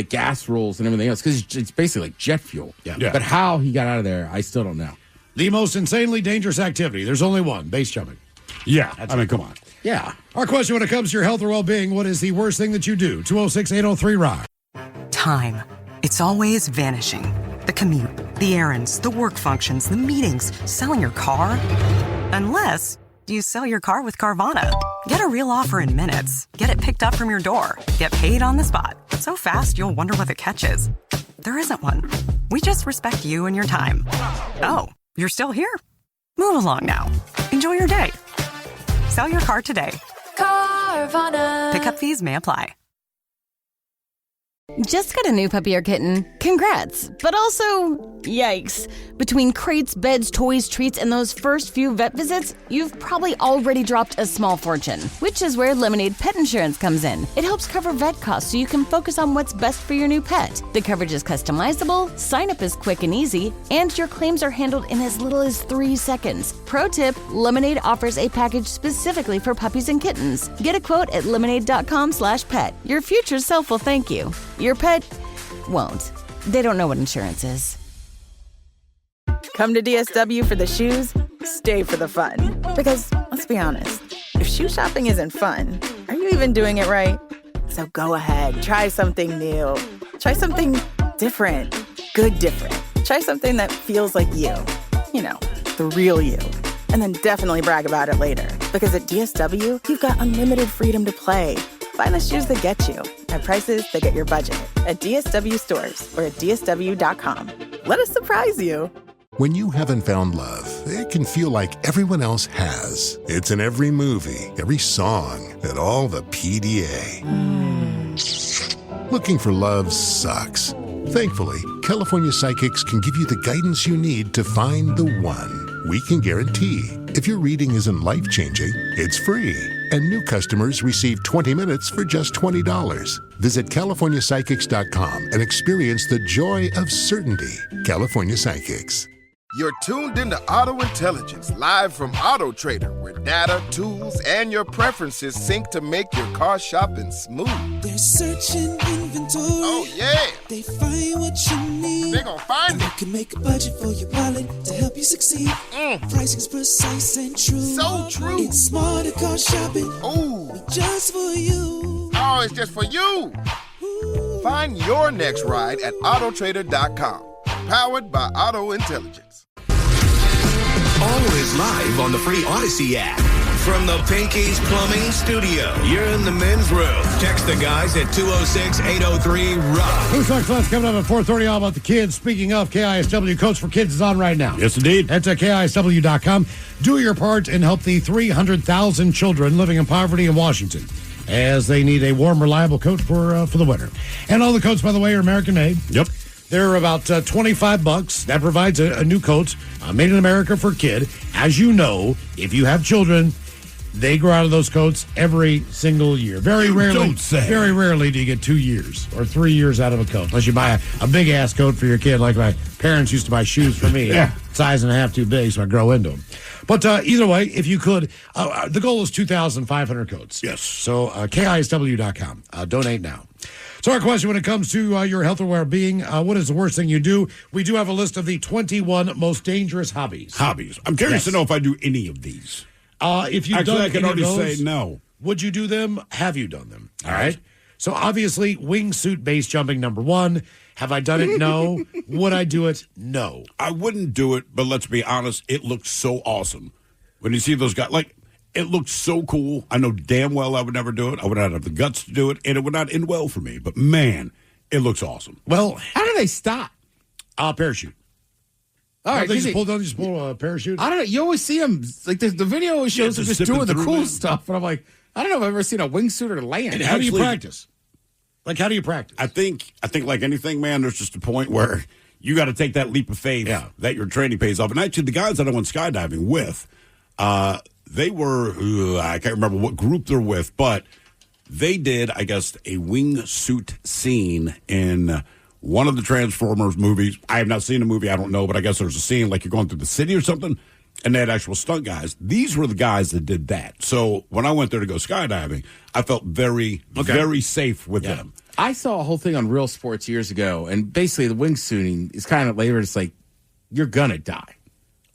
gas rules and everything else because it's basically like jet fuel. Yeah. But how he got out of there, I still don't know. The most insanely dangerous activity. There's only one: base jumping. Yeah. I mean, come on. Yeah. Our question when it comes to your health or well-being: what is the worst thing that you do? 206-803-ROCK. Time. It's always vanishing. The commute, the errands, the work functions, the meetings, selling your car. Unless you sell your car with Carvana. Get a real offer in minutes. Get it picked up from your door. Get paid on the spot. So fast, you'll wonder what the catch is. There isn't one. We just respect you and your time. Oh, you're still here? Move along now. Enjoy your day. Sell your car today. Carvana. Pickup fees may apply. Just got a new puppy or kitten. Congrats. But also, yikes. Between crates, beds, toys, treats, and those first few vet visits, you've probably already dropped a small fortune, which is where Lemonade Pet Insurance comes in. It helps cover vet costs so you can focus on what's best for your new pet. The coverage is customizable, sign up is quick and easy, and your claims are handled in as little as 3 seconds. Pro tip, Lemonade offers a package specifically for puppies and kittens. Get a quote at lemonade.com/pet. Your future self will thank you. Your pet won't. They don't know what insurance is. Come to DSW for the shoes, stay for the fun. Because, let's be honest, if shoe shopping isn't fun, are you even doing it right? So go ahead, try something new. Try something different. Good different. Try something that feels like you. You know, the real you. And then definitely brag about it later. Because at DSW, you've got unlimited freedom to play. Find the shoes that get you at prices that get your budget at DSW stores or at DSW.com. Let us surprise you. When you haven't found love, it can feel like everyone else has. It's in every movie, every song, and all the PDA. Looking for love sucks. Thankfully, California Psychics can give you the guidance you need to find the one. We can guarantee if your reading isn't life-changing, it's free. And new customers receive 20 minutes for just $20. Visit CaliforniaPsychics.com and experience the joy of certainty. California Psychics. You're tuned into Auto Intelligence, live from Auto Trader, where data, tools, and your preferences sync to make your car shopping smooth. They're searching inventory. Oh, yeah. They find what you need. They're gonna find it. You can make a budget for your wallet to help you succeed. Pricing's precise and true. So true. It's smarter car shopping. Ooh. Just for you. Oh, it's just for you. Find your next ride at autotrader.com. Powered by Auto Intelligence. All is live on the free Odyssey app. From the Pinky's Plumbing Studio, you're in the men's room. Text the guys at 206-803-ROCK. Who's Talk Plus coming up at 4:30, all about the kids. Speaking of, KISW Coach for Kids is on right now. Yes, indeed. That's at KISW.com. Do your part and help the 300,000 children living in poverty in Washington, as they need a warm, reliable coat for the winter. And all the coats, by the way, are American-made. Yep. They're about $25. That provides a new coat made in America for a kid. As you know, if you have children, they grow out of those coats every single year. Very rarely do you get 2 years or 3 years out of a coat, unless you buy a big-ass coat for your kid, like my parents used to buy shoes for me. Yeah. Size and a half too big, so I grow into them. But either way, if you could, the goal is 2,500 coats. Yes. So KISW.com. Donate now. So our question when it comes to your health or well-being, what is the worst thing you do? We do have a list of the 21 most dangerous hobbies. I'm curious to know if I do any of these. If you've Actually, done I can any of already those, say no. Would you do them? Have you done them? All right. So obviously, wingsuit base jumping, number one. Have I done it? No. Would I do it? No. I wouldn't do it, but let's be honest, it looks so awesome. When you see those guys, like, it looks so cool. I know damn well I would never do it. I would not have the guts to do it, and it would not end well for me. But, man, it looks awesome. Well, how do they stop? Parachute. All right, they just pull a parachute? I don't know. You always see them, like the video always shows them just doing the cool it. stuff. And I'm like, I don't know if I've ever seen a wingsuit or land. And how do you practice? Like, how do you practice? I think like anything, man, there's just a point where you got to take that leap of faith that your training pays off. And actually, the guys that I went skydiving with, they were, I can't remember what group they're with, but they did, I guess, a wingsuit scene in one of the Transformers movies. I have not seen the movie. I don't know, but I guess there's a scene like you're going through the city or something, and they had actual stunt guys. These were the guys that did that. So when I went there to go skydiving, I felt very, very safe with them. I saw a whole thing on Real Sports years ago, and basically the wingsuiting is kind of later. It's like, you're going to die.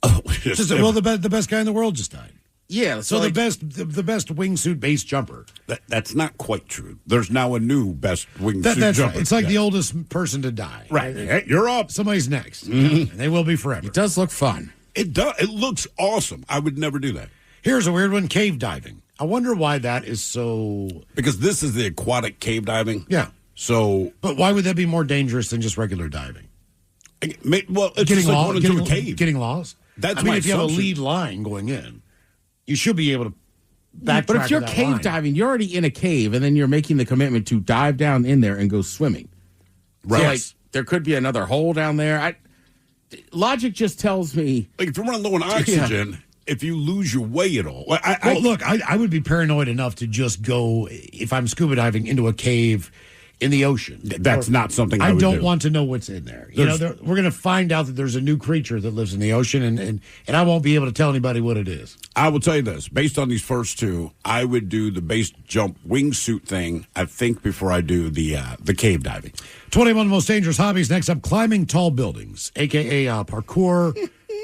Oh, well, the best guy in the world just died. Yeah. So the best wingsuit base jumper. That's not quite true. There's now a new best wingsuit jumper. Right. It's like the oldest person to die. Right. Hey, you're up. Somebody's next. Mm-hmm. And they will be forever. It does look fun. It does. It looks awesome. I would never do that. Here's a weird one, cave diving. I wonder why that is so. Because this is the aquatic cave diving. Yeah. So, but why would that be more dangerous than just regular diving? Well, it's just like going into a cave. Getting lost. That's I mean, my if you have a assumption. lead line going in, you should be able to backtrack. But if you're with that cave line. diving, you're already in a cave, and then you're making the commitment to dive down in there and go swimming. Right. So, like, there could be another hole down there. Logic just tells me, like, if you run low on oxygen, if you lose your way at all. Look, I would be paranoid enough to just go, if I'm scuba diving, into a cave in the ocean. That's not something I would don't do. want to know what's in there. You know, we're going to find out that there's a new creature that lives in the ocean, and I won't be able to tell anybody what it is. I will tell you this. Based on these first two, I would do the base jump wingsuit thing, I think, before I do the cave diving. 21 most dangerous hobbies. Next up, climbing tall buildings, a.k.a. Parkour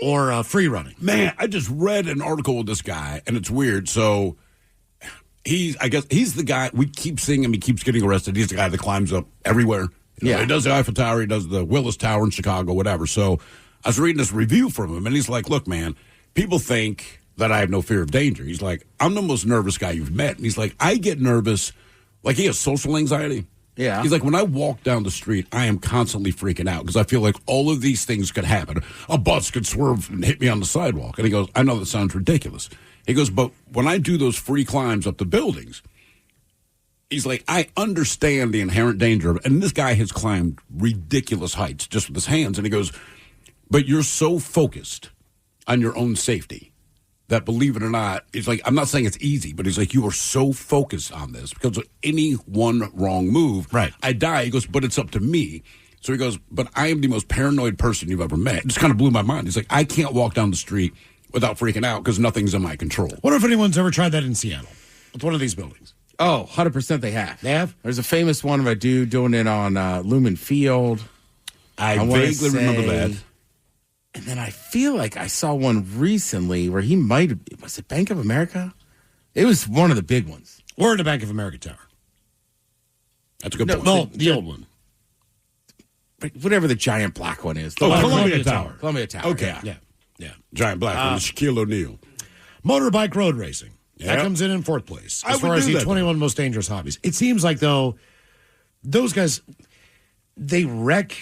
or free running. Man, I just read an article with this guy, and it's weird. So I guess he's the guy, we keep seeing him, he keeps getting arrested. He's the guy that climbs up everywhere. You know, he does the Eiffel Tower, he does the Willis Tower in Chicago, whatever. So I was reading this review from him, and he's like, look, man, people think that I have no fear of danger. He's like, I'm the most nervous guy you've met. And he's like, I get nervous. Like, he has social anxiety. Yeah. He's like, when I walk down the street, I am constantly freaking out because I feel like all of these things could happen. A bus could swerve and hit me on the sidewalk. And he goes, I know that sounds ridiculous. He goes, but when I do those free climbs up the buildings, he's like, I understand the inherent danger of it. And this guy has climbed ridiculous heights just with his hands. And he goes, but you're so focused on your own safety that, believe it or not, he's like, I'm not saying it's easy, but he's like, you are so focused on this because of any one wrong move, right? I die. He goes, but it's up to me. So he goes, but I am the most paranoid person you've ever met. It just kind of blew my mind. He's like, I can't walk down the street without freaking out because nothing's in my control. Wonder if anyone's ever tried that in Seattle with one of these buildings. Oh, 100% they have. They have? There's a famous one of a dude doing it on Lumen Field. I wanna vaguely remember that. And then I feel like I saw one recently where he might have, was it Bank of America? It was one of the big ones. We're in the Bank of America Tower. That's a good point. No, the old one. Whatever the giant black one is. Columbia Tower. Columbia Tower. Okay. Yeah. Giant black one, Shaquille O'Neal. Motorbike road racing. Yeah. That comes in fourth place I as far would as do the that, 21 most dangerous hobbies. It seems like, though, those guys, they wreck.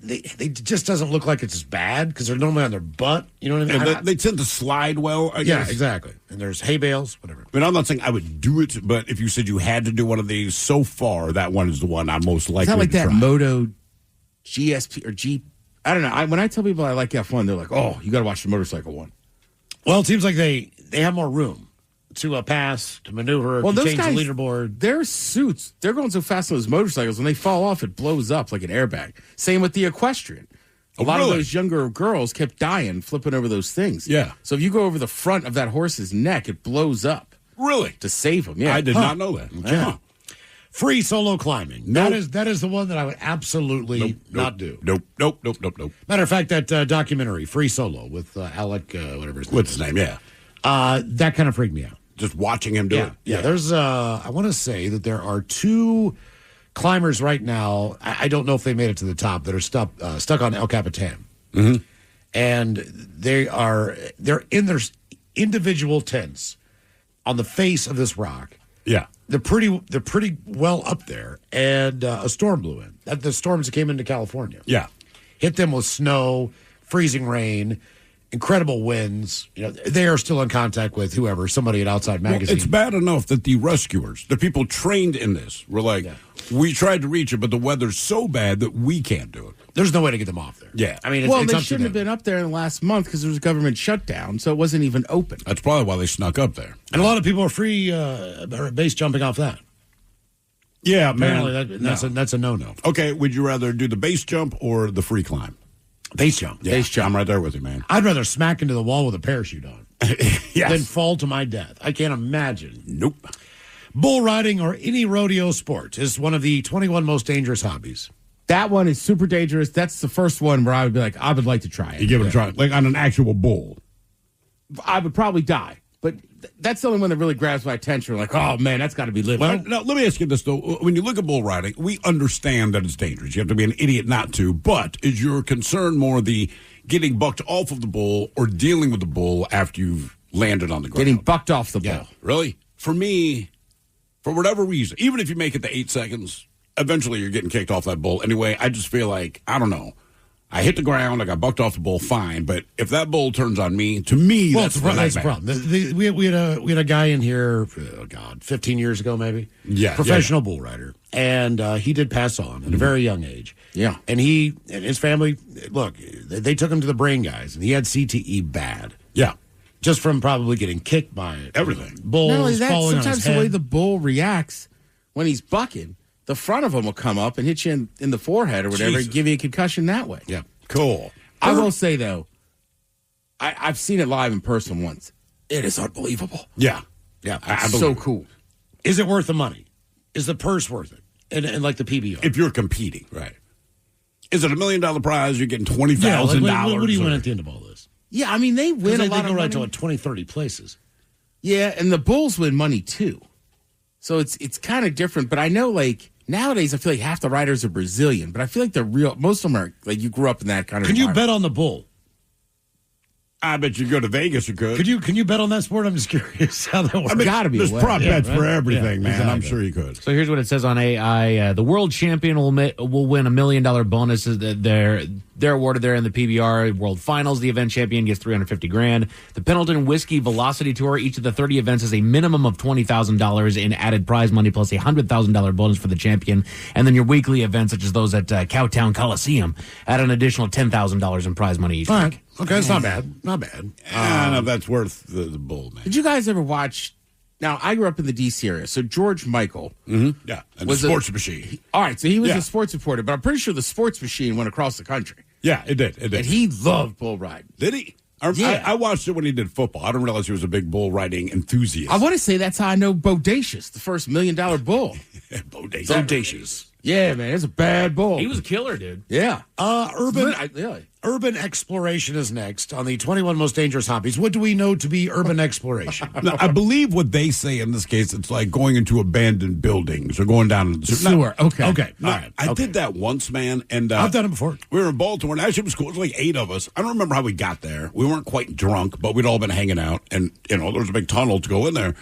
They just doesn't look like it's as bad because they're normally on their butt. You know what I mean? And they tend to slide well, I Yeah, guess. exactly. And there's hay bales, whatever. I mean, I'm not saying I would do it, but if you said you had to do one of these, so far, that one is the one I'm most likely It's not like to that try. Moto GSP or G. I don't know. When I tell people I like F1, they're like, oh, you got to watch the motorcycle one. Well, it seems like they have more room to pass, to maneuver, Well, to those change guys, the leaderboard. their suits, they're going so fast on those motorcycles, when they fall off, it blows up like an airbag. Same with the equestrian. A lot of those younger girls kept dying flipping over those things. Yeah. So if you go over the front of that horse's neck, it blows up. Really? To save them. Yeah. I did not know that. Yeah. Free solo climbing. Nope. That is the one that I would absolutely not do. Nope. Matter of fact, that documentary, Free Solo, with Alec, whatever his name What's is. his name? Yeah. That kind of freaked me out. Just watching him do it. Yeah, there's, I want to say that there are two climbers right now, I don't know if they made it to the top, that are stuck on El Capitan. Mm-hmm. And they're in their individual tents on the face of this rock. Yeah. They're pretty well up there, and a storm blew in. The storms that came into California. Yeah. Hit them with snow, freezing rain, incredible winds. You know, they are still in contact with whoever, somebody at Outside Magazine. Well, it's bad enough that the rescuers, the people trained in this, were like, we tried to reach it, but the weather's so bad that we can't do it. There's no way to get them off there. Yeah. I mean, well, it's they up to shouldn't have them. been up there in the last month because there was a government shutdown, so it wasn't even open. That's probably why they snuck up there. And a lot of people are free base jumping off that. Yeah, Apparently man. that's a no-no. Okay, would you rather do the base jump or the free climb? Base jump. Yeah, Base jump. I'm right there with you, man. I'd rather smack into the wall with a parachute on than fall to my death. I can't imagine. Nope. Bull riding or any rodeo sport is one of the 21 most dangerous hobbies. That one is super dangerous. That's the first one where I would be like, I would like to try it. You give it a try, like on an actual bull. I would probably die. But that's the only one that really grabs my attention. Like, oh, man, that's got to be living. Well, now, let me ask you this, though. When you look at bull riding, we understand that it's dangerous. You have to be an idiot not to. But is your concern more the getting bucked off of the bull or dealing with the bull after you've landed on the ground? Getting bucked off the bull. Yeah. Really? for me, for whatever reason, even if you make it to 8 seconds, eventually you're getting kicked off that bull. Anyway, I just feel like, I don't know. I hit the ground, I got bucked off the bull, fine. But if that bull turns on me, to me, well, that's the problem. We had a guy in here, 15 years ago maybe. Yeah. Professional bull rider. And he did pass on at a very young age. Yeah. And he and his family, look, they took him to the brain guys, and he had CTE bad. Yeah. Just from probably getting kicked by everything. Bulls Not only that, falling on sometimes his the head. way the bull reacts when he's bucking, the front of him will come up and hit you in the forehead or whatever Jesus. and give you a concussion that way. Yeah. Cool. I will say, though, I've seen it live in person once. It is unbelievable. Yeah. Yeah. It's so cool. Is it worth the money? Is the purse worth it? And like the PBR? If you're competing, right. Is it $1 million prize? You're getting $20,000. Yeah, like, what do you win at the end of all this? Yeah, I mean, they win a They lot go of right money. to like 20, 30 places. Yeah, and the Bulls win money, too. So it's kind of different. But I know, like, nowadays, I feel like half the riders are Brazilian. But I feel like most of them are, like, you grew up in that kind of Can you environment. bet on the bull? I bet you go to Vegas, you could. Can you bet on that sport? I'm just curious how that works. I mean, there's prop bets for everything, man. exactly. I'm sure you could. So here's what it says on AI: the world champion will win $1 million bonus. They're awarded there in the PBR World Finals. The event champion gets $350,000. The Pendleton Whiskey Velocity Tour. Each of the 30 events is a minimum of $20,000 in added prize money, plus a $100,000 bonus for the champion. And then your weekly events, such as those at Cowtown Coliseum, add an additional $10,000 in prize money each All week. right. Okay, it's not bad. Not bad. I don't know if that's worth the bull, man. Did you guys ever watch? Now, I grew up in the D.C. area, so George Michael. Yeah, and was the sports machine. All right, so he was Yeah. a sports reporter, but I'm pretty sure the sports machine went across the country. Yeah, it did. It did. And he loved bull riding. Did he? Yeah. I watched it when he did football. I didn't realize he was a big bull riding enthusiast. I want to say that's how I know Bodacious, the first $1 million bull. Bodacious. Yeah, man, it's a bad bull. He was a killer, dude. Yeah. Urban exploration is next on the 21 most dangerous hobbies. What do we know to be urban exploration? Now, I believe what they say in this case, it's like going into abandoned buildings or going down the sewer. Okay. Okay. No, All right. I did that once, man. And I've done it before. We were in Baltimore, and actually it was cool. It was like 8 of us. I don't remember how we got there. We weren't quite drunk, but we'd all been hanging out. And, there was a big tunnel to go in there.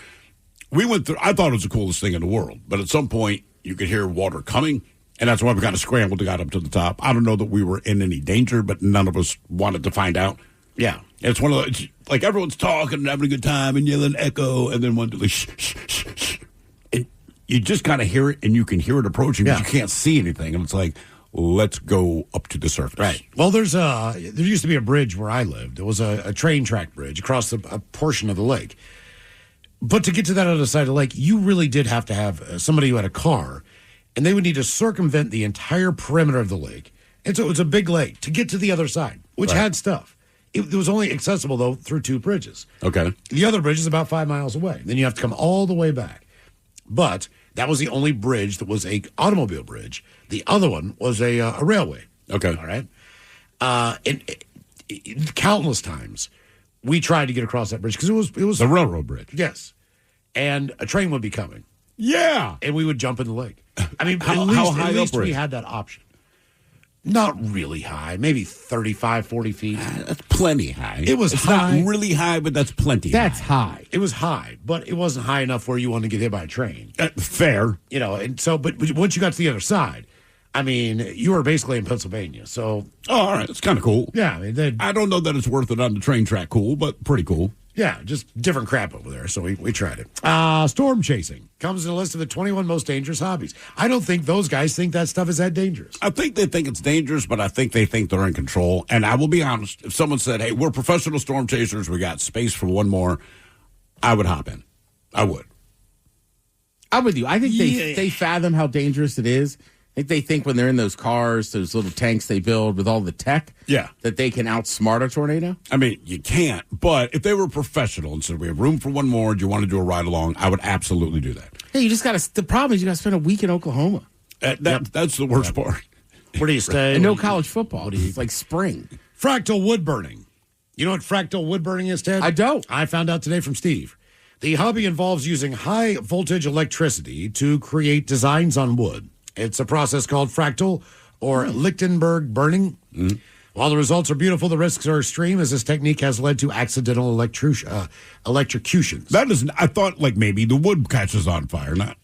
We went through, I thought it was the coolest thing in the world. But at some point, you could hear water coming. And that's why we kind of scrambled to get up to the top. I don't know that we were in any danger, but none of us wanted to find out. Yeah. It's one of those, like everyone's talking and having a good time and yelling echo, and then one like shh, shh, shh, shh. And you just kind of hear it, and you can hear it approaching, but you can't see anything. And it's like, let's go up to the surface. Right. Well, there used to be a bridge where I lived. It was a train track bridge across a portion of the lake. But to get to that other side of the lake, you really did have to have somebody who had a car, and they would need to circumvent the entire perimeter of the lake. And so it was a big lake to get to the other side, which had stuff. It was only accessible, though, through 2 bridges. Okay. The other bridge is about 5 miles away. Then you have to come all the way back. But that was the only bridge that was a automobile bridge. The other one was a railway. Okay. All right. And countless times we tried to get across that bridge because it was the railroad bridge. Yes. And a train would be coming. Yeah. And we would jump in the lake. I mean, How high at least up were we you? had that option. Not really high, maybe 35, 40 feet. That's plenty high. It was it's high. not really high, but that's plenty That's high. high. It was high, but it wasn't high enough where you wanted to get hit by a train. Fair. And so, but once you got to the other side, I mean, you were basically in Pennsylvania. So, all right. It's kind of cool. Yeah. I mean, I don't know that it's worth it on the train track cool, but pretty cool. Yeah, just different crap over there. So we tried it. Storm chasing comes in the list of the 21 most dangerous hobbies. I don't think those guys think that stuff is that dangerous. I think they think it's dangerous, but I think they think they're in control. And I will be honest, if someone said, hey, we're professional storm chasers, we got space for one more, I would hop in. I would. I'm with you. I think they fathom how dangerous it is. I think they think when they're in those cars, those little tanks they build with all the tech, that they can outsmart a tornado. I mean, you can't, but if they were professional and said, we have room for one more, do you want to do a ride along? I would absolutely do that. Hey, you just got to, the problem is you got to spend a week in Oklahoma. That's the worst part. Where do you stay? And no college football. It's like spring. Fractal wood burning. You know what fractal wood burning is, Ted? I don't. I found out today from Steve. The hobby involves using high voltage electricity to create designs on wood. It's a process called fractal or Lichtenberg burning. While the results are beautiful, the risks are extreme as this technique has led to accidental electrocutions. That is, I thought like maybe the wood catches on fire. Not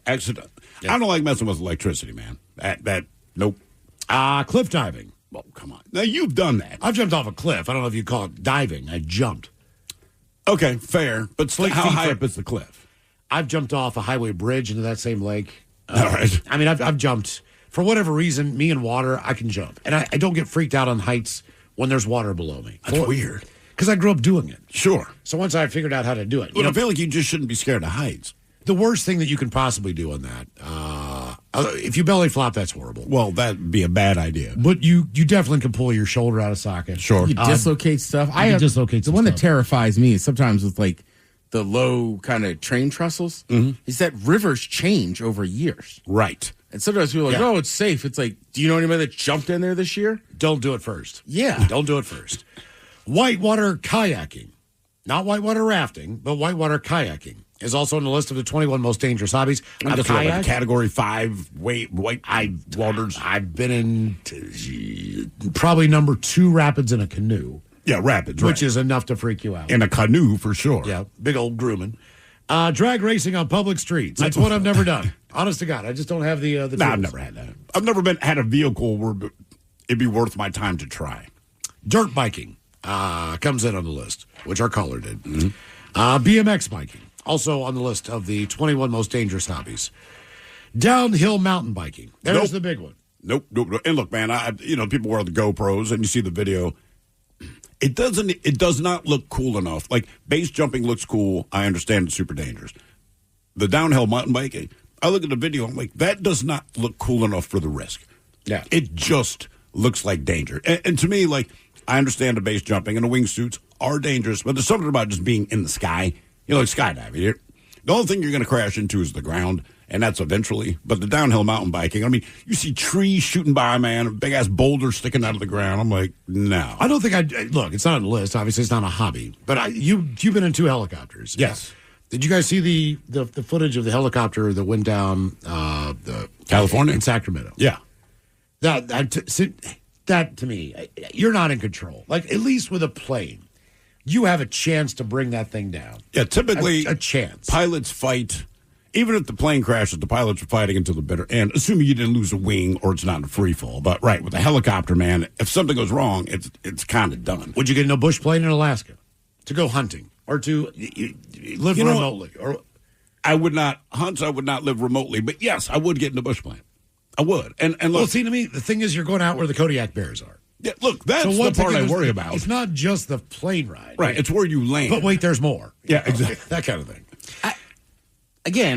accident. Yeah. I don't like messing with electricity, man. That nope. Cliff diving. Well, come on. Now you've done that. I've jumped off a cliff. I don't know if you call it diving. I jumped. Okay, fair. But how high up is the cliff? I've jumped off a highway bridge into that same lake. All right. I mean, I've jumped. For whatever reason, me and water, I can jump. And I don't get freaked out on heights when there's water below me. That's weird. Because I grew up doing it. Sure. So once I figured out how to do it. I feel like you just shouldn't be scared of heights. The worst thing that you can possibly do on that, if you belly flop, that's horrible. Well, that'd be a bad idea. But you definitely can pull your shoulder out of socket. Sure. You dislocate stuff. Dislocate the one that terrifies me is sometimes with like the low kind of train trestles is that rivers change over years. Right. And sometimes people are like, oh, it's safe. It's like, do you know anybody that jumped in there this year? Don't do it first. Yeah. Don't do it first. Whitewater kayaking. Not whitewater rafting, but whitewater kayaking is also on the list of the 21 most dangerous hobbies. Like Category 5 white waters. I've been in probably number 2 rapids in a canoe. Yeah, rapids, which is enough to freak you out. In a canoe, for sure. Yeah, big old grooming. Drag racing on public streets. That's what I've never done. Honest to God, I just don't have the tools. I've never had that. I've never had a vehicle where it'd be worth my time to try. Dirt biking comes in on the list, which our caller did. BMX biking, also on the list of the 21 most dangerous hobbies. Downhill mountain biking. There's the big one. Nope. And look, man, people wear the GoPros and you see the video. It does not look cool enough. Like, base jumping looks cool. I understand it's super dangerous. The downhill mountain biking, I look at the video, I'm like, that does not look cool enough for the risk. Yeah. It just looks like danger. And to me, like, I understand the base jumping and the wingsuits are dangerous, but there's something about just being in the sky. Like skydiving. The only thing you're going to crash into is the ground, and that's eventually. But the downhill mountain biking, I mean, you see trees shooting by, man, a big-ass boulder sticking out of the ground. I'm like, no. I don't think look, it's not on the list. Obviously, it's not a hobby. But you've been in 2 helicopters. Yes. Did you guys see the footage of the helicopter that went down California? In Sacramento? Yeah. That, to me, you're not in control. Like, at least with a plane, you have a chance to bring that thing down. Yeah, typically, a chance. Pilots fight. Even if the plane crashes, the pilots are fighting until the bitter end, assuming you didn't lose a wing or it's not in a free fall. But, right, with a helicopter, man, if something goes wrong, it's kind of done. Would you get in a bush plane in Alaska to go hunting or to live remotely? Or I would not hunt. I would not live remotely. But, yes, I would get in a bush plane. I would. And look, well, see, to me, the thing is you're going out where the Kodiak bears are. Yeah, look, that's the part I worry about. It's not just the plane ride. Right, it's where you land. But wait, there's more. Yeah, exactly. That kind of thing.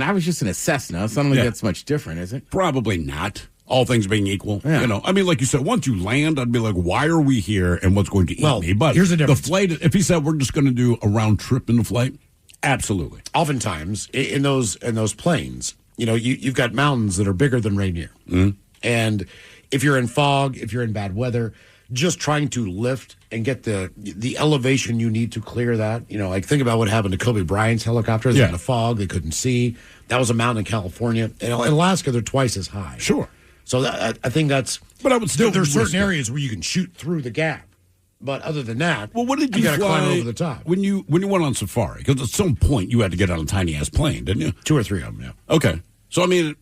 I was just in a Cessna, so I don't think that's much different, is it? Probably not. All things being equal. Yeah. I mean, like you said, once you land, I'd be like, why are we here and what's going to eat me? But here's the difference. The flight, if he said we're just going to do a round trip in the flight, absolutely. Oftentimes, in those planes, you've got mountains that are bigger than Rainier. Mm-hmm. And if you're in fog, if you're in bad weather, just trying to lift and get the elevation you need to clear that. Like think about what happened to Kobe Bryant's helicopter. They're in the fog. They couldn't see. That was a mountain in California. And in Alaska, they're twice as high. Sure. So I think that's... But I would still... There's certain areas where you can shoot through the gap. But other than that, well, what did you got to fly climb over the top. When you went on safari? Because at some point you had to get on a tiny-ass plane, didn't you? 2 or 3 of them, yeah. Okay. So, I mean...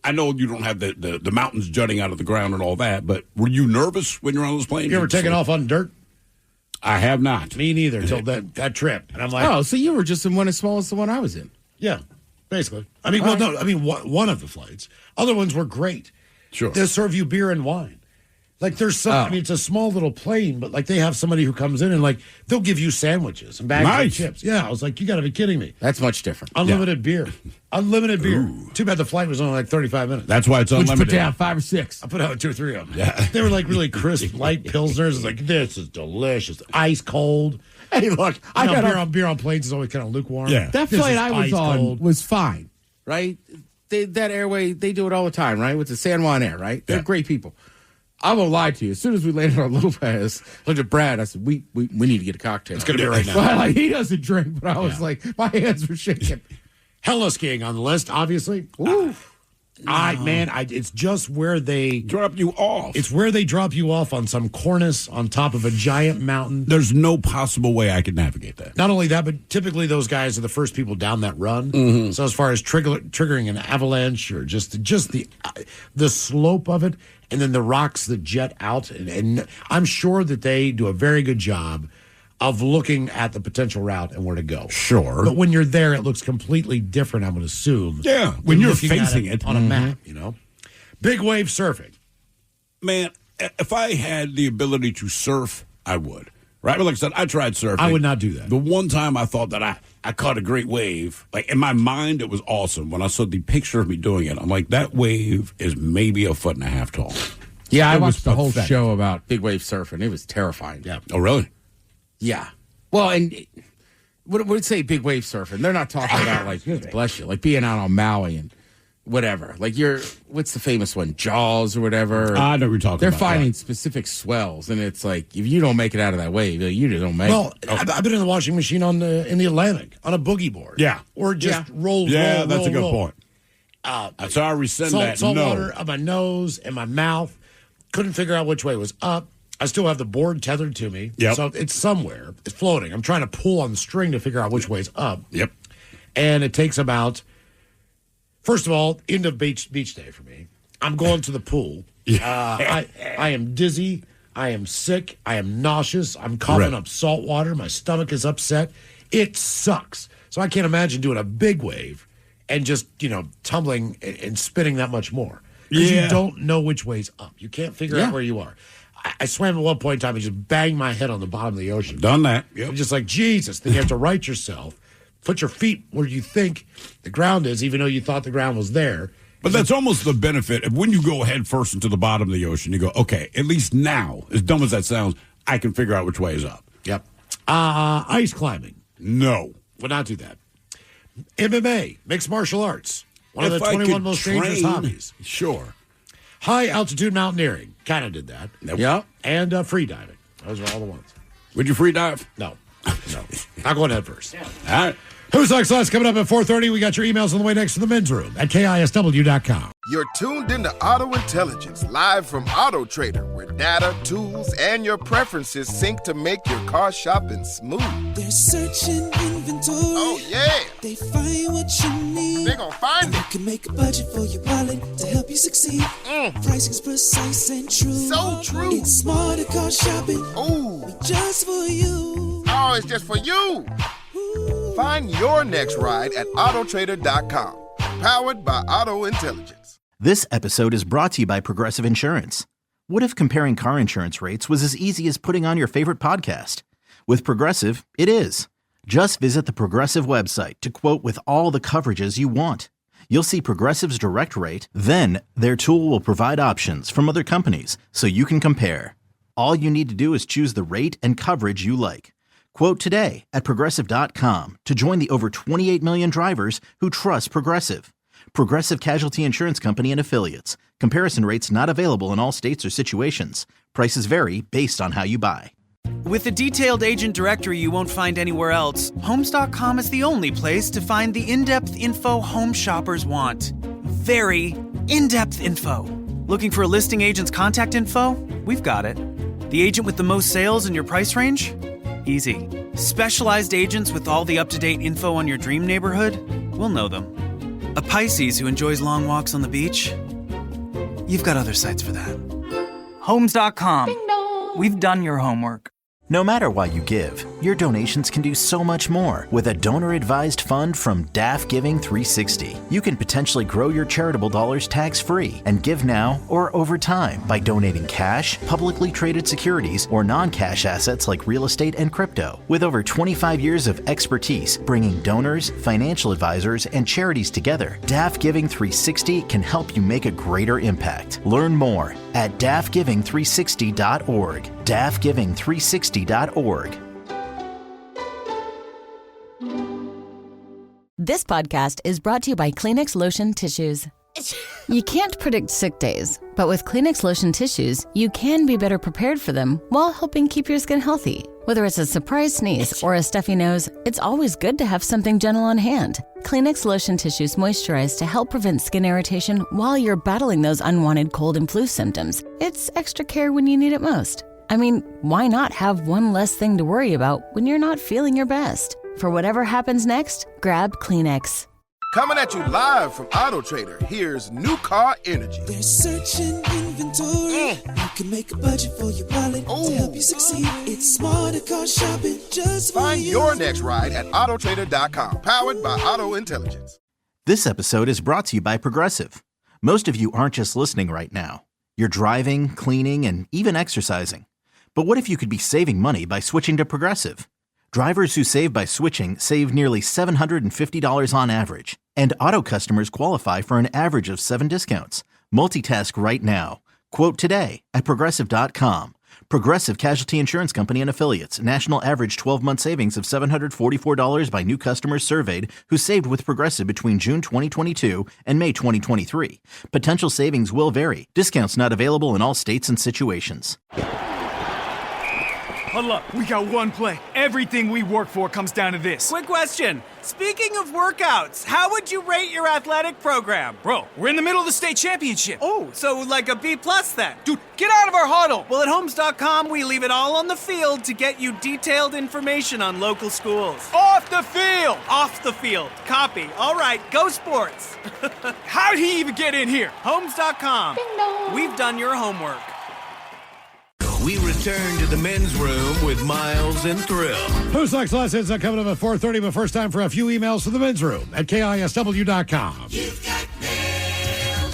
I know you don't have the mountains jutting out of the ground and all that, but were you nervous when you're on those planes? You ever taken off on dirt? I have not. Me neither, until that trip. And I'm like... Oh, so you were just in one as small as the one I was in. Yeah, basically. I mean, one of the flights. Other ones were great. Sure. They'll serve you beer and wine. Like there's some, I mean, it's a small little plane, but like they have somebody who comes in and like they'll give you sandwiches and bags of chips. Yeah, I was like, you got to be kidding me. That's much different. Unlimited beer. Unlimited beer. Ooh. Too bad the flight was only like 35 minutes. That's why it's unlimited. Would you put down 5 or 6? I put out 2 or 3 of them. Yeah. They were like really crisp, light pilsners. It's like, this is delicious. Ice cold. Hey, look, I got beer on planes is always kind of lukewarm. Yeah. That flight I was on cold. was fine, right? That airway, they do it all the time, right? With the San Juan Air, right? They're great people. I won't lie to you. As soon as we landed on Little Pass, I looked at Brad. I said, "We need to get a cocktail. It's going to be right now." Well, like, he doesn't drink, but I was like, my hands were shaking. Hella skiing on the list, obviously. Ooh. It's just where they drop you off. It's where they drop you off on some cornice on top of a giant mountain. There's no possible way I could navigate that. Not only that, but typically those guys are the first people down that run. Mm-hmm. So as far as triggering an avalanche or just the slope of it, and then the rocks that jet out, and I'm sure that they do a very good job of looking at the potential route and where to go. Sure. But when you're there, it looks completely different, I would assume. Yeah, when you're looking at facing it. on a map, you know. Big wave surfing. Man, if I had the ability to surf, I would. Right? But like I said, I tried surfing. I would not do that. The one time I thought that I caught a great wave, like in my mind, it was awesome. When I saw the picture of me doing it, I'm like, that wave is maybe 1.5 feet tall. Yeah, I It was watched the whole pathetic. show about big wave surfing. It was terrifying. Yeah. Oh, really? Yeah. Well, and what would say big wave surfing? They're not talking about like, bless you, like being out on Maui and whatever. Like what's the famous one? Jaws or whatever. I know what you're talking They're about. finding specific swells, and it's like, if you don't make it out of that wave, you just don't make it. I've been in the washing machine in the Atlantic on a boogie board. Yeah. Or just roll. Yeah, that's roll, a good roll. point. So I rescind that. Salt No. water on my nose and my mouth. Couldn't figure out which way was up. I still have the board tethered to me. Yep. So it's somewhere. It's floating. I'm trying to pull on the string to figure out which way's up. Yep. And it takes about, first of all, end of beach day for me. I'm going to the pool. I am dizzy. I am sick. I am nauseous. I'm coughing up salt water. My stomach is upset. It sucks. So I can't imagine doing a big wave and just, tumbling and spinning that much more. Because you don't know which way's up. You can't figure out where you are. I swam at one point in time and just banged my head on the bottom of the ocean. Done that. Yep. Just like, Jesus. Then you have to right yourself. Put your feet where you think the ground is, even though you thought the ground was there. But that's almost the benefit of when you go head first into the bottom of the ocean. You go, okay, at least now, as dumb as that sounds, I can figure out which way is up. Yep. Ice climbing. No. Would not do that. MMA, mixed martial arts. One of If the I 21 could most dangerous train, hobbies. Sure. High altitude mountaineering. Kind of did that. Nope. Yep. And free diving. Those are all the ones. Would you free dive? No. Not going head first. All right. Who Sucks Less coming up at 4:30. We got your emails on the way next to the men's room at KISW.com. You're tuned into Auto Intelligence, live from Auto Trader, where data, tools, and your preferences sync to make your car shopping smooth. They're searching inventory. Oh, yeah. They find what you need. They're gonna find You it. can make a budget for your wallet to help you succeed. Pricing's precise and true. So true. It's smarter car shopping. Ooh. Just for you. Oh, it's just for you. Find your next ride at autotrader.com. Powered by Auto Intelligence. This episode is brought to you by Progressive Insurance. What if comparing car insurance rates was as easy as putting on your favorite podcast? With Progressive, it is. Just visit the Progressive website to quote with all the coverages you want. You'll see Progressive's direct rate, then their tool will provide options from other companies so you can compare. All you need to do is choose the rate and coverage you like. Quote today at Progressive.com to join the over 28 million drivers who trust Progressive. Progressive Casualty Insurance Company and Affiliates. Comparison rates not available in all states or situations. Prices vary based on how you buy. With a detailed agent directory you won't find anywhere else, Homes.com is the only place to find the in-depth info home shoppers want. Very in-depth info. Looking for a listing agent's contact info? We've got it. The agent with the most sales in your price range? Easy. Specialized agents with all the up-to-date info on your dream neighborhood? We'll know them. A Pisces who enjoys long walks on the beach? You've got other sites for that. Homes.com. We've done your homework. No matter why you give, your donations can do so much more with a donor-advised fund from DAF Giving 360. You can potentially grow your charitable dollars tax-free and give now or over time by donating cash, publicly traded securities, or non-cash assets like real estate and crypto. With over 25 years of expertise bringing donors, financial advisors, and charities together, DAF Giving 360 can help you make a greater impact. Learn more at dafgiving360.org. dafgiving360.org. This podcast is brought to you by Kleenex Lotion Tissues, You can't predict sick days, but with Kleenex lotion tissues, you can be better prepared for them while helping keep your skin healthy. Whether it's a surprise sneeze or a stuffy nose, it's always good to have something gentle on hand. Kleenex lotion tissues moisturize to help prevent skin irritation while you're battling those unwanted cold and flu symptoms. It's extra care when you need it most. I mean, why not have one less thing to worry about when you're not feeling your best? For whatever happens next, grab Kleenex. Coming at you live from Auto Trader, here's New Car Energy. They're searching inventory. You can make a budget for your wallet to help you succeed. It's smarter car shopping just for Find you. your next ride at autotrader.com, powered by Auto Intelligence. This episode is brought to you by Progressive. Most of you aren't just listening right now. You're driving, cleaning, and even exercising. But what if you could be saving money by switching to Progressive? Drivers who save by switching save nearly $750 on average. And auto customers qualify for an average of 7 discounts. Multitask right now. Quote today at Progressive.com. Progressive Casualty Insurance Company and Affiliates. National average 12-month savings of $744 by new customers surveyed who saved with Progressive between June 2022 and May 2023. Potential savings will vary. Discounts not available in all states and situations. Huddle up. We got one play. Everything we work for comes down to this. Quick question. Speaking of workouts, how would you rate your athletic program? Bro, we're in the middle of the state championship. Oh, so like a B+ then? Dude, get out of our huddle. Well, at Homes.com, we leave it all on the field to get you detailed information on local schools. Off the field. Off the field. Copy. All right, go sports. How'd he even get in here? Homes.com. We've done your homework. We return to the men's room with Miles and Thrill. Who's Next Lessons are coming up at 4:30, but first time for a few emails to the men's room at KISW.com. You've got mail.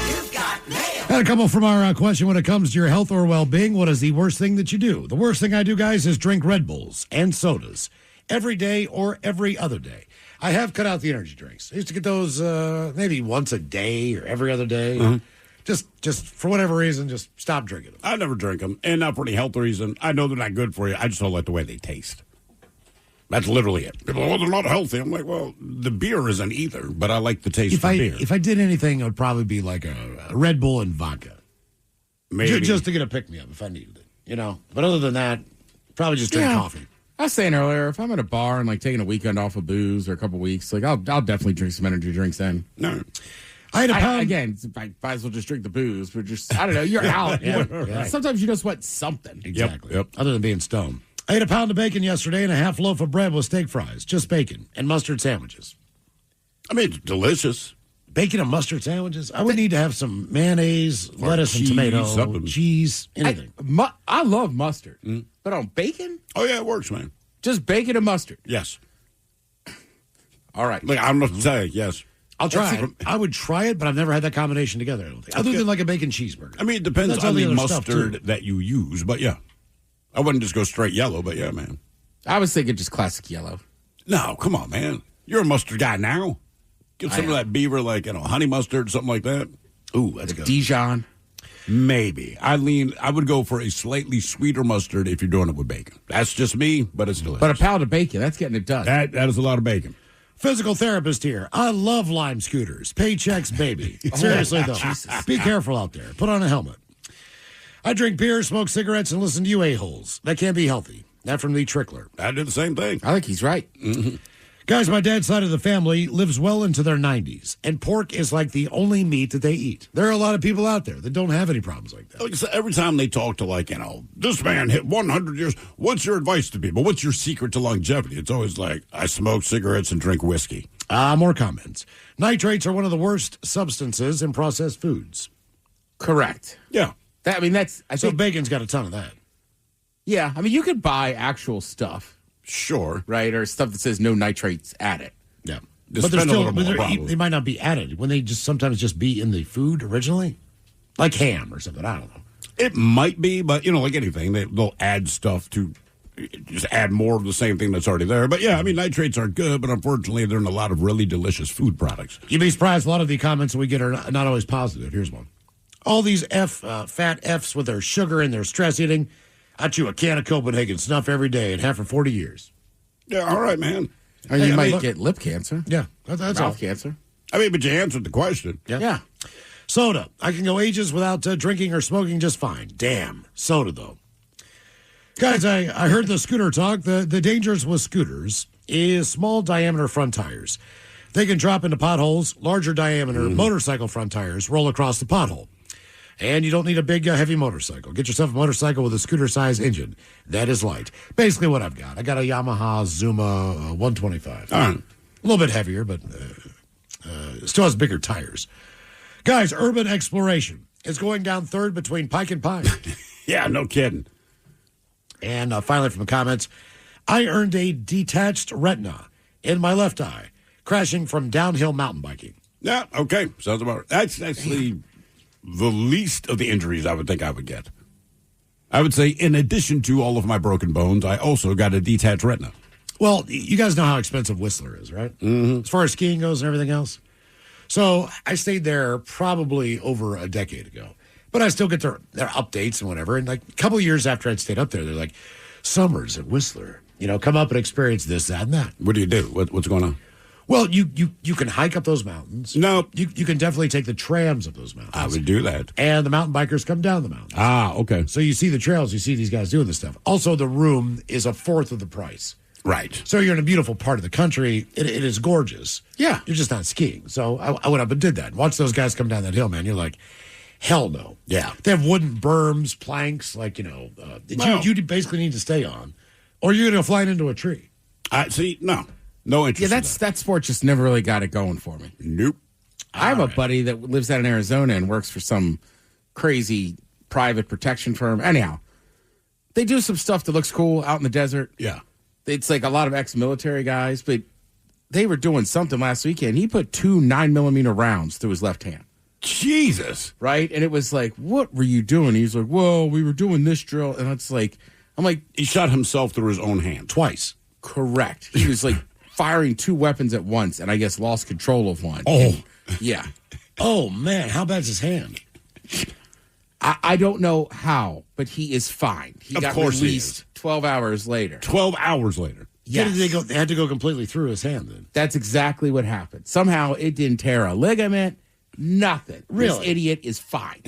You've got mail. And a couple from our question: when it comes to your health or well-being, what is the worst thing that you do? The worst thing I do, guys, is drink Red Bulls and sodas every day or every other day. I have cut out the energy drinks. I used to get those maybe once a day or every other day. Mm-hmm. Just for whatever reason, just stop drinking them. I never drink them, and not for any health reason. I know they're not good for you. I just don't like the way they taste. That's literally it. People, oh, they're not healthy. I'm like, well, the beer isn't either, but I like the taste of beer. If I did anything, it would probably be like a Red Bull and vodka. Maybe. Just to get a pick-me-up if I needed it, you know. But other than that, probably just drink coffee. I was saying earlier, if I'm at a bar and like taking a weekend off of booze or a couple weeks, like I'll definitely drink some energy drinks then. No. I had a pound. Again, I might as well just drink the booze, but just, I don't know, you're out. Sometimes you just want something. Exactly. Yep. Other than being stoned. I ate a pound of bacon yesterday and a half loaf of bread with steak fries. Just bacon and mustard sandwiches. I mean, it's delicious. Bacon and mustard sandwiches? I would need to have some mayonnaise, lettuce, cheese, and tomato, something. cheese, anything. I love mustard, but on bacon? Oh, yeah, it works, man. Just bacon and mustard. Yes. All right. Like, I'm not saying yes. I'll try it. I would try it, but I've never had that combination together, I don't think. Other than like a bacon cheeseburger. I mean, it depends That's on all the other stuff, mustard too. that you use, but yeah. I wouldn't just go straight yellow, but yeah, man. I was thinking just classic yellow. No, come on, man. You're a mustard guy now. Get some of that beaver, like, honey mustard, something like that. Ooh, that's good. Dijon. Maybe. I would go for a slightly sweeter mustard if you're doing it with bacon. That's just me, but it's delicious. But a pound of bacon, that's getting it done. That is a lot of bacon. Physical therapist here. I love Lime scooters. Paychecks, baby. Seriously, though. Be careful out there. Put on a helmet. I drink beer, smoke cigarettes, and listen to you a-holes. That can't be healthy. That from the Trickler. I do the same thing. I think he's right. Mm-hmm. Guys, my dad's side of the family lives well into their 90s, and pork is like the only meat that they eat. There are a lot of people out there that don't have any problems like that. Like, so every time they talk to, this man hit 100 years, what's your advice to people? What's your secret to longevity? It's always like, I smoke cigarettes and drink whiskey. More comments. Nitrates are one of the worst substances in processed foods. Correct. Yeah. I think bacon's got a ton of that. Yeah, I mean, you could buy actual stuff. Sure. Right, or stuff that says no nitrates added. Yeah. But they're still, they might not be added. When they sometimes just be in the food originally? Like ham or something, I don't know. It might be, but, like anything, they'll add stuff to just add more of the same thing that's already there. But, yeah, I mean, nitrates are good, but unfortunately, they're in a lot of really delicious food products. You'd be surprised, a lot of the comments that we get are not always positive. Here's one. All these fat Fs with their sugar and their stress eating. I chew a can of Copenhagen snuff every day and have for 40 years. Yeah, all right, man. Or you might get lip cancer. Yeah, that's all. Mouth cancer. I mean, but you answered the question. Yeah. Soda. I can go ages without drinking or smoking just fine. Damn. Soda, though. Guys, I heard the scooter talk. The dangers with scooters is small diameter front tires. They can drop into potholes. Larger diameter motorcycle front tires roll across the pothole. And you don't need a big, heavy motorcycle. Get yourself a motorcycle with a scooter-size engine. That is light. Basically what I've got. I got a Yamaha Zuma 125. All right. A little bit heavier, but still has bigger tires. Guys, urban exploration is going down third between Pike and Pine. Yeah, no kidding. And finally from the comments, I earned a detached retina in my left eye, crashing from downhill mountain biking. Yeah, okay. Sounds about right. That's actually the least of the injuries I would think I would get. I would say, in addition to all of my broken bones, I also got a detached retina. Well, you guys know how expensive Whistler is, right? Mm-hmm. As far as skiing goes and everything else. So I stayed there probably over a decade ago. But I still get their updates and whatever. And like a couple of years after I'd stayed up there, they're like, summers at Whistler. Come up and experience this, that, and that. What do you do? What's going on? Well, you can hike up those mountains. No. You can definitely take the trams up those mountains. I would do that. And the mountain bikers come down the mountains. Ah, okay. So you see the trails, you see these guys doing this stuff. Also, the room is a fourth of the price. Right. So you're in a beautiful part of the country. It is gorgeous. Yeah. You're just not skiing. So I went up and did that. Watch those guys come down that hill, man. You're like, hell no. Yeah. They have wooden berms, planks, like, you basically need to stay on. Or you're going to go flying into a tree. No interest. Yeah, that sport just never really got it going for me. Nope. I have a buddy that lives out in Arizona and works for some crazy private protection firm. Anyhow, they do some stuff that looks cool out in the desert. Yeah. It's like a lot of ex-military guys, but they were doing something last weekend. He put 2 9mm rounds through his left hand. Jesus. Right? And it was like, what were you doing? He's like, well, we were doing this drill. And I'm like, he shot himself through his own hand. Twice. Correct. He was like firing 2 weapons at once, and I guess lost control of one. Oh. And, yeah. Oh, man. How bad's his hand? I don't know how, but he is fine. He got released 12 hours later. 12 hours later. Yes. They had to go completely through his hand then. That's exactly what happened. Somehow it didn't tear a ligament, nothing. Really? This idiot is fine.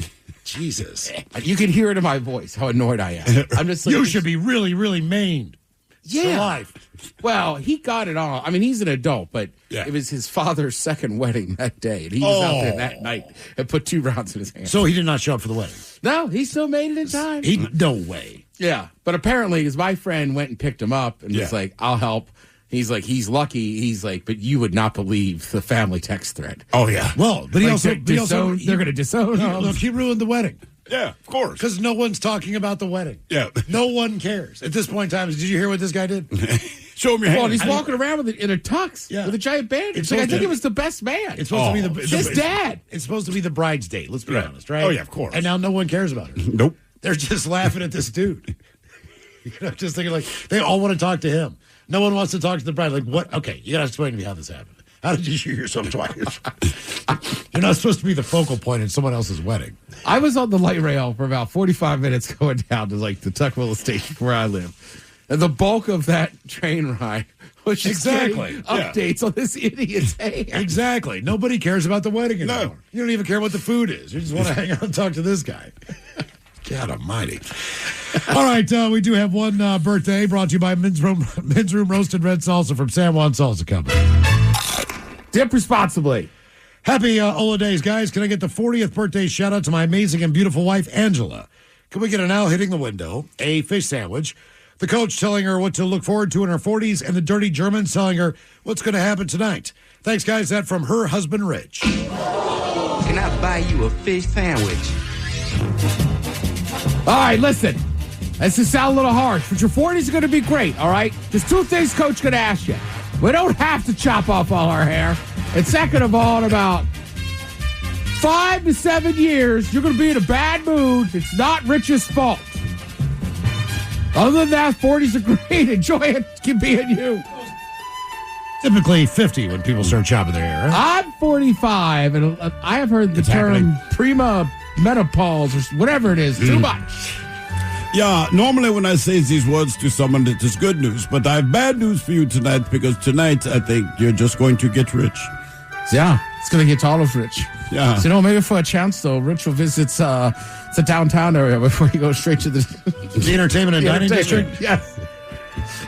Jesus. You can hear it in my voice, how annoyed I am. I'm just like, you should be really, really maimed. Yeah. For life. Well, he got it all. I mean, he's an adult, but it was his father's second wedding that day. And he was out there that night and put 2 rounds in his hand. So he did not show up for the wedding? No, he still made it in time. No way. Yeah. But apparently, because my friend went and picked him up and was like, I'll help. He's like, he's lucky. He's like, but you would not believe the family text thread. Oh, yeah. Well, but they're going to disown him. Look, he ruined the wedding. Yeah, of course. Because no one's talking about the wedding. Yeah. No one cares. At this point in time, did you hear what this guy did? Show him your hand. Well, he's walking around with it in a tux with a giant bandage. It's Like, I supposed think to- it was the best man. It's supposed to be his dad. It's supposed to be the bride's date. Let's be Right. honest, right? Oh, yeah, of course. And now no one cares about it. Nope. They're just laughing at this dude. Just thinking like they all want to talk to him. No one wants to talk to the bride. Like, what? Okay, you got to explain to me how this happened. How did you shoot yourself twice? You're not supposed to be the focal point in someone else's wedding. I was on the light rail for about 45 minutes going down to like the Tuckwell station where I live. And the bulk of that train ride was just getting updates on this idiot's hand. Exactly. Nobody cares about the wedding anymore. No. You don't even care what the food is. You just want to hang out and talk to this guy. God almighty. All right, we do have one birthday brought to you by Men's Room Roasted Red Salsa from San Juan Salsa Company. Dip responsibly. Happy Ola Days, guys. Can I get the 40th birthday shout out to my amazing and beautiful wife, Angela? Can we get an owl hitting the window, a fish sandwich, the coach telling her what to look forward to in her 40s, and the dirty German telling her what's going to happen tonight? Thanks, guys. That from her husband, Rich. Can I buy you a fish sandwich? All right, listen. This will sound a little harsh, but your 40s are going to be great, all right? There's 2 things Coach going to ask you. We don't have to chop off all our hair. And second of all, in about 5 to 7 years, you're going to be in a bad mood. It's not Rich's fault. Other than that, 40s are great. Enjoy it. Keep being you. Typically 50 when people start chopping their hair, right? I'm 45, and I have heard the term prima menopause or whatever it is. Too much. Yeah, normally when I say these words to someone, it is good news. But I have bad news for you tonight because tonight I think you're just going to get rich. Yeah. It's going to get to all of Rich. Yeah. So, maybe for a chance, though, Rich will visit the downtown area before he goes straight to the entertainment and dining district? Yes.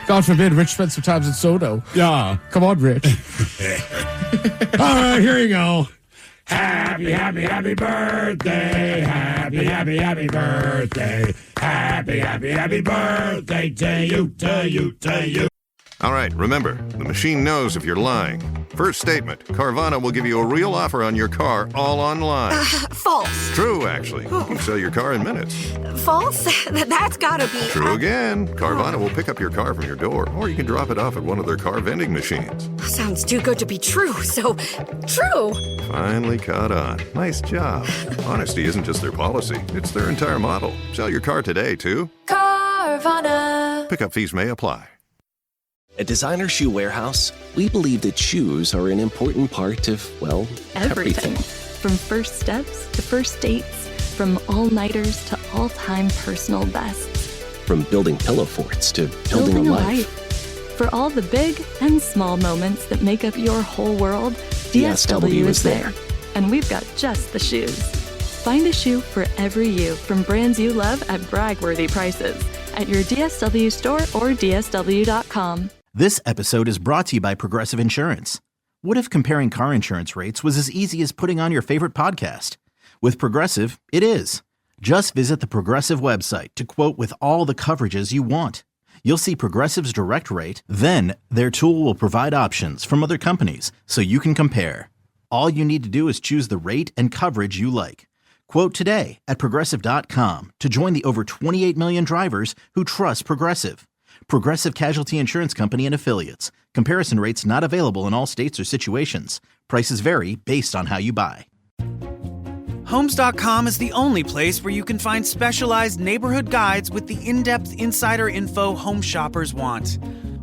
God forbid, Rich spent some time in Sodo. Yeah. Come on, Rich. All right, here you go. Happy, happy, happy birthday. Happy, happy, happy birthday. Happy, happy, happy birthday to you, to you, to you. All right, remember, the machine knows if you're lying. First statement, Carvana will give you a real offer on your car all online. False. True, actually. You can sell your car in minutes. False? That's gotta be... True again. Carvana will pick up your car from your door, or you can drop it off at one of their car vending machines. Sounds too good to be true, so... True! Finally caught on. Nice job. Honesty isn't just their policy, it's their entire model. Sell your car today, too. Carvana. Pickup fees may apply. At Designer Shoe Warehouse, we believe that shoes are an important part of, well, everything. From first steps to first dates, from all-nighters to all-time personal bests. From building pillow forts to building a life. For all the big and small moments that make up your whole world, DSW is there. And we've got just the shoes. Find a shoe for every you from brands you love at brag-worthy prices at your DSW store or DSW.com. This episode is brought to you by Progressive Insurance. What if comparing car insurance rates was as easy as putting on your favorite podcast? With Progressive, it is. Just visit the Progressive website to quote with all the coverages you want. You'll see Progressive's direct rate, then their tool will provide options from other companies so you can compare. All you need to do is choose the rate and coverage you like. Quote today at Progressive.com to join the over 28 million drivers who trust Progressive. Progressive Casualty Insurance Company and Affiliates. Comparison rates not available in all states or situations. Prices vary based on how you buy. Homes.com is the only place where you can find specialized neighborhood guides with the in-depth insider info home shoppers want.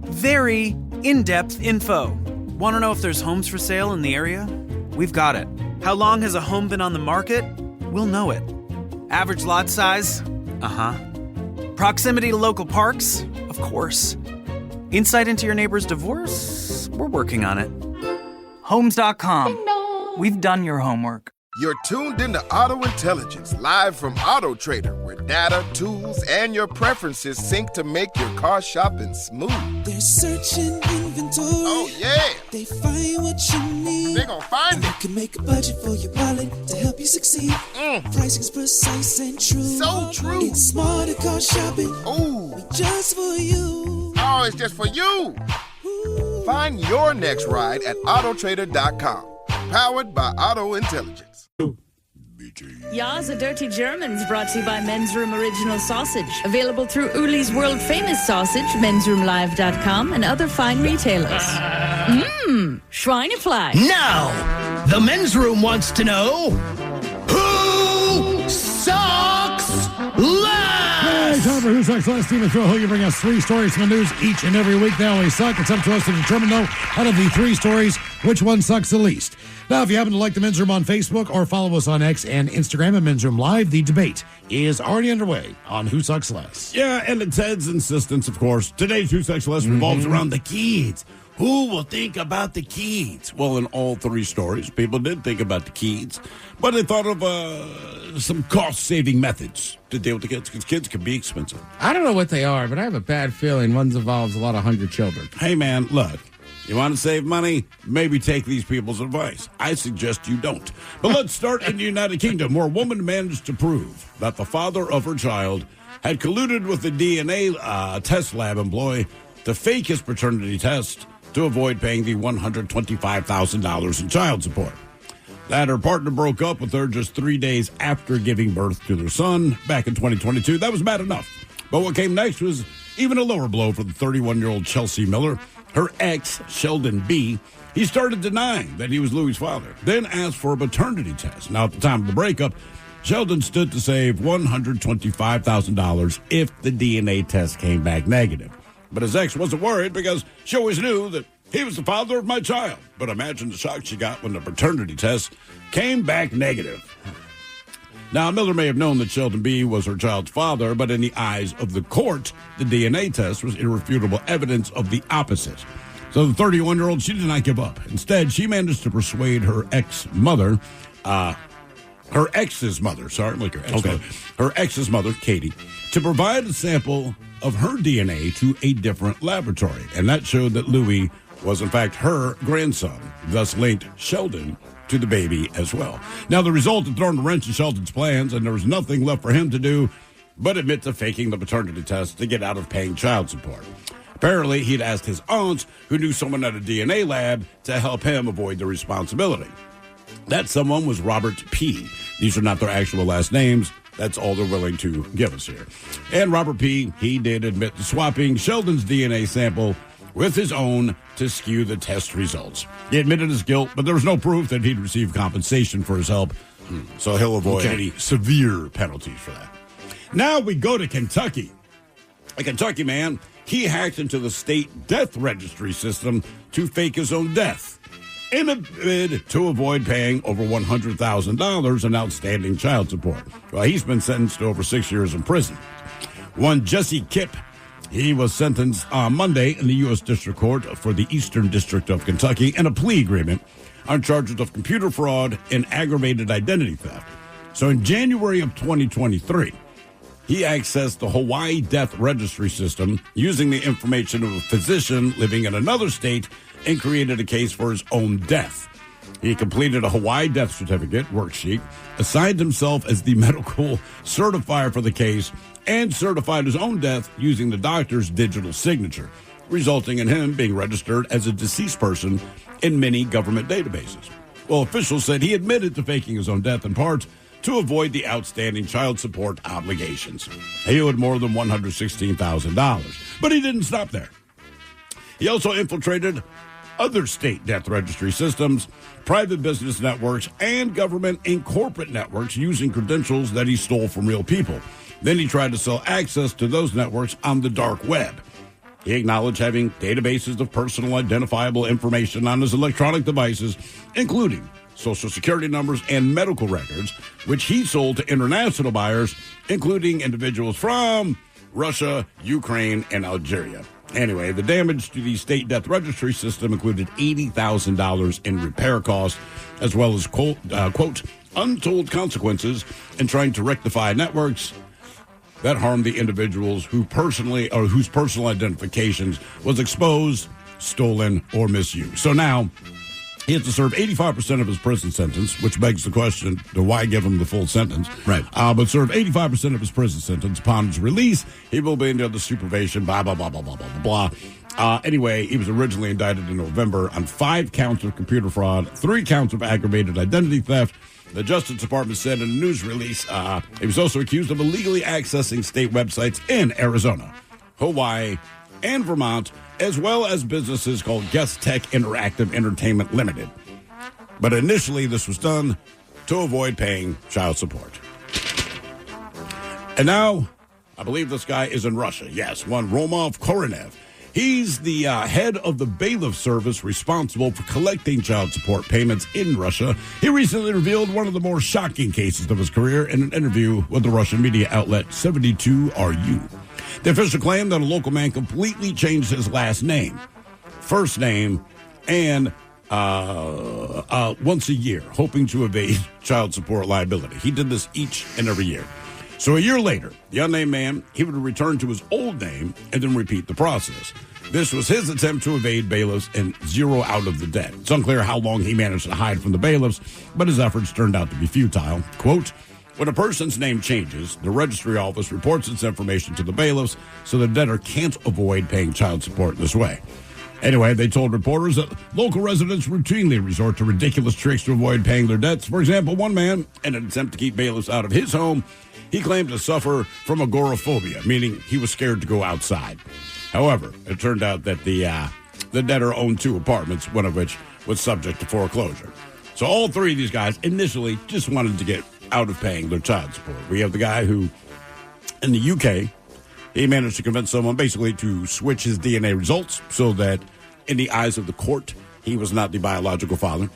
Very in-depth info. Want to know if there's homes for sale in the area? We've got it. How long has a home been on the market? We'll know it. Average lot size? Uh-huh. Proximity to local parks? Of course. Insight into your neighbor's divorce? We're working on it. Homes.com. We've done your homework. You're tuned into Auto Intelligence, live from Auto Trader, where data, tools, and your preferences sync to make your car shopping smooth. They're searching inventory. Oh, yeah. They find what you need. They're gonna find it. You can make a budget for your wallet to help you succeed. Pricing's precise and true. So true. It's smarter car shopping. Ooh. Just for you. Oh, it's just for you. Ooh. Find your next ride at Autotrader.com. Powered by Auto Intelligence. Ya's a Dirty Germans, brought to you by Men's Room Original Sausage. Available through Uli's World Famous Sausage, mensroomlive.com, and other fine retailers. Schweinefleisch. Now, the men's room wants to know who sucks less? Hey, time for Who Sucks Less. Team of Phil Hogan bring us 3 stories from the news each and every week. They always suck. It's up to us to determine, though, out of the 3 stories, which one sucks the least. Now, if you happen to like the Men's Room on Facebook or follow us on X and Instagram at Men's Room Live, the debate is already underway on Who Sucks Less. Yeah, and at Ted's insistence, of course, today's Who Sucks Less revolves around the kids. Who will think about the kids? Well, in all 3 stories, people did think about the kids, but they thought of some cost-saving methods to deal with the kids, because kids can be expensive. I don't know what they are, but I have a bad feeling one involves a lot of hungry children. Hey, man, look. You want to save money? Maybe take these people's advice. I suggest you don't. But let's start in the United Kingdom, where a woman managed to prove that the father of her child had colluded with the DNA test lab employee to fake his paternity test to avoid paying the $125,000 in child support. That her partner broke up with her just 3 days after giving birth to their son back in 2022. That was bad enough. But what came next was even a lower blow for the 31-year-old Chelsea Miller. Her ex, Sheldon B., he started denying that he was Louis' father, then asked for a paternity test. Now, at the time of the breakup, Sheldon stood to save $125,000 if the DNA test came back negative. But his ex wasn't worried because she always knew that he was the father of my child. But imagine the shock she got when the paternity test came back negative. Now, Miller may have known that Sheldon B. was her child's father, but in the eyes of the court, the DNA test was irrefutable evidence of the opposite. So the 31-year-old, she did not give up. Instead, she managed to persuade her ex's mother, Katie, to provide a sample of her DNA to a different laboratory. And that showed that Louis was, in fact, her grandson, thus linked Sheldon to the baby as well. Now, the result had thrown a wrench in Sheldon's plans, and there was nothing left for him to do but admit to faking the paternity test to get out of paying child support. Apparently, he'd asked his aunt, who knew someone at a DNA lab, to help him avoid the responsibility. That someone was Robert P. These are not their actual last names. That's all they're willing to give us here. And Robert P., he did admit to swapping Sheldon's DNA sample with his own to skew the test results. He admitted his guilt, but there was no proof that he'd received compensation for his help, so he'll avoid any severe penalties for that. Now we go to Kentucky. A Kentucky man, he hacked into the state death registry system to fake his own death in a bid to avoid paying over $100,000 in outstanding child support. Well, he's been sentenced to over 6 years in prison. One Jesse Kipp, he was sentenced on Monday in the U.S. District Court for the Eastern District of Kentucky in a plea agreement on charges of computer fraud and aggravated identity theft. So in January of 2023, he accessed the Hawaii death registry system using the information of a physician living in another state and created a case for his own death. He completed a Hawaii death certificate worksheet, assigned himself as the medical certifier for the case, and certified his own death using the doctor's digital signature, resulting in him being registered as a deceased person in many government databases. Well, officials said he admitted to faking his own death in part to avoid the outstanding child support obligations. He owed more than $116,000, but he didn't stop there. He also infiltrated other state death registry systems, private business networks, and government and corporate networks using credentials that he stole from real people. Then he tried to sell access to those networks on the dark web. He acknowledged having databases of personal identifiable information on his electronic devices, including Social Security numbers and medical records, which he sold to international buyers, including individuals from Russia, Ukraine, and Algeria. Anyway, the damage to the state death registry system included $80,000 in repair costs, as well as, quote, untold consequences in trying to rectify networks that harmed the individuals whose personal identifications was exposed, stolen, or misused. So now he has to serve 85% of his prison sentence, which begs the question, why give him the full sentence? Right. But serve 85% of his prison sentence. Upon his release, he will be under the supervision, blah, blah, blah, blah, blah, blah, blah. Anyway, he was originally indicted in November on 5 counts of computer fraud, 3 counts of aggravated identity theft. The Justice Department said in a news release he was also accused of illegally accessing state websites in Arizona, Hawaii, and Vermont, as well as businesses called Guest Tech Interactive Entertainment Limited. But initially, this was done to avoid paying child support. And now, I believe this guy is in Russia. Yes, one Romov Koronev. He's the head of the bailiff service responsible for collecting child support payments in Russia. He recently revealed one of the more shocking cases of his career in an interview with the Russian media outlet 72RU. The official claimed that a local man completely changed his last name, first name, and once a year, hoping to evade child support liability. He did this each and every year. So a year later, the unnamed man, he would return to his old name and then repeat the process. This was his attempt to evade bailiffs and zero out of the debt. It's unclear how long he managed to hide from the bailiffs, but his efforts turned out to be futile. Quote, when a person's name changes, the registry office reports its information to the bailiffs so the debtor can't avoid paying child support this way. Anyway, they told reporters that local residents routinely resort to ridiculous tricks to avoid paying their debts. For example, one man, in an attempt to keep bailiffs out of his home, he claimed to suffer from agoraphobia, meaning he was scared to go outside. However, it turned out that the debtor owned 2 apartments, one of which was subject to foreclosure. So all 3 of these guys initially just wanted to get out of paying their child support. We have the guy who, in the UK, he managed to convince someone basically to switch his DNA results so that in the eyes of the court, he was not the biological father.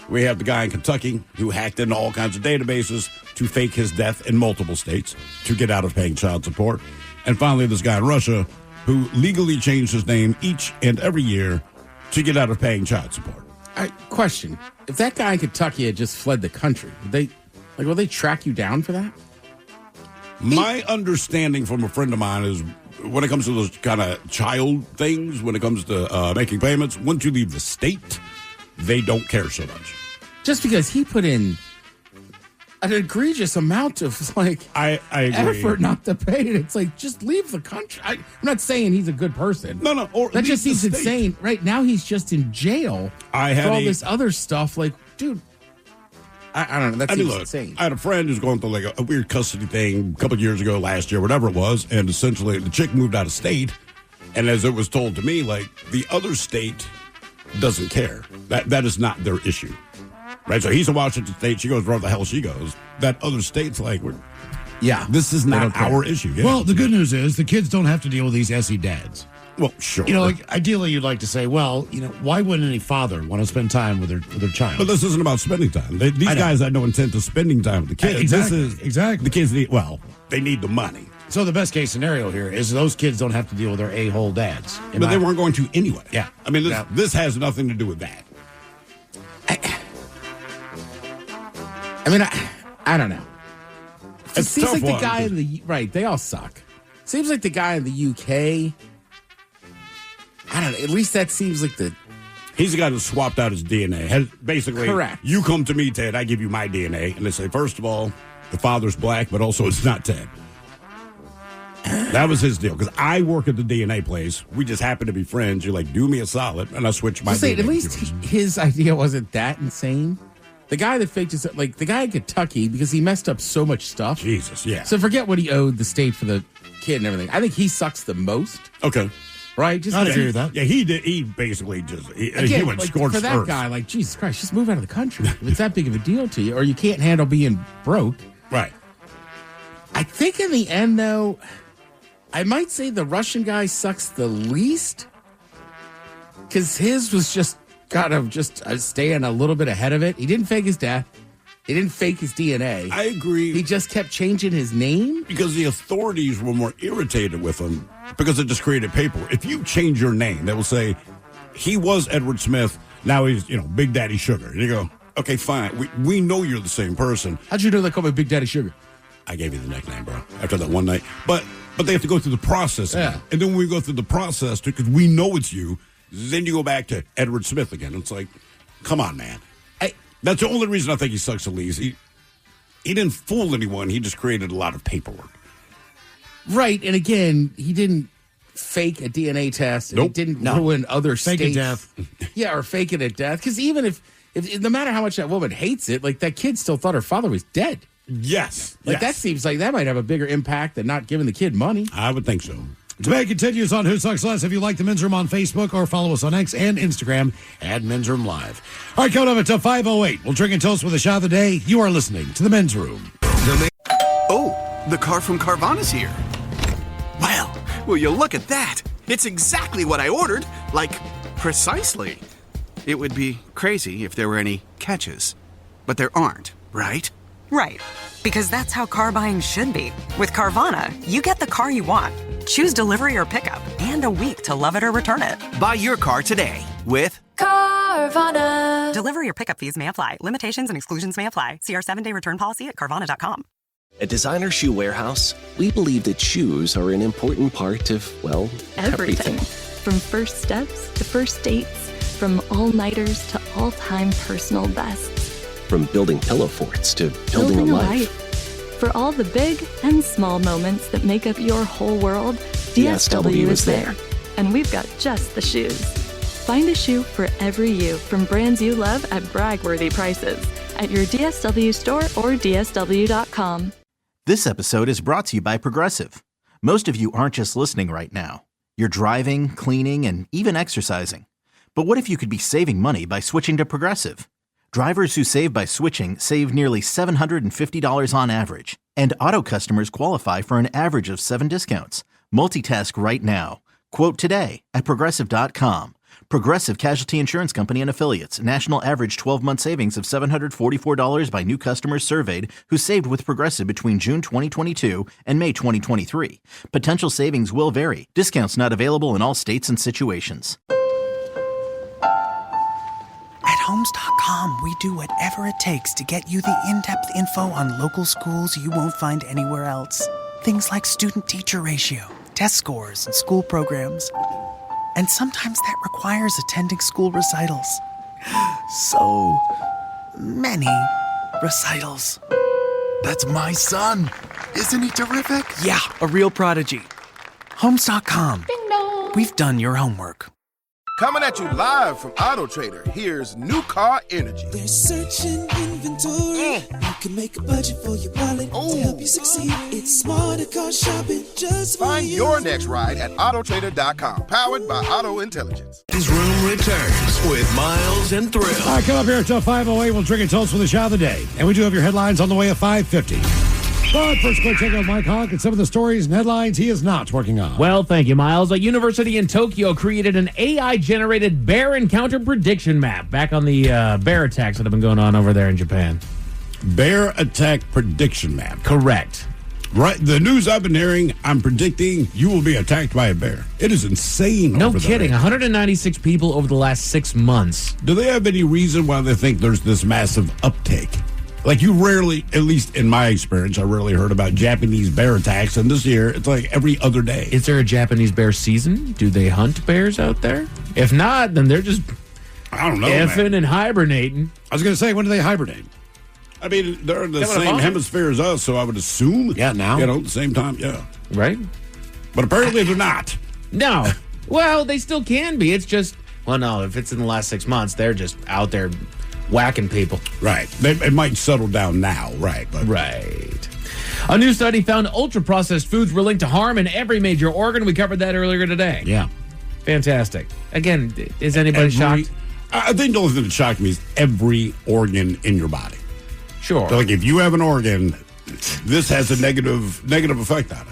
We have the guy in Kentucky who hacked into all kinds of databases to fake his death in multiple states to get out of paying child support. And finally, this guy in Russia who legally changed his name each and every year to get out of paying child support. Question: if that guy in Kentucky had just fled the country, will they track you down for that? My understanding from a friend of mine is when it comes to those kind of child things, when it comes to making payments, once you leave the state, they don't care so much. Just because he put in an egregious amount of I agree. Effort not to pay it. It's like, just leave the country. I'm not saying he's a good person. No. Or that just seems insane. Right now, he's just in jail for all this other stuff. Like, dude, I don't know. That seems insane. I had a friend who's going through like a weird custody thing a couple of years ago, last year, whatever it was, and essentially the chick moved out of state, and as it was told to me, like, the other state doesn't care. That is not their issue. Right, so he's in Washington State. She goes wherever the hell she goes. That other state's like, this is not our issue. Yeah. Well, the good news is the kids don't have to deal with these SE dads. Well, sure. Like, ideally, you'd like to say, well, why wouldn't any father want to spend time with their child? But this isn't about spending time. These guys had no intent of spending time with the kids. Exactly. The kids they need the money. So the best case scenario here is those kids don't have to deal with their a-hole dads. But they weren't going to anyway. Yeah. I mean, this has nothing to do with that. I don't know. It seems like the guy in they all suck. Seems like the guy in the UK, I don't know, at least that seems like he's the guy that swapped out his DNA. Basically, correct. You come to me, Ted, I give you my DNA, and they say, first of all, the father's black, but also it's not Ted. That was his deal, because I work at the DNA place. We just happen to be friends. You're like, do me a solid, and I switch my DNA. At least his idea wasn't that insane. The guy that faked his, like the guy in Kentucky, because he messed up so much stuff. Jesus, yeah. So forget what he owed the state for the kid and everything. I think he sucks the most. Okay. Right? I agree with that. Yeah, he did. He basically just, he went scorched for that earth. guy, like, Jesus Christ, just move out of the country. If it's that big of a deal to you, or you can't handle being broke. Right. I think in the end, though, I might say the Russian guy sucks the least, because his was just kind of just staying a little bit ahead of it. He didn't fake his death. He didn't fake his DNA. I agree. He just kept changing his name. Because the authorities were more irritated with him because it just created paperwork. If you change your name, they will say, he was Edward Smith, now he's, Big Daddy Sugar. And you go, okay, fine. We know you're the same person. How'd you know they call me Big Daddy Sugar? I gave you the nickname, bro, after that one night. But they have to go through the process again. Yeah. And then when we go through the process, because we know it's you, then you go back to Edward Smith again. It's like, come on, man. That's the only reason I think he sucks the least. He didn't fool anyone. He just created a lot of paperwork. Right. And again, he didn't fake a DNA test. And Nope. He didn't ruin other Fake states. a death. Yeah, or fake it at death. Because even if no matter how much that woman hates it, like that kid still thought her father was dead. Yes. That seems like that might have a bigger impact than not giving the kid money. I would think so. Debate continues on Who Sucks Less. If you like the Men's Room on Facebook or follow us on X and Instagram at Men's Room Live. All right, coming up at 5:08. We'll drink and toast with a shot of the day. You are listening to the Men's Room. Oh, the car from Carvana's here. Well, will you look at that? It's exactly what I ordered. Like, precisely. It would be crazy if there were any catches. But there aren't, right? Right. Because that's how car buying should be. With Carvana, you get the car you want. Choose delivery or pickup, and a week to love it or return it. Buy your car today with Carvana. Delivery or pickup fees may apply. Limitations and exclusions may apply. See our 7-day return policy at Carvana.com. At Designer Shoe Warehouse, we believe that shoes are an important part of, well, everything. From first steps to first dates, from all-nighters to all-time personal bests. From building pillow forts to building a life. For all the big and small moments that make up your whole world, DSW is there. And we've got just the shoes. Find a shoe for every you from brands you love at brag-worthy prices at your DSW store or DSW.com. This episode is brought to you by Progressive. Most of you aren't just listening right now. You're driving, cleaning, and even exercising. But what if you could be saving money by switching to Progressive? Drivers who save by switching save nearly $750 on average, and auto customers qualify for an average of 7 discounts. Multitask right now. Quote today at Progressive.com. Progressive Casualty Insurance Company and Affiliates. National average 12-month savings of $744 by new customers surveyed who saved with Progressive between June 2022 and May 2023. Potential savings will vary. Discounts not available in all states and situations. Homes.com, we do whatever it takes to get you the in-depth info on local schools you won't find anywhere else. Things like student-teacher ratio, test scores, and school programs. And sometimes that requires attending school recitals. So many recitals. That's my son. Isn't he terrific? Yeah, a real prodigy. Homes.com. We've done your homework. Coming at you live from Auto Trader, here's New Car Energy. There's searching inventory. You can make a budget for your wallet to help you succeed. It's smarter car shopping just for Find you. your next ride at autotrader.com, powered by Auto Intelligence. His room returns with Miles and Thrill. All right, come up here until 5:08. We'll drink a toast for the shot of the day. And we do have your headlines on the way at 5:50. But first, quick check out Mike Hawk and some of the stories and headlines he is not working on. Well, thank you, Miles. A university in Tokyo created an AI-generated bear encounter prediction map back on the bear attacks that have been going on over there in Japan. Bear attack prediction map. Correct. Right. The news I've been hearing, I'm predicting you will be attacked by a bear. It is insane. No kidding. 196 people over the last 6 months. Do they have any reason why they think there's this massive uptake? Like, you rarely, at least in my experience, I rarely heard about Japanese bear attacks. And this year, it's like every other day. Is there a Japanese bear season? Do they hunt bears out there? If not, then they're just I don't know, effing and hibernating. I was going to say, when do they hibernate? I mean, they're in the same hemisphere as us, so I would assume. Yeah, now. You know, at the same time, yeah. Right? But apparently they're not. No. Well, they still can be. It's just, well, no, if it's in the last 6 months, they're just out there whacking people. Right. It might settle down now, right. But. Right. A new study found ultra-processed foods were linked to harm in every major organ. We covered that earlier today. Yeah. Fantastic. Again, is anybody shocked? I think the only thing that shocked me is every organ in your body. Sure. So, like, if you have an organ, this has a negative effect on it.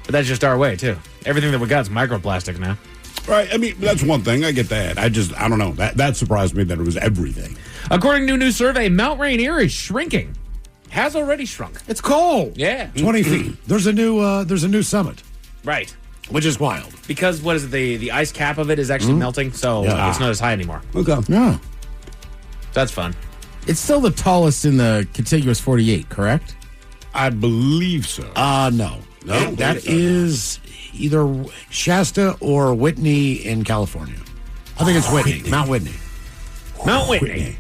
But that's just our way, too. Everything that we got is microplastic now. Right. I mean, that's one thing. I get that. I don't know. That surprised me that it was everything. According to a new survey, Mount Rainier is shrinking. Has already shrunk. It's cold. Yeah. 20 feet. There's a new summit. Right. Which is wild. Because, what is it, the ice cap of it is actually melting, so it's not as high anymore. Okay. Yeah. That's fun. It's still the tallest in the contiguous 48, correct? I believe so. No. That is either Shasta or Whitney in California. I think it's Whitney. Mount Whitney. Mount Whitney.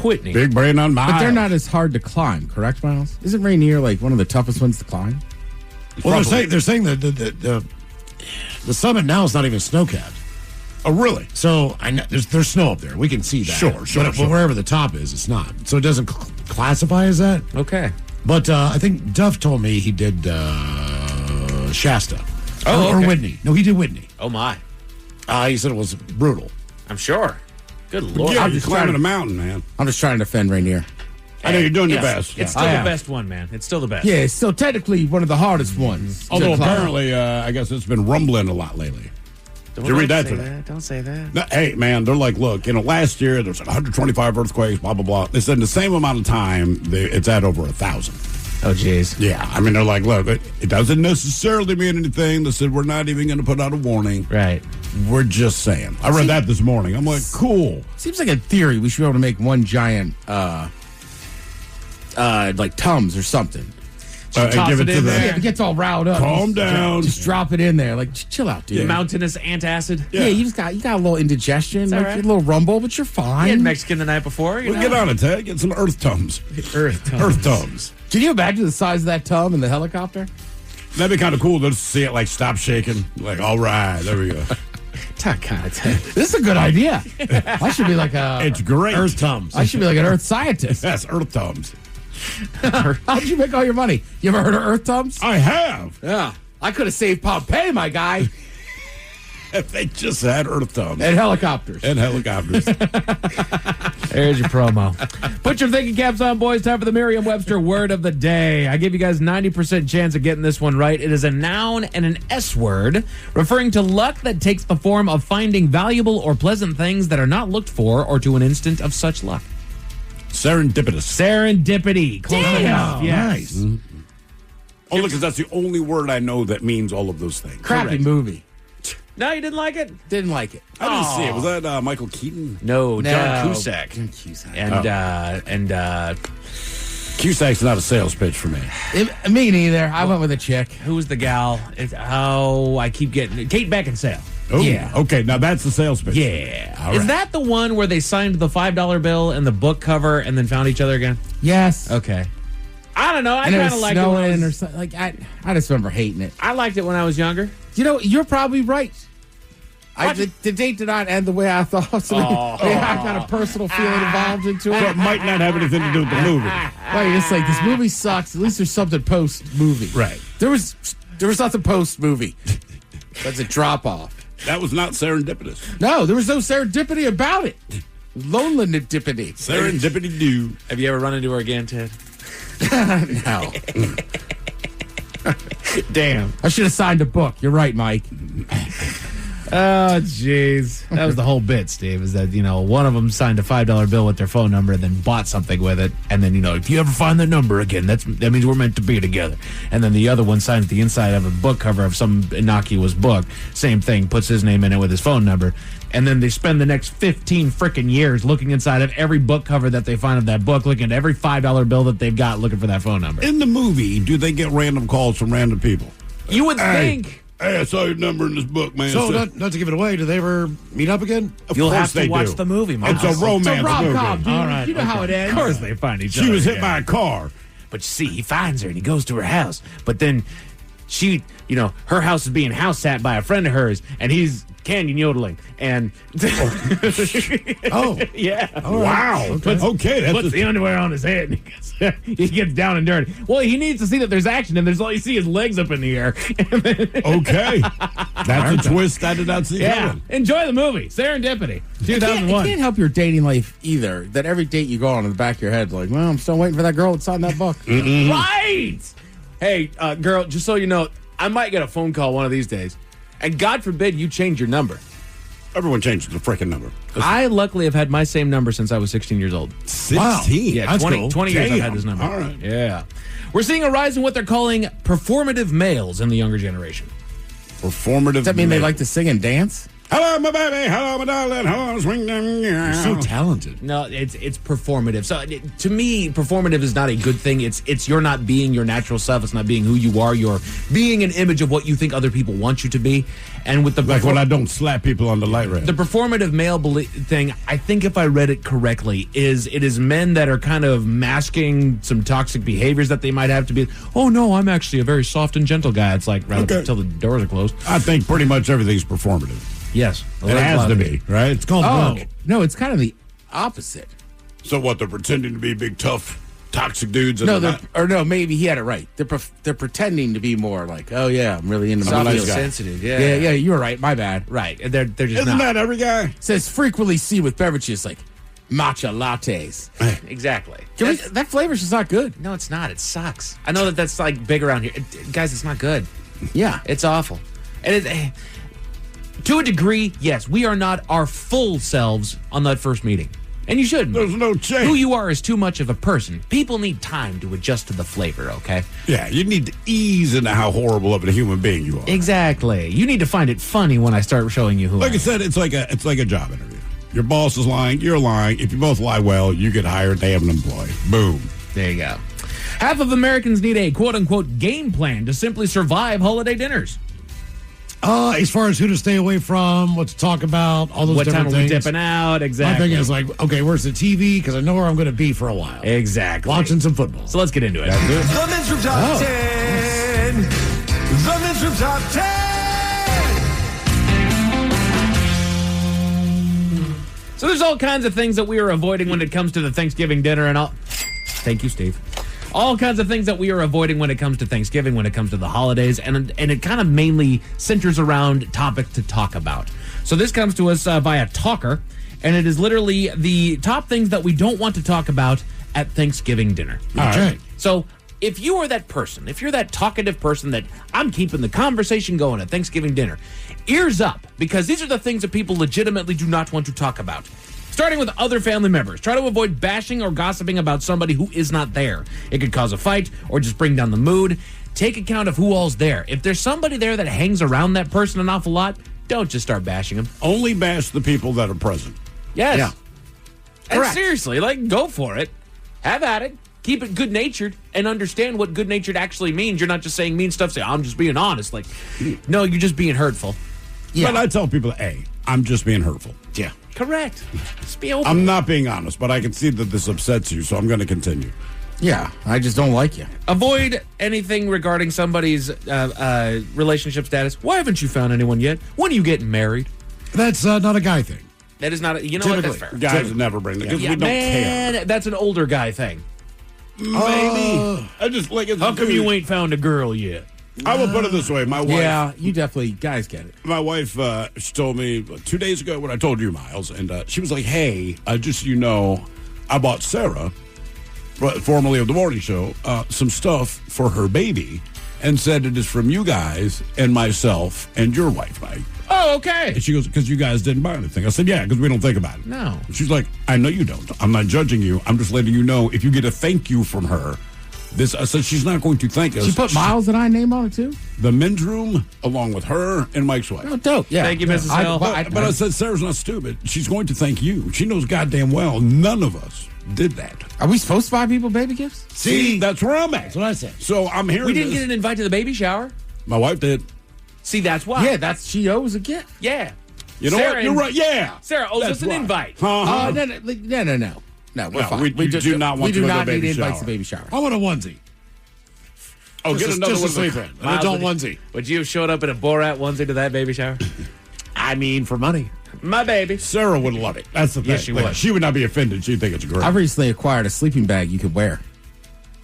Whitney. Big brain on Miles. But they're not as hard to climb, correct, Miles? Isn't Rainier like one of the toughest ones to climb? Well, they're saying that the summit now is not even snow-capped. Oh, really? So I know there's snow up there. We can see that. Sure. But wherever the top is, it's not. So it doesn't classify as that. Okay. But I think Duff told me he did Shasta. Oh, or okay. Whitney. No, he did Whitney. Oh, my. He said it was brutal. I'm sure. Good Lord. Yeah, you're climbing a mountain, man. I'm just trying to defend Rainier. I know you're doing your best. It's still the best one, man. It's still the best. Yeah, it's still technically one of the hardest ones. Although to climb. apparently, I guess it's been rumbling a lot lately. Did you read that today? Don't say that. No, hey, man, they're like, look, last year there's 125 earthquakes, blah, blah, blah. They said in the same amount of time, it's at over 1,000. Oh, jeez. Yeah, I mean, they're like, look, it doesn't necessarily mean anything. They said, we're not even going to put out a warning. Right. We're just saying. I read that this morning. I'm like, cool. Seems like in theory we should be able to make one giant, like Tums or something. Toss give it it to in the. there. Yeah, it gets all riled up. Calm down. Just drop it in there. Like, chill out, dude. Mountainous antacid. Yeah, you got a little indigestion, like right. a little rumble, but you're fine. I had Mexican the night before. Well, get on it, Ted. Get some Earth Tums. Earth Tums. Earth Tums. Can you imagine the size of that Tum in the helicopter? That'd be kind of cool to see it like stop shaking. Like, all right, there we go. This is a good idea. I should be like a. It's great. Earth Tums. I should be like an Earth scientist. Yes, Earth Tums. How'd you make all your money? You ever heard of Earth Tums? I have. Yeah. I could have saved Pompeii, my guy. If they just had Earth Tums. And helicopters. There's your promo. Put your thinking caps on, boys. Time for the Merriam-Webster word of the day. I give you guys 90% chance of getting this one right. It is a noun and an S word, referring to luck that takes the form of finding valuable or pleasant things that are not looked for or to an instant of such luck. Serendipitous. Serendipity. Close enough. Yes. Nice. Only because that's the only word I know that means all of those things. Crappy movie. No, you didn't like it? Didn't like it. I didn't see it. Was that Michael Keaton? No, John No. Cusack. John Cusack. And Cusack's not a sales pitch for me. Me neither. I went with a chick. who was the gal? I keep getting Kate Beckinsale. Oh, Yeah. Okay, now that's the sales pitch. Yeah. All Is right. that the one where they signed the $5 bill and the book cover and then found each other again? Yes. Okay. I don't know. I And it kind was of liked it. When I, snowing or was, something. Like I just remember hating it. I liked it when I was younger. You know, you're probably right. The date did not end the way I thought. So I got a personal feeling involved into it. So it might not have anything to do with the movie. Right, it's like this movie sucks. At least there's something post movie. Right. There was nothing post movie. That's a drop off. That was not serendipitous. No, there was no serendipity about it. Lonely-dipity. Serendipity do. Have you ever run into her again, Ted? No. Damn. I should have signed a book. You're right, Mike. Oh, jeez. That was the whole bit, Steve, is that, one of them signed a $5 bill with their phone number and then bought something with it. And then, if you ever find the number again, that means we're meant to be together. And then the other one signs the inside of a book cover of some innocuous book. Same thing, puts his name in it with his phone number. And then they spend the next 15 freaking years looking inside of every book cover that they find of that book, looking at every $5 bill that they've got, looking for that phone number. In the movie, do they get random calls from random people? You would think. Hey, I saw your number in this book, man. So, not to give it away, do they ever meet up again? You'll have to they watch do. the movie, Mom. It's a romance rom-com, movie. dude. All right, You know how it ends. Of course they find each other. She was hit again. by a car. But you see, he finds her and he goes to her house. But then she, her house is being house sat by a friend of hers, and he's canyon yodeling. And Oh. yeah. Wow. Okay. That's Puts the underwear on his head and he gets down and dirty. Well, he needs to see that there's action, and there's all you see is legs up in the air. okay. That's a twist I did not see Yeah. coming. Enjoy the movie. Serendipity. It 2001. can't help your dating life either. That every date you go on in the back of your head, like, well, I'm still waiting for that girl that signed that book. Right. Hey, girl, just so you know, I might get a phone call one of these days. And God forbid you change your number. Everyone changes the freaking number. I luckily have had my same number since I was 16 years old. 16? Yeah, That's 20, cool. 20 years I've Damn. had this number. All right. Yeah. We're seeing a rise in what they're calling performative males in the younger generation. Performative. Does that mean they male. like to sing and dance? Hello, my baby. Hello, my darling. Hello, swing down. You're so talented. No, it's performative. So to me, performative is not a good thing. It's you're not being your natural self. It's not being who you are. You're being an image of what you think other people want you to be. And with the Like when I don't slap people on the light rail. the performative male thing, I think if I read it correctly, it is men that are kind of masking some toxic behaviors that they might have to be. Oh no, I'm actually a very soft and gentle guy. It's like right up Okay. until the doors are closed. I think pretty much everything's performative. Yes, It has to be, right? It's called work. No, it's kind of the opposite. So what? They're pretending to be big, tough, toxic dudes. And No, they're not? maybe he had it right. They're pretending to be more like, oh yeah, I'm really into my nice feels. guy. sensitive. Yeah, Yeah, you were right. My bad. Right. They're just Isn't not. that every guy? It says frequently see with beverages like matcha lattes. Exactly. That flavor's just not good. No, it's not. It sucks. I know that's like big around here. Guys, it's not good. Yeah. It's awful. And to a degree, yes, we are not our full selves on that first meeting. And you shouldn't. There's no change. Who you are is too much of a person. People need time to adjust to the flavor, okay? Yeah, you need to ease into how horrible of a human being you are. Exactly. You need to find it funny when I start showing you who Like I I am. said, it's like a job interview. Your boss is lying, you're lying. If you both lie well, you get hired, they have an employee. Boom. There you go. Half of Americans need a quote-unquote game plan to simply survive holiday dinners. As far as who to stay away from, what to talk about, all those What time different are we things. dipping out? My Exactly. thing is like, okay, where's the TV? Because I know where I'm going to be for a while. Exactly. Watching some football. So let's get into it. The Men's Room Top 10. The Men's Room Top 10. So there's all kinds of things that we are avoiding when it comes to the Thanksgiving dinner and all. Thank you, Steve. All kinds of things that we are avoiding when it comes to Thanksgiving, when it comes to the holidays, and it kind of mainly centers around topic to talk about. So this comes to us via Talker, and it is literally the top things that we don't want to talk about at Thanksgiving dinner. All right. So if you are that person, if you're that talkative person that I'm keeping the conversation going at Thanksgiving dinner, ears up, because these are the things that people legitimately do not want to talk about. Starting with other family members. Try to avoid bashing or gossiping about somebody who is not there. It could cause a fight or just bring down the mood. Take account of who all's there. If there's somebody there that hangs around that person an awful lot, don't just start bashing them. Only bash the people that are present. Yes. Yeah. And Correct. seriously, like, go for it. Have at it. Keep it good-natured and understand what good-natured actually means. You're not just saying mean stuff. Say, I'm just being honest. Like, no, you're just being hurtful. But I tell people, hey, I'm just being hurtful. Yeah. Correct. Just be open. I'm not being honest, but I can see that this upsets you, so I'm going to continue. Yeah, I just don't like you. Avoid anything regarding somebody's relationship status. Why haven't you found anyone yet? When are you getting married? That's not a guy thing. That is not. You know what? That's fair. Guys never bring that because we don't care. That's an older guy thing. Maybe. I just like it. How come you ain't found a girl yet? I will put it this way. My wife. Yeah, you definitely, guys get it. My wife, she told me 2 days ago when I told you, Miles, and she was like, hey, just so you know, I bought Sarah, formerly of the morning show, some stuff for her baby and said it is from you guys and myself and your wife, Mike. Oh, okay. And she goes, because you guys didn't buy anything. I said, yeah, because we don't think about it. No. And she's like, I know you don't. I'm not judging you. I'm just letting you know if you get a thank you from her. I said she's not going to thank us. She put Miles and I name on it, too? The men's room, along with her and Mike's wife. Oh, dope. Yeah. Thank you, Mrs. Hill. But I said, Sarah's not stupid. She's going to thank you. She knows goddamn well none of us did that. Are we supposed to buy people baby gifts? See, that's where I'm at. That's what I said. So I'm hearing We didn't this. get an invite to the baby shower. My wife did. See, that's why. Yeah, she owes a gift. Yeah. You know Sarah what? You're right. Yeah. Sarah owes That's us an right. invite. Uh-huh. No. No, we're No, fine. we do not want we to do go to not the need baby invites shower. to baby shower. I want a onesie. Oh, get another just one. to sleep in. An Miles, adult would onesie. Would you have showed up in a Borat onesie to that baby shower? I mean, for money. My baby. Sarah would love it. That's the thing. Yes, she would. She would not be offended. She'd think it's great. I recently acquired a sleeping bag you could wear.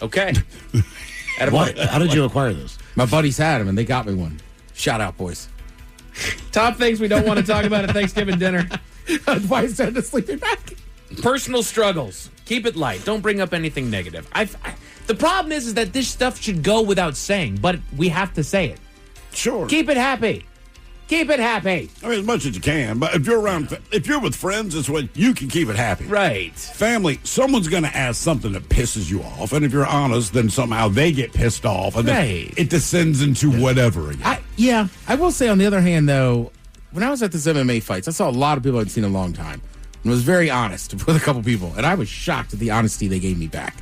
Okay. What? How did you acquire those? My buddies had them, and they got me one. Shout out, boys. Top things we don't want to talk about at Thanksgiving dinner. That's why I said a sleeping bag. Personal struggles. Keep it light. Don't bring up anything negative. The problem is that this stuff should go without saying, but we have to say it. Sure. Keep it happy. Keep it happy. I mean, as much as you can. But if you're with friends, it's when you can keep it happy. Right. Family, someone's going to ask something that pisses you off. And if you're honest, then somehow they get pissed off. And then it descends into whatever again. I will say, on the other hand, though, when I was at this MMA fights, I saw a lot of people I'd seen in a long time and was very honest with a couple people. And I was shocked at the honesty they gave me back.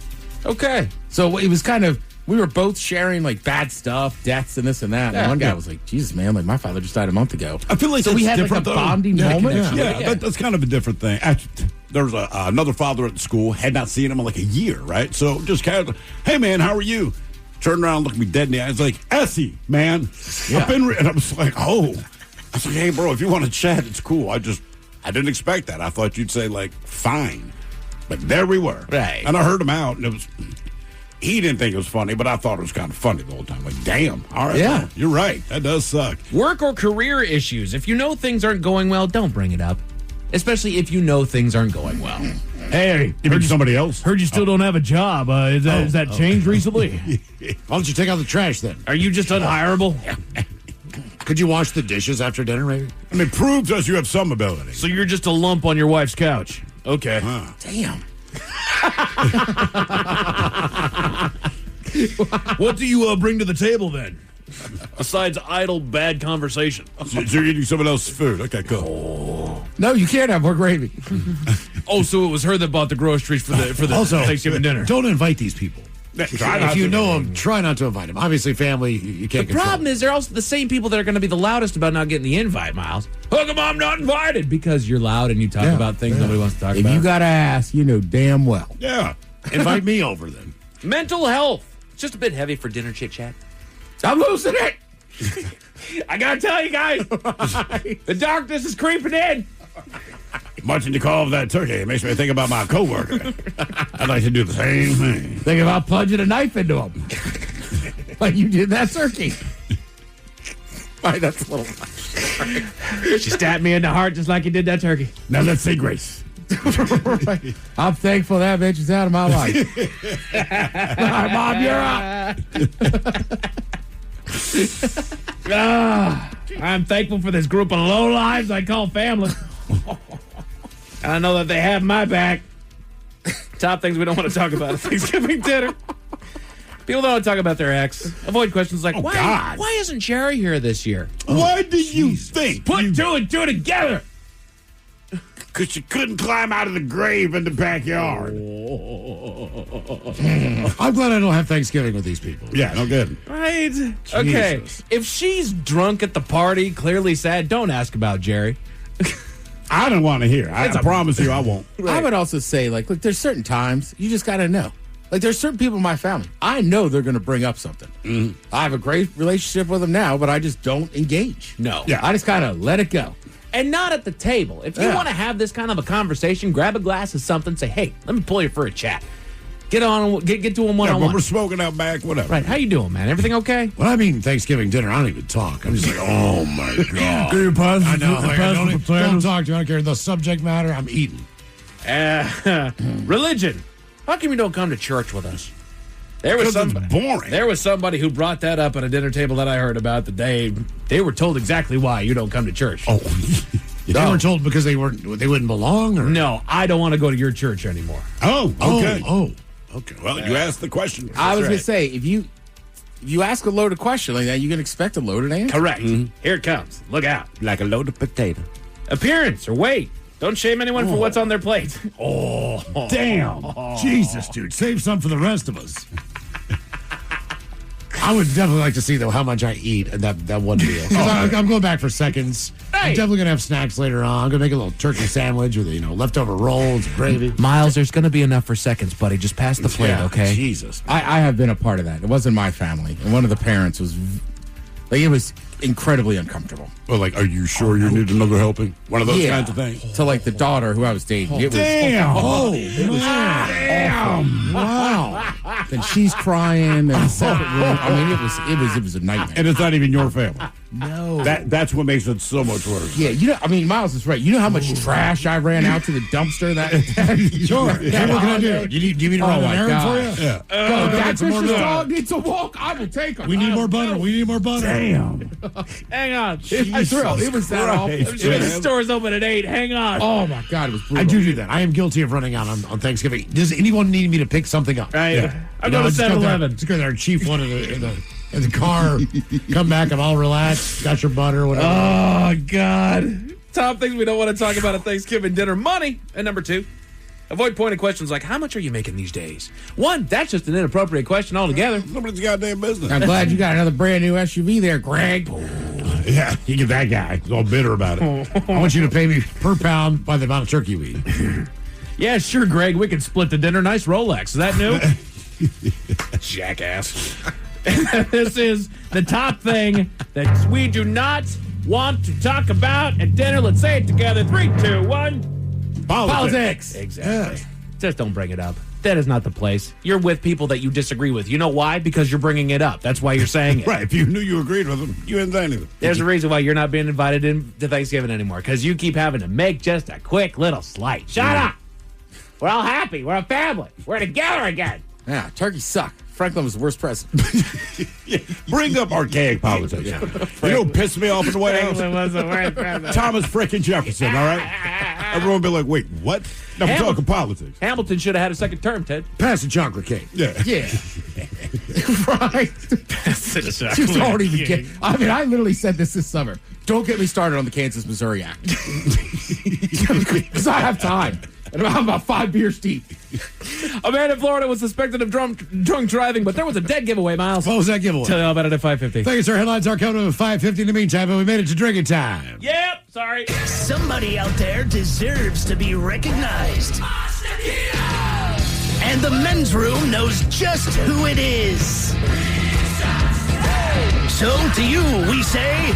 Okay. So it was kind of, we were both sharing like bad stuff, deaths and this and that. And one guy was like, Jesus, man, like my father just died a month ago. I feel like so that's we had like a different, though. bonding moment. Yeah, that's kind of a different thing. There was another father at the school, had not seen him in like a year, right? So just kind of, hey, man, how are you? Turned around, looked me dead in the eyes, like, Essie, man. Yeah. And I was like, oh. I was like, hey, bro, if you want to chat, it's cool. I didn't expect that. I thought you'd say, like, fine. But there we were. Right. And I heard him out, and it was... He didn't think it was funny, but I thought it was kind of funny the whole time. Like, damn. All right. Yeah. You're right. That does suck. Work or career issues. If you know things aren't going well, don't bring it up. Especially if you know things aren't going well. Hey, You mean somebody else? heard you still don't have a job. Is that changed recently? Why don't you take out the trash then? Are you just unhireable? Could you wash the dishes after dinner, maybe? I mean, prove to us you have some ability. So you're just a lump on your wife's couch. Okay. Damn. What do you bring to the table then? Besides idle, bad conversation. So you're eating someone else's food. Okay, cool. No, you can't have more gravy. Oh, so it was her that bought the groceries for the Also, Thanksgiving dinner. Don't invite these people. Try not If you to. know them, try not to invite them. Obviously, family, you can't The control. problem is they're also the same people that are going to be the loudest about not getting the invite, Miles. How come I'm not invited? Because you're loud and you talk about things nobody wants to talk If about. you got to ask, you know damn well. Yeah. Invite me over then. Mental health. It's just a bit heavy for dinner chit-chat. I'm losing it. I got to tell you guys, the darkness is creeping in. Watching the call of that turkey, it makes me think about my coworker. I'd like to do the same thing. Think about plunging a knife into him. Like you did that turkey. All right, that's a little... She stabbed me in the heart just like you did that turkey. Now let's say grace. Right. I'm thankful that bitch is out of my life. All right, Mom, you're up. I'm thankful for this group of lowlives I call family. And I know that they have my back. Top things we don't want to talk about at Thanksgiving dinner. People don't talk about their ex. Avoid questions like, why isn't Jerry here this year? Why do you think? Put two and two together. Because you couldn't climb out of the grave in the backyard. I'm glad I don't have Thanksgiving with these people. Yeah, no good. Right? Okay. If she's drunk at the party, clearly sad, don't ask about Jerry. I don't want to hear. I promise you I won't. I would also say, like, look, there's certain times you just got to know. Like, there's certain people in my family. I know they're going to bring up something. Mm-hmm. I have a great relationship with them now, but I just don't engage. No. Yeah. I just kind of let it go. And not at the table. If you want to have this kind of a conversation, grab a glass of something, say, hey, let me pull you for a chat. Get to him one-on-one. When we're smoking out back, whatever. Right. How you doing, man? Everything okay? When I mean Thanksgiving dinner, I don't even talk. I'm just like, oh, my God. Do you pass? I know. Like, don't talk to me. I don't care. The subject matter, I'm eating. Religion. How come you don't come to church with us? Because it's boring. There was somebody who brought that up at a dinner table that I heard about the day. They were told exactly why you don't come to church. Oh, they were told because they wouldn't belong? Or? No, I don't want to go to your church anymore. Oh, okay. Okay. Well, you asked the question. I was going to say, if you ask a loaded question like that, you can expect a loaded answer. Correct. Mm-hmm. Here it comes. Look out. Like a loaded potato. Appearance or weight. Don't shame anyone for what's on their plate. Oh, damn. Jesus, dude. Save some for the rest of us. I would definitely like to see, though, how much I eat at that one meal. I'm going back for seconds. Hey. I'm definitely going to have snacks later on. I'm going to make a little turkey sandwich with, leftover rolls, gravy. Miles, there's going to be enough for seconds, buddy. Just pass the plate, okay? Jesus. I have been a part of that. It wasn't my family. And one of the parents was, like, it was incredibly uncomfortable. Well, like, are you sure you need another helping? One of those kinds of things? To, like, the daughter who I was dating. It was, Damn. Damn. Wow. And she's crying and separate room. I mean, it was a nightmare. And it's not even your family. No. That's what makes it so much worse. Yeah, Miles is right. You know how much trash I ran out to the dumpster that Sure. Yeah, what can I do? Do you need me to run an errand for you? Yeah. That vicious dog needs a walk. I will take him. We need more butter. Damn. Hang on. It was that awful. The store's open at 8. Hang on. Oh, my God. It was brutal. I do that. I am guilty of running out on Thanksgiving. Does anyone need me to pick something up? Right. I'm going to 7-Eleven. Just go there and chief one in the car. Come back. I'm all relaxed. Got your butter, whatever. Oh, God. Top things we don't want to talk about at Thanksgiving dinner. Money. And number 2, avoid pointed questions like, how much are you making these days? 1, that's just an inappropriate question altogether. Nobody's goddamn business. I'm glad you got another brand new SUV there, Greg. Yeah, you get that guy. He's all bitter about it. I want you to pay me per pound by the amount of turkey we eat. Yeah, sure, Greg. We can split the dinner. Nice Rolex. Is that new? Jackass. This is the top thing that we do not want to talk about at dinner. Let's say it together. 3, 2, 1. Politics. Exactly. Just don't bring it up. That is not the place. You're with people that you disagree with. You know why? Because you're bringing it up. That's why you're saying it. Right. If you knew you agreed with them, you didn't say anything. There's a reason why you're not being invited in to Thanksgiving anymore. Because you keep having to make just a quick little slight. Shut up. We're all happy. We're a family. We're together again. Yeah, turkeys suck. Franklin was the worst president. Bring up archaic politics. You know what pissed me off in the White House? Was the worst president. Thomas frickin' Jefferson, all right? Everyone be like, wait, what? Now we're talking politics. Hamilton should have had a second term, Ted. Pass the chocolate cake. Yeah. Right. She's already beginning. I mean, I literally said this summer. Don't get me started on the Kansas-Missouri Act. Because I have time. And I'm about 5 beers deep. A man in Florida was suspected of drunk driving, but there was a dead giveaway, Miles. What was that giveaway? Tell you all about it at 5:50. Thank you, sir. Headlines are coming up at 5:50 in the meantime, and we made it to drinking time. Yep, sorry. Somebody out there deserves to be recognized. And the men's room knows just who it is. So to you, we say,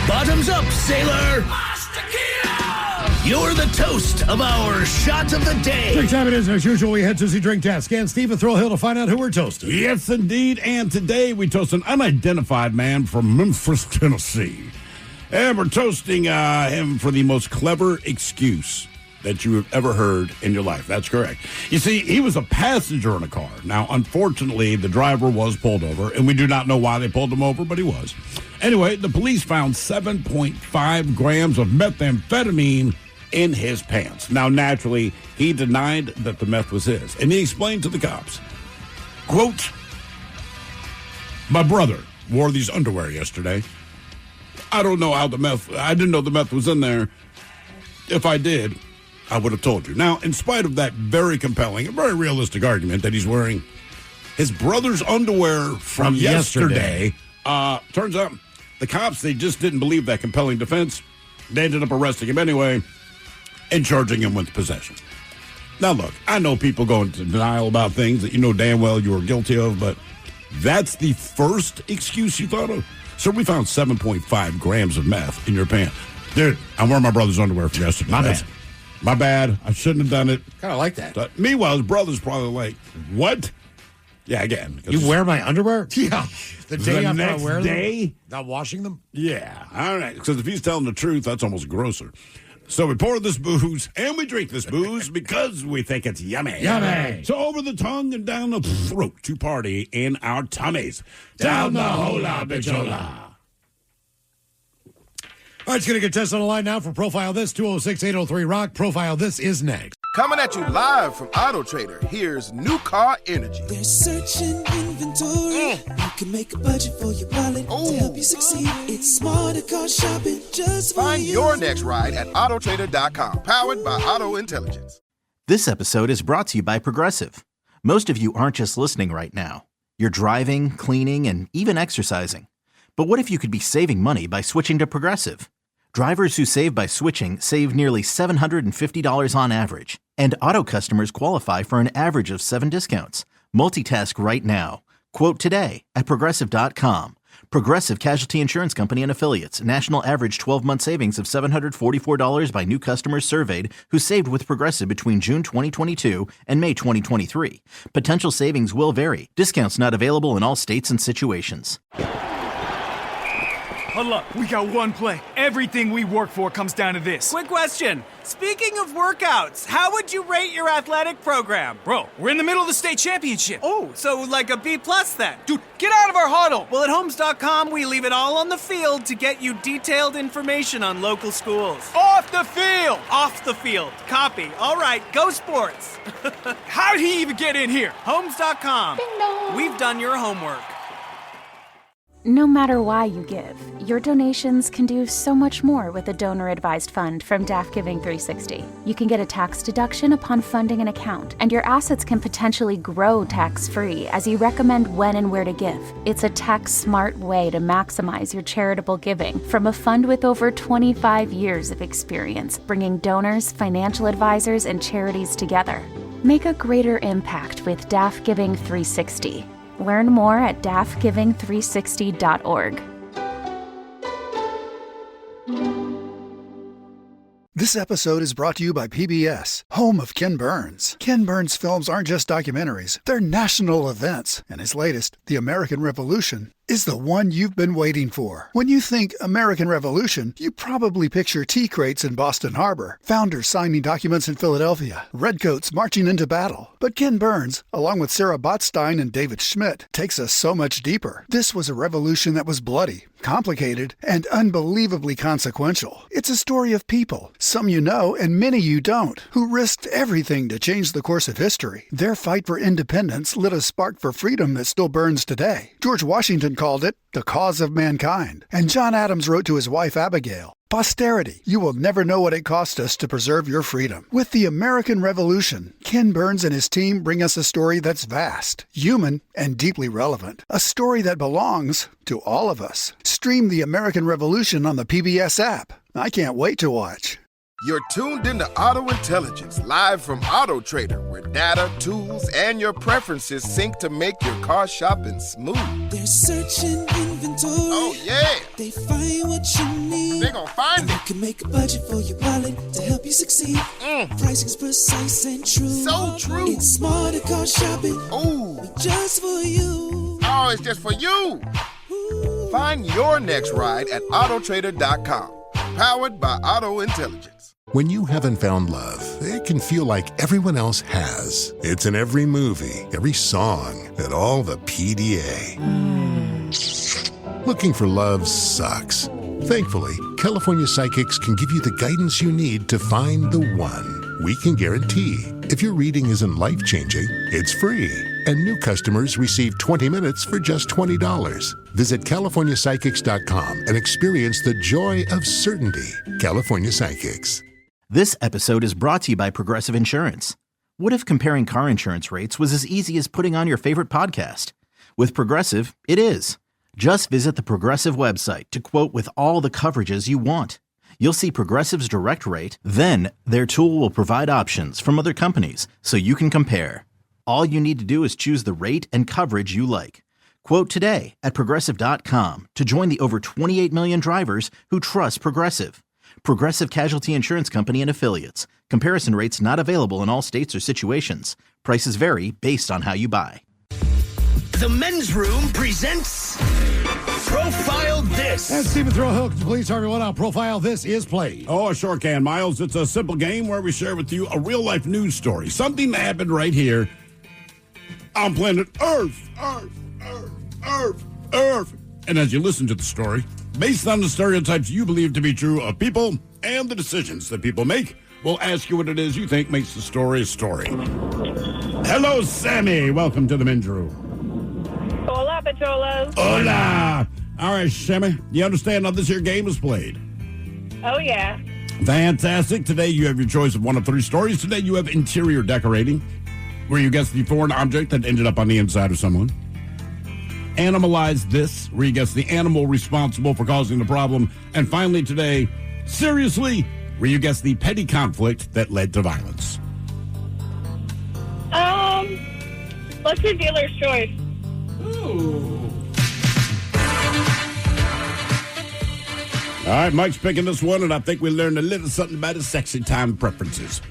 bottoms up, sailor. You're the toast of our shot of the day. Drink time it is. As usual, we head to the drink test. Scan Steve and Thrill Hill to find out who we're toasting. Yes, indeed. And today we toast an unidentified man from Memphis, Tennessee. And we're toasting him for the most clever excuse that you have ever heard in your life. That's correct. You see, he was a passenger in a car. Now, unfortunately, the driver was pulled over, and we do not know why they pulled him over, but he was. Anyway, the police found 7.5 grams of methamphetamine in his pants. Now, naturally, he denied that the meth was his. And he explained to the cops, quote, My brother wore these underwear yesterday. I don't know how I didn't know the meth was in there. If I did, I would have told you. Now, in spite of that very compelling and very realistic argument that he's wearing his brother's underwear from yesterday, turns out the cops, they just didn't believe that compelling defense. They ended up arresting him anyway and charging him with possession. Now, look, I know people go into denial about things that you know damn well you were guilty of, but that's the first excuse you thought of? Sir, we found 7.5 grams of meth in your pants. Dude, I'm wearing my brother's underwear from yesterday. My bad. I shouldn't have done it. Kind of like that. Meanwhile, his brother's probably like, what? Yeah, again. You wear my underwear? Yeah. The day after next I wear day? them? Not washing them? Yeah. All right. Because if he's telling the truth, that's almost grosser. So we pour this booze and we drink this booze because we think it's yummy. Yummy. So over the tongue and down the throat to party in our tummies. Down the hola bichola. All right, it's going to get tested on the line now for Profile This, 206-803-ROCK. Profile This is next. Coming at you live from Auto Trader, here's New Car Energy. They're searching inventory. You can make a budget for your wallet to help you succeed. It's smarter car shopping just for Find you. your next ride at autotrader.com, powered by Auto Intelligence. This episode is brought to you by Progressive. Most of you aren't just listening right now. You're driving, cleaning, and even exercising. But what if you could be saving money by switching to Progressive? Drivers who save by switching save nearly $750 on average, and auto customers qualify for an average of 7 discounts. Multitask right now. Quote today at Progressive.com. Progressive Casualty Insurance Company and Affiliates. National average 12-month savings of $744 by new customers surveyed who saved with Progressive between June 2022 and May 2023. Potential savings will vary. Discounts not available in all states and situations. Hold up, we got one play. Everything we work for comes down to this. Quick question. Speaking of workouts, how would you rate your athletic program? Bro, we're in the middle of the state championship. Oh, so like a B+ then? Dude, get out of our huddle. Well, at Homes.com, we leave it all on the field to get you detailed information on local schools. Off the field. Off the field. Copy. All right, go sports. How did he even get in here? Homes.com. We've done your homework. No matter why you give, your donations can do so much more with a donor-advised fund from DAF Giving 360. You can get a tax deduction upon funding an account, and your assets can potentially grow tax-free as you recommend when and where to give. It's a tax-smart way to maximize your charitable giving from a fund with over 25 years of experience, bringing donors, financial advisors, and charities together. Make a greater impact with DAF Giving 360. Learn more at dafgiving360.org. This episode is brought to you by PBS, home of Ken Burns. Ken Burns films aren't just documentaries, they're national events. And his latest, The American Revolution, is the one you've been waiting for. When you think American Revolution, you probably picture tea crates in Boston Harbor, founders signing documents in Philadelphia, redcoats marching into battle. But Ken Burns, along with Sarah Botstein and David Schmidt, takes us so much deeper. This was a revolution that was bloody, complicated, and unbelievably consequential. It's a story of people, some you know and many you don't, who risked everything to change the course of history. Their fight for independence lit a spark for freedom that still burns today. George Washington called it the cause of mankind. And John Adams wrote to his wife Abigail, "Posterity, you will never know what it cost us to preserve your freedom." With the American Revolution, Ken Burns and his team bring us a story that's vast, human, and deeply relevant. A story that belongs to all of us. Stream the American Revolution on the PBS app. I can't wait to watch. You're tuned into Auto Intelligence, live from Auto Trader, where data, tools, and your preferences sync to make your car shopping smooth. They're searching inventory. Oh, yeah. They find what you need. They're gonna find it. You can make a budget for your wallet to help you succeed. Pricing's precise and true. So true. It's smarter car shopping. Ooh. Just for you. Oh, it's just for you. Find your next ride at autotrader.com, powered by Auto Intelligence. When you haven't found love, it can feel like everyone else has. It's in every movie, every song, and all the PDA. Looking for love sucks. Thankfully, California Psychics can give you the guidance you need to find the one. We can guarantee if your reading isn't life-changing, it's free. And new customers receive 20 minutes for just $20. Visit CaliforniaPsychics.com and experience the joy of certainty. California Psychics. This episode is brought to you by Progressive Insurance. What if comparing car insurance rates was as easy as putting on your favorite podcast? With Progressive, it is. Just visit the Progressive website to quote with all the coverages you want. You'll see Progressive's direct rate, then their tool will provide options from other companies so you can compare. All you need to do is choose the rate and coverage you like. Quote today at Progressive.com to join the over 28 million drivers who trust Progressive. Progressive Casualty Insurance Company and Affiliates. Comparison rates not available in all states or situations. Prices vary based on how you buy. The Men's Room presents Profile This. And Stephen Throwhill can please tell everyone how Profile This is played. Oh, I sure can, Miles. It's a simple game where we share with you a real-life news story. Something that happened right here on planet Earth. Earth. And as you listen to the story, based on the stereotypes you believe to be true of people and the decisions that people make, we'll ask you what it is you think makes the story a story. Hello, Sammy. Welcome to the Men's Room. Hola, Pacholas. Hola. All right, Sammy, you understand how this here game is played? Oh, yeah. Fantastic. Today you have your choice of one of three stories. Today you have interior decorating, where you guess the foreign object that ended up on the inside of someone. Animalize This, where you guess the animal responsible for causing the problem. And finally today, Seriously, where you guess the petty conflict that led to violence. Let's do dealer's choice. Ooh. All right, Mike's picking this one, and I think we learned a little something about his sexy time preferences.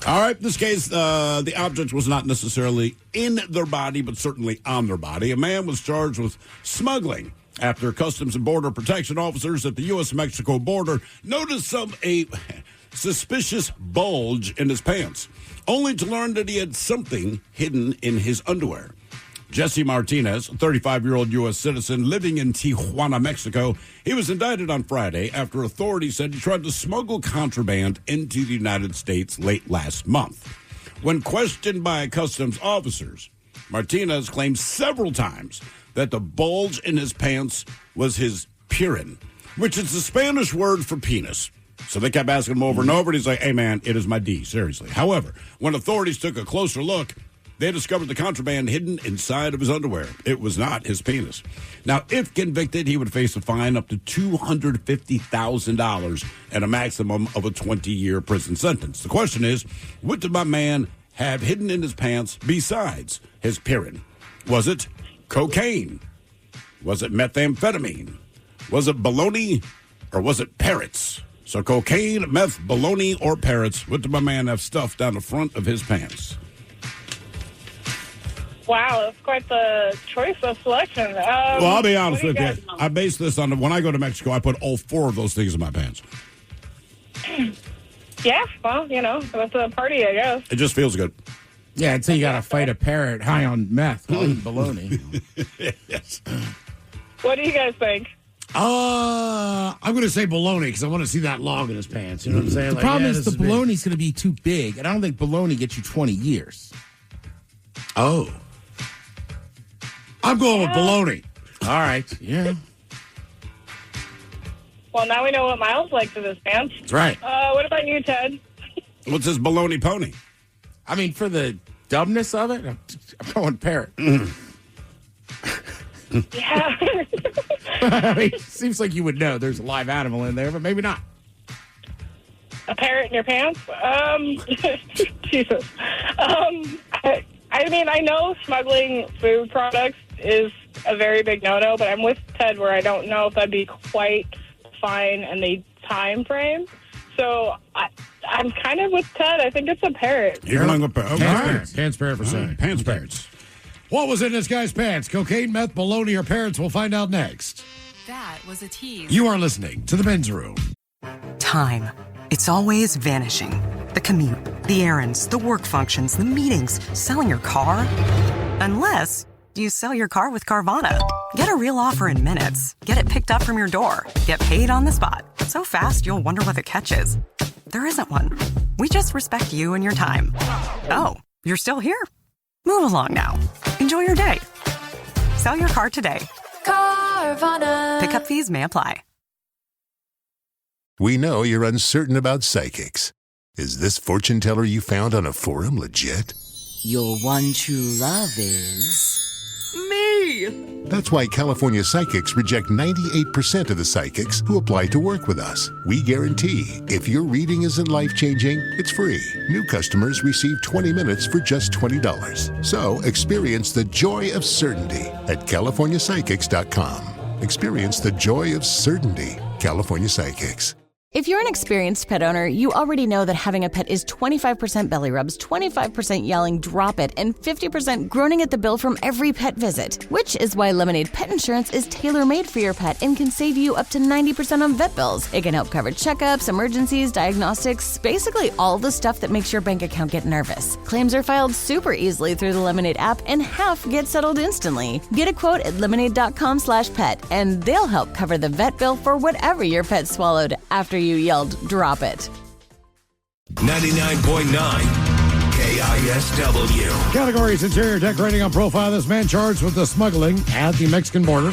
All right, in this case, the object was not necessarily in their body, but certainly on their body. A man was charged with smuggling after Customs and Border Protection officers at the U.S.-Mexico border noticed a suspicious bulge in his pants, only to learn that he had something hidden in his underwear. Jesse Martinez, a 35-year-old U.S. citizen living in Tijuana, Mexico, he was indicted on Friday after authorities said he tried to smuggle contraband into the United States late last month. When questioned by customs officers, Martinez claimed several times that the bulge in his pants was his purin, which is the Spanish word for penis. So they kept asking him over and over, and he's like, hey, man, it is my D, seriously. However, when authorities took a closer look, they discovered the contraband hidden inside of his underwear. It was not his penis. Now, if convicted, he would face a fine up to $250,000 and a maximum of a 20-year prison sentence. The question is, what did my man have hidden in his pants besides his purin? Was it cocaine? Was it methamphetamine? Was it baloney? Or was it parrots? So cocaine, meth, baloney, or parrots. What did my man have stuffed down the front of his pants? Wow, that's quite the choice of selection. Well, I'll be honest with you. I base this on when I go to Mexico, I put all four of those things in my pants. Yeah, well, that's a party, I guess. It just feels good. Yeah, I'd say you got to fight a parrot high on meth while eating bologna. Yes. What do you guys think? I'm going to say bologna because I want to see that log in his pants. You know what I'm saying? The problem is the bologna's going to be too big, and I don't think bologna gets you 20 years. Oh. I'm going with bologna. All right. Yeah. Well, now we know what Miles likes in his pants. That's right. What about you, Ted? What's this baloney pony? I mean, for the dumbness of it, I'm going parrot. Yeah. I mean, seems like you would know there's a live animal in there, but maybe not. A parrot in your pants? Jesus. I mean, I know smuggling food products is a very big no-no, but I'm with Ted where I don't know if that'd be quite fine in the time frame. So I'm kind of with Ted. I think it's a parrot. You're going with Pants parrot for saying. Pants parrots. What was in this guy's pants? Cocaine, meth, bologna, or parrots? We'll find out next. That was a tease. You are listening to The Men's Room. Time. It's always vanishing. The commute, the errands, the work functions, the meetings, selling your car. Unless you sell your car with Carvana. Get a real offer in minutes. Get it picked up from your door. Get paid on the spot. So fast, you'll wonder what the catch is. There isn't one. We just respect you and your time. Oh, you're still here. Move along now. Enjoy your day. Sell your car today. Carvana. Pickup fees may apply. We know you're uncertain about psychics. Is this fortune teller you found on a forum legit? Your one true love is... me! That's why California Psychics reject 98% of the psychics who apply to work with us. We guarantee if your reading isn't life-changing, it's free. New customers receive 20 minutes for just $20. So experience the joy of certainty at CaliforniaPsychics.com. Experience the joy of certainty. California Psychics. If you're an experienced pet owner, you already know that having a pet is 25% belly rubs, 25% yelling, drop it, and 50% groaning at the bill from every pet visit. Which is why Lemonade Pet Insurance is tailor-made for your pet and can save you up to 90% on vet bills. It can help cover checkups, emergencies, diagnostics, basically all the stuff that makes your bank account get nervous. Claims are filed super easily through the Lemonade app and half get settled instantly. Get a quote at lemonade.com/pet and they'll help cover the vet bill for whatever your pet swallowed after you yelled, drop it. 99.9 KISW. Categories: interior decorating on profile. This man charged with the smuggling at the Mexican border,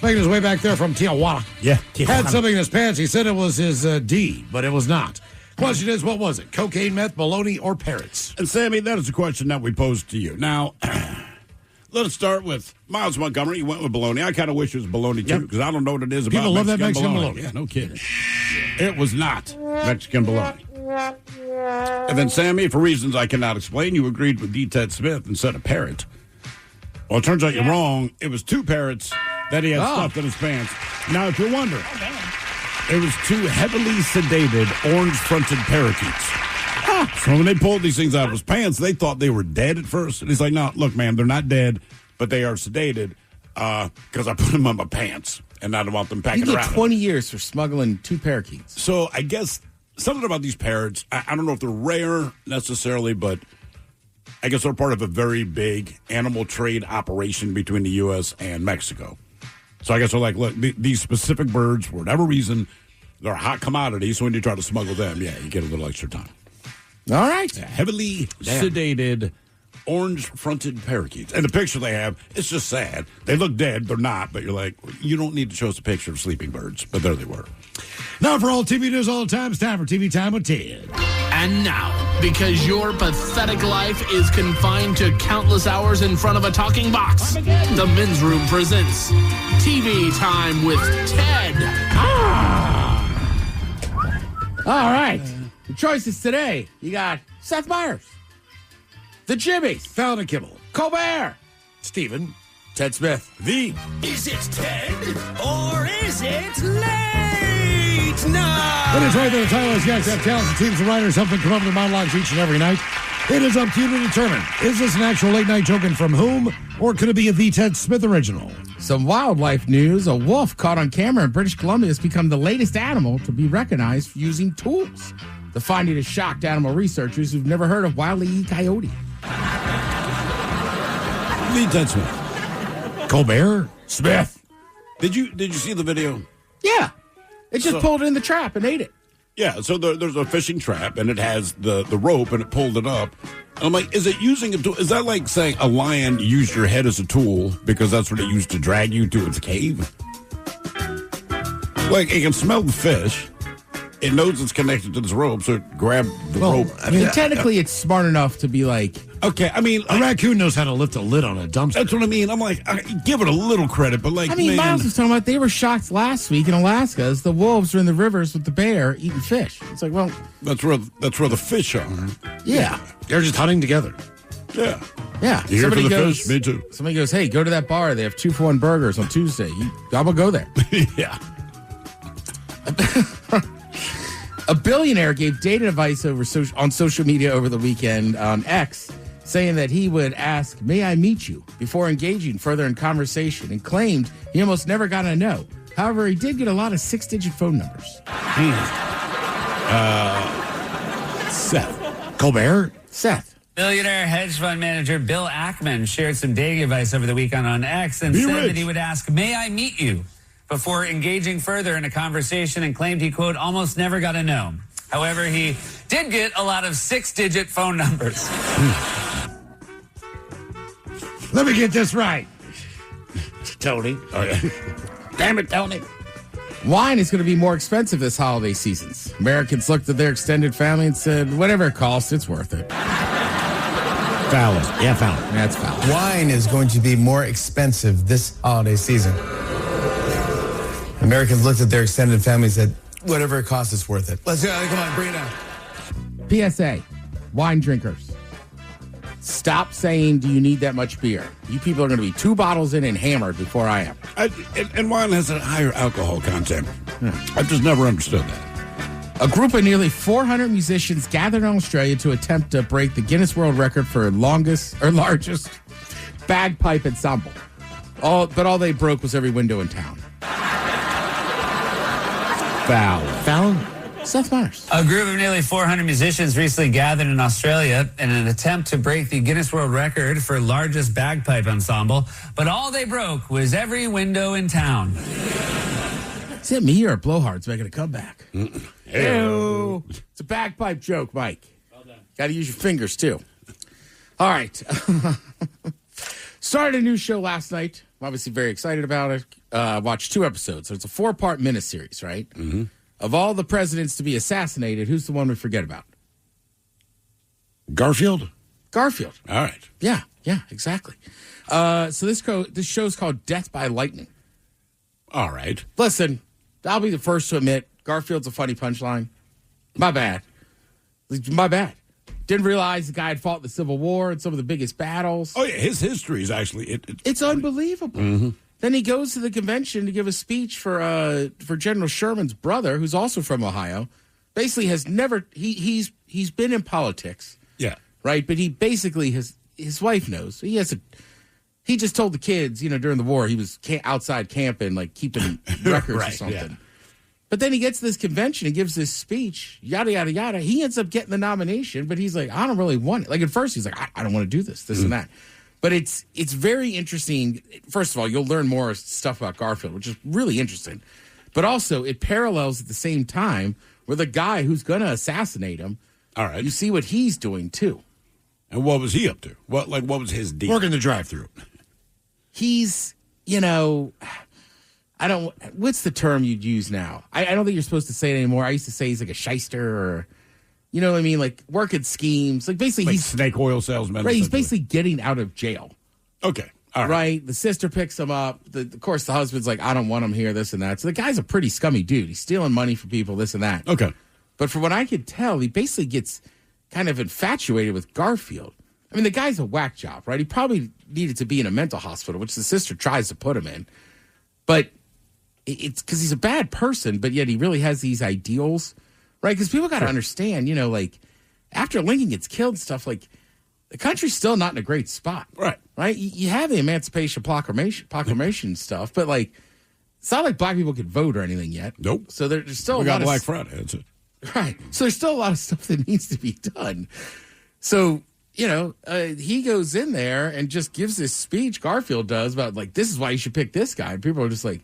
making his way back there from Tijuana. Yeah, Had something in his pants. He said it was his D, but it was not. Question is, what was it? Cocaine, meth, bologna, or parrots? And Sammy, that is a question that we posed to you. Now, let's start with Miles Montgomery. You went with bologna. I kind of wish it was bologna, too, because I don't know what it is about People love that Mexican Mexican bologna. bologna. Yeah, no kidding. It was not Mexican bologna. And then, Sammy, for reasons I cannot explain, you agreed with D. Ted Smith and said a parrot. Well, it turns out you're wrong. It was two parrots that he had stuffed in his pants. Now, if you're wondering, it was two heavily sedated, orange-fronted parakeets. So when they pulled these things out of his pants, they thought they were dead at first. And he's like, no, look, man, they're not dead, but they are sedated because I put them on my pants, and I don't want them packing You around. get 20 years for smuggling two parakeets. So I guess something about these parrots, I don't know if they're rare necessarily, but I guess they're part of a very big animal trade operation between the U.S. and Mexico. So I guess they're like, look, these specific birds, for whatever reason, they're a hot commodity, so when you try to smuggle them, yeah, you get a little extra time. All right. Yeah, heavily sedated, orange-fronted parakeets. And the picture they have, it's just sad. They look dead. They're not, but you're like, you don't need to show us a picture of sleeping birds. But there they were. Now for all TV news all the time, it's time for TV Time with Ted. And now, because your pathetic life is confined to countless hours in front of a talking box, the Men's Room presents TV Time with Ted. All right. The choices today, you got Seth Meyers, The Jimmys, Fallon and Kimmel, Colbert, Steven, Ted Smith, V. Is it Ted or is it late night? When it's right there, the title is yes, have talented teams and writers help them come up with their monologues each and every night. It is up to you to determine, is this an actual late night joke and from whom, or could it be a V. Ted Smith original? Some wildlife news. A wolf caught on camera in British Columbia has become the latest animal to be recognized for using tools. The finding has shocked animal researchers who've never heard of Wile E. Coyote. V. Ted Smith. Colbert? Smith. Did you see the video? Yeah. It just pulled it in the trap and ate it. Yeah, so there's a fishing trap, and it has the rope, and it pulled it up. And I'm like, is it using a tool? Is that like saying a lion used your head as a tool because that's what it used to drag you to its cave? Like, it can smell the fish. It knows it's connected to this rope, so it grabbed the rope. I mean, technically, it's smart enough to be like... Okay, I mean... A raccoon knows how to lift a lid on a dumpster. That's what I mean. I'm like, I give it a little credit, but like, I mean, man... Miles was talking about they were shocked last week in Alaska as the wolves were in the rivers with the bear eating fish. It's like, well... That's where the fish are. Yeah. They're just hunting together. Yeah. Yeah. You here for the fish? Me too. Somebody goes, hey, go to that bar. They have 2-for-1 burgers on Tuesday. I'm going to go there. Yeah. A billionaire gave dating advice on social media over the weekend on X, saying that he would ask, may I meet you, before engaging further in conversation, and claimed he almost never got a no. However, he did get a lot of 6-digit phone numbers. Seth. Colbert? Seth. Billionaire hedge fund manager Bill Ackman shared some dating advice over the weekend on X and said that he would ask, may I meet you, before engaging further in a conversation, and claimed he, quote, almost never got a no. However, he did get a lot of 6-digit phone numbers. Let me get this right. Tony. Oh, yeah. Damn it, Tony. Wine is going to be more expensive this holiday season. Americans looked at their extended family and said, whatever it costs, it's worth it. Valid. Yeah, valid. That's valid. Wine is going to be more expensive this holiday season. Americans looked at their extended family and said, whatever it costs, it's worth it. Let's go. Come on, bring it on. PSA, wine drinkers. Stop saying, do you need that much beer? You people are going to be 2 bottles in and hammered before I am. And wine has a higher alcohol content. I've just never understood that. A group of nearly 400 musicians gathered in Australia to attempt to break the Guinness World Record for largest bagpipe ensemble. All they broke was every window in town. Foul. Seth Meyers. A group of nearly 400 musicians recently gathered in Australia in an attempt to break the Guinness World Record for largest bagpipe ensemble, but all they broke was every window in town. Is it me or Blowhard's making a comeback? Hey-o. It's a bagpipe joke, Mike. Well done. Got to use your fingers, too. All right. Started a new show last night. I'm obviously very excited about it. Watched 2 episodes. So it's a 4-part miniseries, right? Mm-hmm. Of all the presidents to be assassinated, who's the one we forget about? Garfield? All right. Yeah, exactly. So this show's called Death by Lightning. All right. Listen, I'll be the first to admit, Garfield's a funny punchline. My bad. Didn't realize the guy had fought in the Civil War and some of the biggest battles. Oh, yeah, his history is actually... It's unbelievable. Mm-hmm. Then he goes to the convention to give a speech for General Sherman's brother, who's also from Ohio. Basically has never... He's been in politics. Yeah. Right? But he basically has... His wife knows. He just told the kids, during the war, he was outside camping, like keeping records right, or something. Yeah. But then he gets to this convention and gives this speech, yada, yada, yada. He ends up getting the nomination, but he's like, I don't really want it. Like at first he's like, I don't want to do this and that. But it's very interesting. First of all, you'll learn more stuff about Garfield, which is really interesting. But also it parallels at the same time with a guy who's going to assassinate him. All right. You see what he's doing too. And what was he up to? What was his deal? Working the drive-thru. He's, what's the term you'd use now? I don't think you're supposed to say it anymore. I used to say he's like a shyster or, you know what I mean? Like working schemes. Like basically like he's snake oil salesman. Right. He's basically getting out of jail. Okay. All right. Right. The sister picks him up. Of course, the husband's like, I don't want him here, this and that. So the guy's a pretty scummy dude. He's stealing money from people, this and that. Okay. But from what I could tell, he basically gets kind of infatuated with Garfield. I mean, the guy's a whack job, right? He probably needed to be in a mental hospital, which the sister tries to put him in. But it's because he's a bad person, but yet he really has these ideals, right? Because people got to understand, like after Lincoln gets killed and stuff, like the country's still not in a great spot. Right. Right? You have the Emancipation Proclamation stuff, but like it's not like black people could vote or anything yet. Nope. So there's still we a lot got Black of Friday. That's it. Right. So there's still a lot of stuff that needs to be done. So, he goes in there and just gives this speech, Garfield does, about like, this is why you should pick this guy. And people are just like,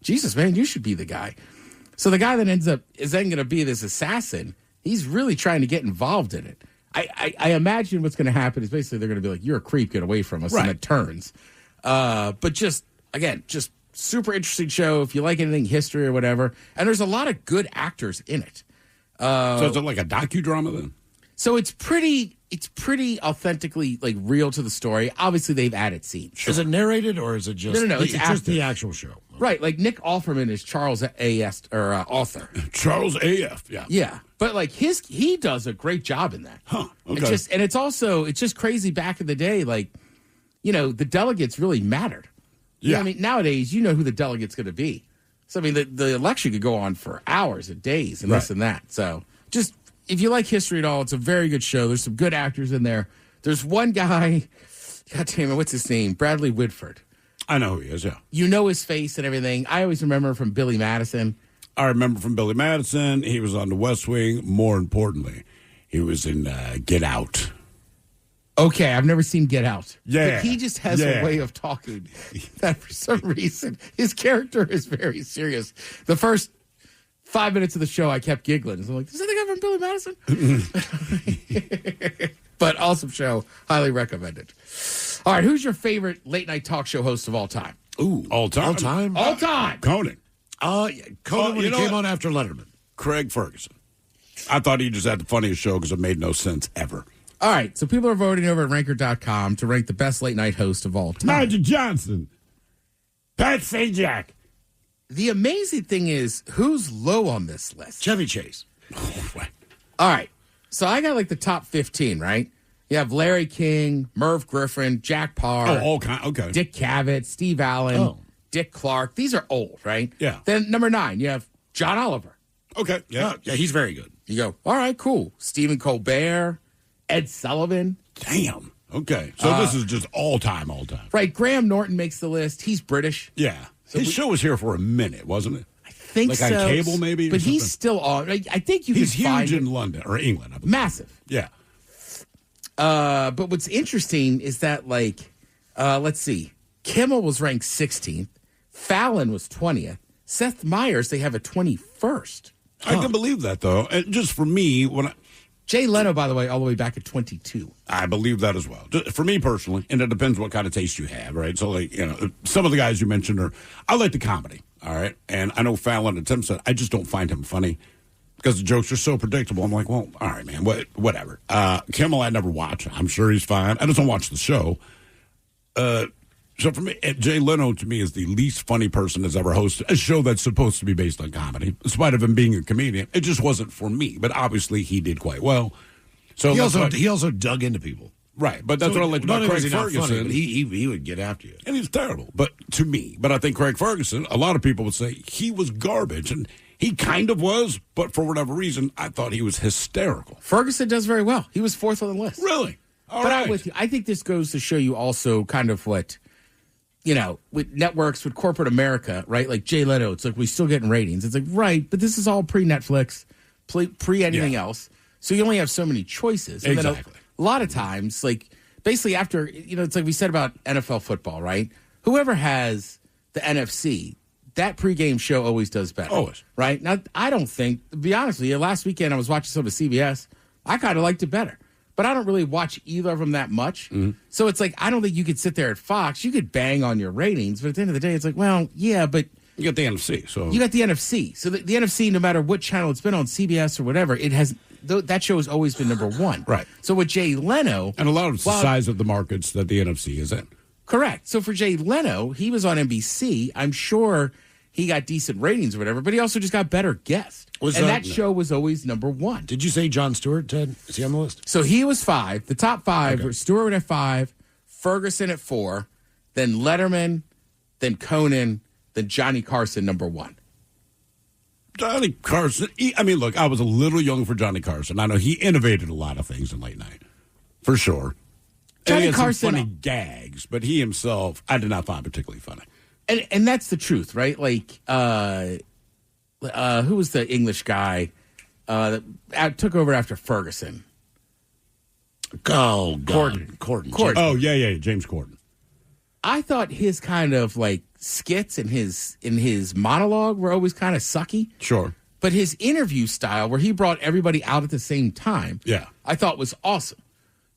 Jesus, man, you should be the guy. So the guy that is then going to be this assassin, he's really trying to get involved in it. I imagine what's going to happen is basically they're going to be like, you're a creep, get away from us. Right. And it turns. But just super interesting show. If you like anything history or whatever. And there's a lot of good actors in it. So is it like a docudrama then? So it's pretty authentically like real to the story. Obviously, they've added scenes. Sure. Is it narrated or is it just No. It's just the actual show? Right, like Nick Offerman is Charles Arthur. Charles A.F. Yeah. Yeah, but like he does a great job in that. Huh. Okay. It's just crazy back in the day. Like, the delegates really mattered. Yeah. I mean, nowadays you know who the delegate's going to be. So I mean, the election could go on for hours and days and this and that. So just. If you like history at all, it's a very good show. There's some good actors in there. There's one guy, God damn it, what's his name? Bradley Whitford. I know who he is, yeah. You know his face and everything. I always remember from Billy Madison. I remember from Billy Madison. He was on The West Wing. More importantly, he was in Get Out. Okay, I've never seen Get Out. Yeah. But he just has a way of talking that for some reason, his character is very serious. The first 5 minutes of the show, I kept giggling. So I'm like, is that the guy from Billy Madison? But awesome show. Highly recommended. All right, who's your favorite late night talk show host of all time? Ooh, all time. All time? All time. Conan. Conan when he came on after Letterman. Craig Ferguson. I thought he just had the funniest show because it made no sense ever. All right, so people are voting over at Ranker.com to rank the best late night host of all time. Magic Johnson. Pat Sajak. The amazing thing is, who's low on this list? Chevy Chase. All right, so I got like the top 15, right? You have Larry King, Merv Griffin, Jack Parr. Oh, all kind. Okay. Dick Cavett, Steve Allen, Dick Clark. These are old, right? Yeah. Then number 9, you have John Oliver. Okay. Yeah. Yeah, he's very good. You go, all right, cool. Stephen Colbert, Ed Sullivan. Damn. Okay. So this is just all time. Right. Graham Norton makes the list. He's British. Yeah. His show was here for a minute, wasn't it? I think like so. on cable, maybe? But he's still on. I think he's can find huge in London or England. I believe. Massive. Yeah. But what's interesting is that, like, let's see. Kimmel was ranked 16th. Fallon was 20th. Seth Meyers, they have a 21st. I can believe that, though. And just for me, when Jay Leno, by the way, all the way back at 22. I believe that as well. Just for me personally, and it depends what kind of taste you have, right? So, like, some of the guys you mentioned I like the comedy, all right? And I know Fallon and Tim said, I just don't find him funny because the jokes are so predictable. I'm like, well, all right, man, whatever. Kimmel, I never watch. I'm sure he's fine. I just don't watch the show. So for me, Jay Leno, to me, is the least funny person that's ever hosted a show that's supposed to be based on comedy. In spite of him being a comedian, it just wasn't for me. But obviously, he did quite well. So he also dug into people. Right, but that's what I like about Craig Ferguson. Funny, but he would get after you. And he's terrible, but to me. But I think Craig Ferguson, a lot of people would say he was garbage. And he kind of was, but for whatever reason, I thought he was hysterical. Ferguson does very well. He was 4th on the list. Really? But I'm with you. I think this goes to show you also kind of what, with networks, with corporate America, right? Like Jay Leno, it's like, we're still getting ratings. It's like, right, but this is all pre-Netflix, pre-anything else. So you only have so many choices. And exactly. Then a lot of times, like, basically after, it's like we said about NFL football, right? Whoever has the NFC, that pregame show always does better. Always. Right? Now, I don't think, to be honest with you, last weekend I was watching some of CBS. I kind of liked it better. But I don't really watch either of them that much. Mm-hmm. So it's like, I don't think you could sit there at Fox. You could bang on your ratings. But at the end of the day, it's like, well, yeah, but you got the NFC. So you got the NFC. So the NFC, no matter what channel it's been on, CBS or whatever, it has that show has always been number one. Right. So with Jay Leno. And a lot of it's the size of the markets that the NFC is in. Correct. So for Jay Leno, he was on NBC. I'm sure he got decent ratings or whatever, but he also just got better guests. That show was always number one. Did you say Jon Stewart, Ted? Is he on the list? So he was 5. The top 5 were Stewart at 5, Ferguson at 4, then Letterman, then Conan, then Johnny Carson, number 1. Johnny Carson. Look, I was a little young for Johnny Carson. I know he innovated a lot of things in late night, for sure. Johnny and he had Carson, some funny gags, but he himself, I did not find particularly funny. And that's the truth, right? Like, who was the English guy that took over after Ferguson? Oh, Corden. Oh, yeah, James Corden. I thought his kind of like skits and his monologue were always kind of sucky. Sure. But his interview style, where he brought everybody out at the same time, I thought was awesome.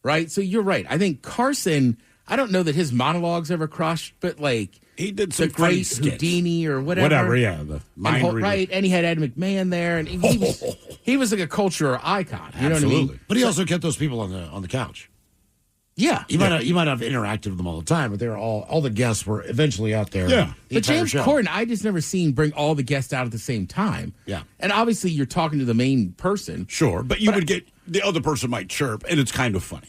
Right? So you're right. I think Carson, I don't know that his monologues ever crushed, but like he did some the great skits. Houdini or whatever. The mind reader. Right, and he had Ed McMahon there, and he was like a culture icon. You know what I mean? But he also kept those people on the couch. Yeah, you might have interacted with them all the time, but they were all the guests were eventually out there. Yeah, but James Corden, I just never seen bring all the guests out at the same time. Yeah, and obviously you're talking to the main person. Sure, but you would get the other person might chirp, and it's kind of funny.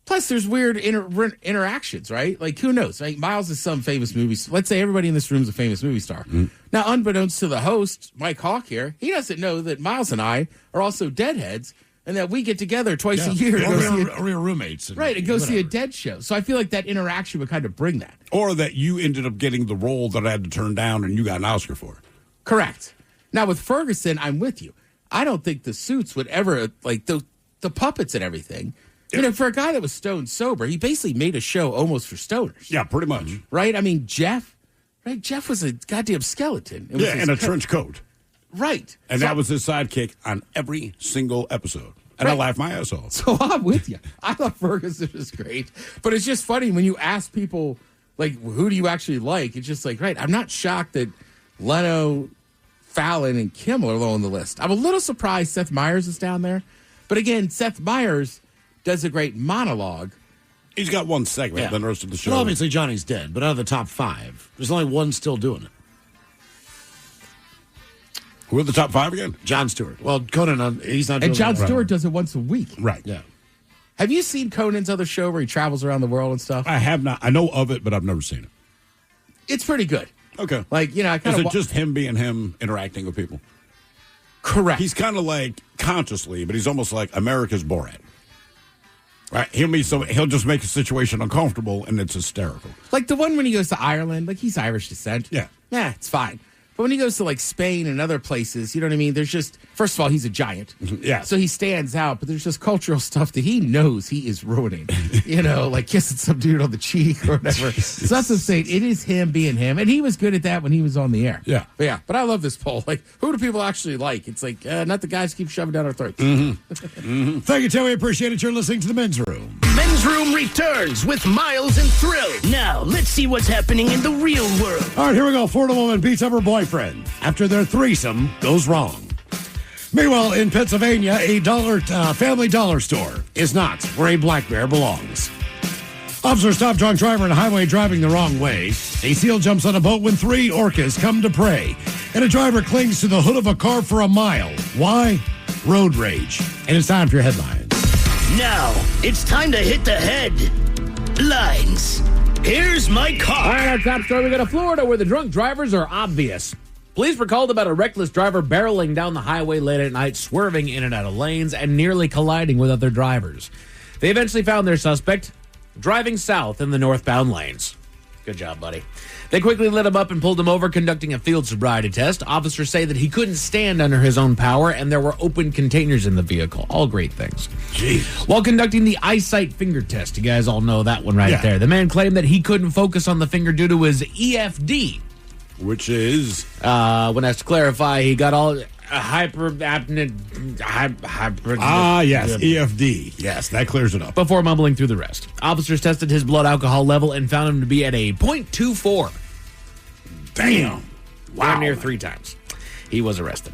Plus, there's weird interactions, right? Like, who knows? Like, Miles is some famous movie. Let's say everybody in this room is a famous movie star. Mm-hmm. Now, unbeknownst to the host, Mike Hawk here, he doesn't know that Miles and I are also deadheads, and that we get together twice a year. Or we're roommates. And go see a Dead show. So I feel like that interaction would kind of bring that. Or that you ended up getting the role that I had to turn down and you got an Oscar for. Correct. Now, with Ferguson, I'm with you. I don't think the suits would ever, like, the puppets and everything. You know, for a guy that was stone sober, he basically made a show almost for stoners. Yeah, pretty much. Right? I mean, Jeff was a goddamn skeleton. In a trench coat. Right. And that was his sidekick on every single episode. And I laughed my ass off. So I'm with you. I thought Ferguson was great. But it's just funny when you ask people, like, who do you actually like? It's just like, right, I'm not shocked that Leno, Fallon, and Kimmel are low on the list. I'm a little surprised Seth Meyers is down there. But again, Seth Meyers does a great monologue. He's got one segment, then the rest of the show. Well, obviously, Johnny's dead, but out of the top 5, there's only one still doing it. Who are the top 5 again? Jon Stewart. Well, Conan, he's not doing And Jon it. Stewart does it once a week. Right. Yeah. Have you seen Conan's other show where he travels around the world and stuff? I have not. I know of it, but I've never seen it. It's pretty good. Okay. Like, I kind Is of... it just him being him interacting with people? Correct. He's kind of like consciously, but he's almost like America's Borat. Right? He'll just make a situation uncomfortable, and it's hysterical. Like the one when he goes to Ireland, like he's Irish descent. Yeah. Yeah, it's fine. But when he goes to like Spain and other places, you know what I mean? There's just, first of all, he's a giant. Yeah. So he stands out, but there's just cultural stuff that he knows he is ruining. Like kissing some dude on the cheek or whatever. So that's what I'm saying. It is him being him. And he was good at that when he was on the air. Yeah. But I love this poll. Like, who do people actually like? It's like, not the guys keep shoving down our throats. Thank you, Tim. We appreciate it. You're listening to The Men's Room. Men's Room returns with Miles and Thrill. Now, let's see what's happening in the real world. All right, here we go. Florida woman beats up her boyfriend after their threesome goes wrong. Meanwhile, in Pennsylvania, a family dollar store is not where a black bear belongs. Officers stop drunk driver on a highway driving the wrong way. A seal jumps on a boat when 3 orcas come to prey. And a driver clings to the hood of a car for a mile. Why? Road rage. And it's time for your headlines. Now, it's time to hit the headlines. Here's my car. All right, our top story. We go to Florida where the drunk drivers are obvious. Police were called about a reckless driver barreling down the highway late at night, swerving in and out of lanes, and nearly colliding with other drivers. They eventually found their suspect driving south in the northbound lanes. Good job, buddy. They quickly lit him up and pulled him over, conducting a field sobriety test. Officers say that he couldn't stand under his own power, and there were open containers in the vehicle. All great things. Jeez. While conducting the eyesight finger test, you guys all know that one right there. The man claimed that he couldn't focus on the finger due to his EFD. Which is? When asked to clarify, he got all yes, EFD. Yes, that clears it up. Before mumbling through the rest. Officers tested his blood alcohol level and found him to be at a 0.24. Damn. Wow. Near 3 times. He was arrested.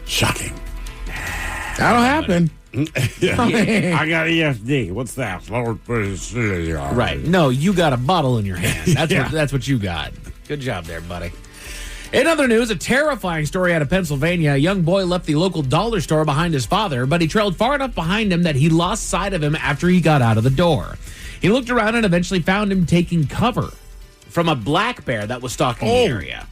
Shocking. That'll happen. I got EFD. What's that? Right. No, you got a bottle in your hand. That's what you got. Good job there, buddy. In other news, a terrifying story out of Pennsylvania. A young boy left the local dollar store behind his father, but he trailed far enough behind him that he lost sight of him after he got out of the door. He looked around and eventually found him taking cover from a black bear that was stalking the area.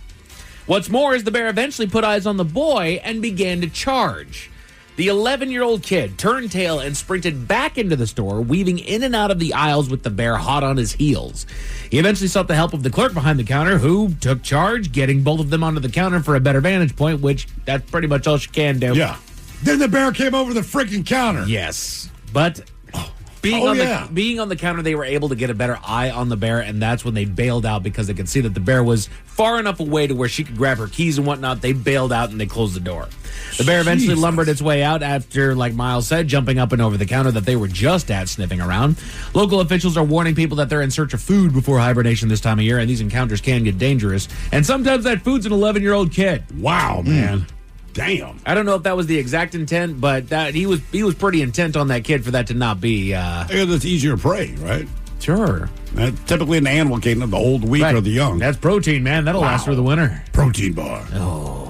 What's more is the bear eventually put eyes on the boy and began to charge. The 11-year-old kid turned tail and sprinted back into the store, weaving in and out of the aisles with the bear hot on his heels. He eventually sought the help of the clerk behind the counter, who took charge, getting both of them onto the counter for a better vantage point, which that's pretty much all she can do. Yeah. Then the bear came over the freaking counter. Yes. But being on the counter, they were able to get a better eye on the bear, and that's when they bailed out because they could see that the bear was far enough away to where she could grab her keys and whatnot. They bailed out and they closed the door. The bear eventually lumbered its way out after, like Miles said, jumping up and over the counter that they were just at, sniffing around. Local officials are warning people that they're in search of food before hibernation this time of year, and these encounters can get dangerous. And sometimes that food's an 11-year-old kid. Wow, man. Damn. I don't know if that was the exact intent, but that he was pretty intent on that kid for that to not be. That's easier prey, right? Sure. Typically in the animal kingdom, the old, weak, or the young. That's protein, man. That'll last through the winter. Protein bar. Oh.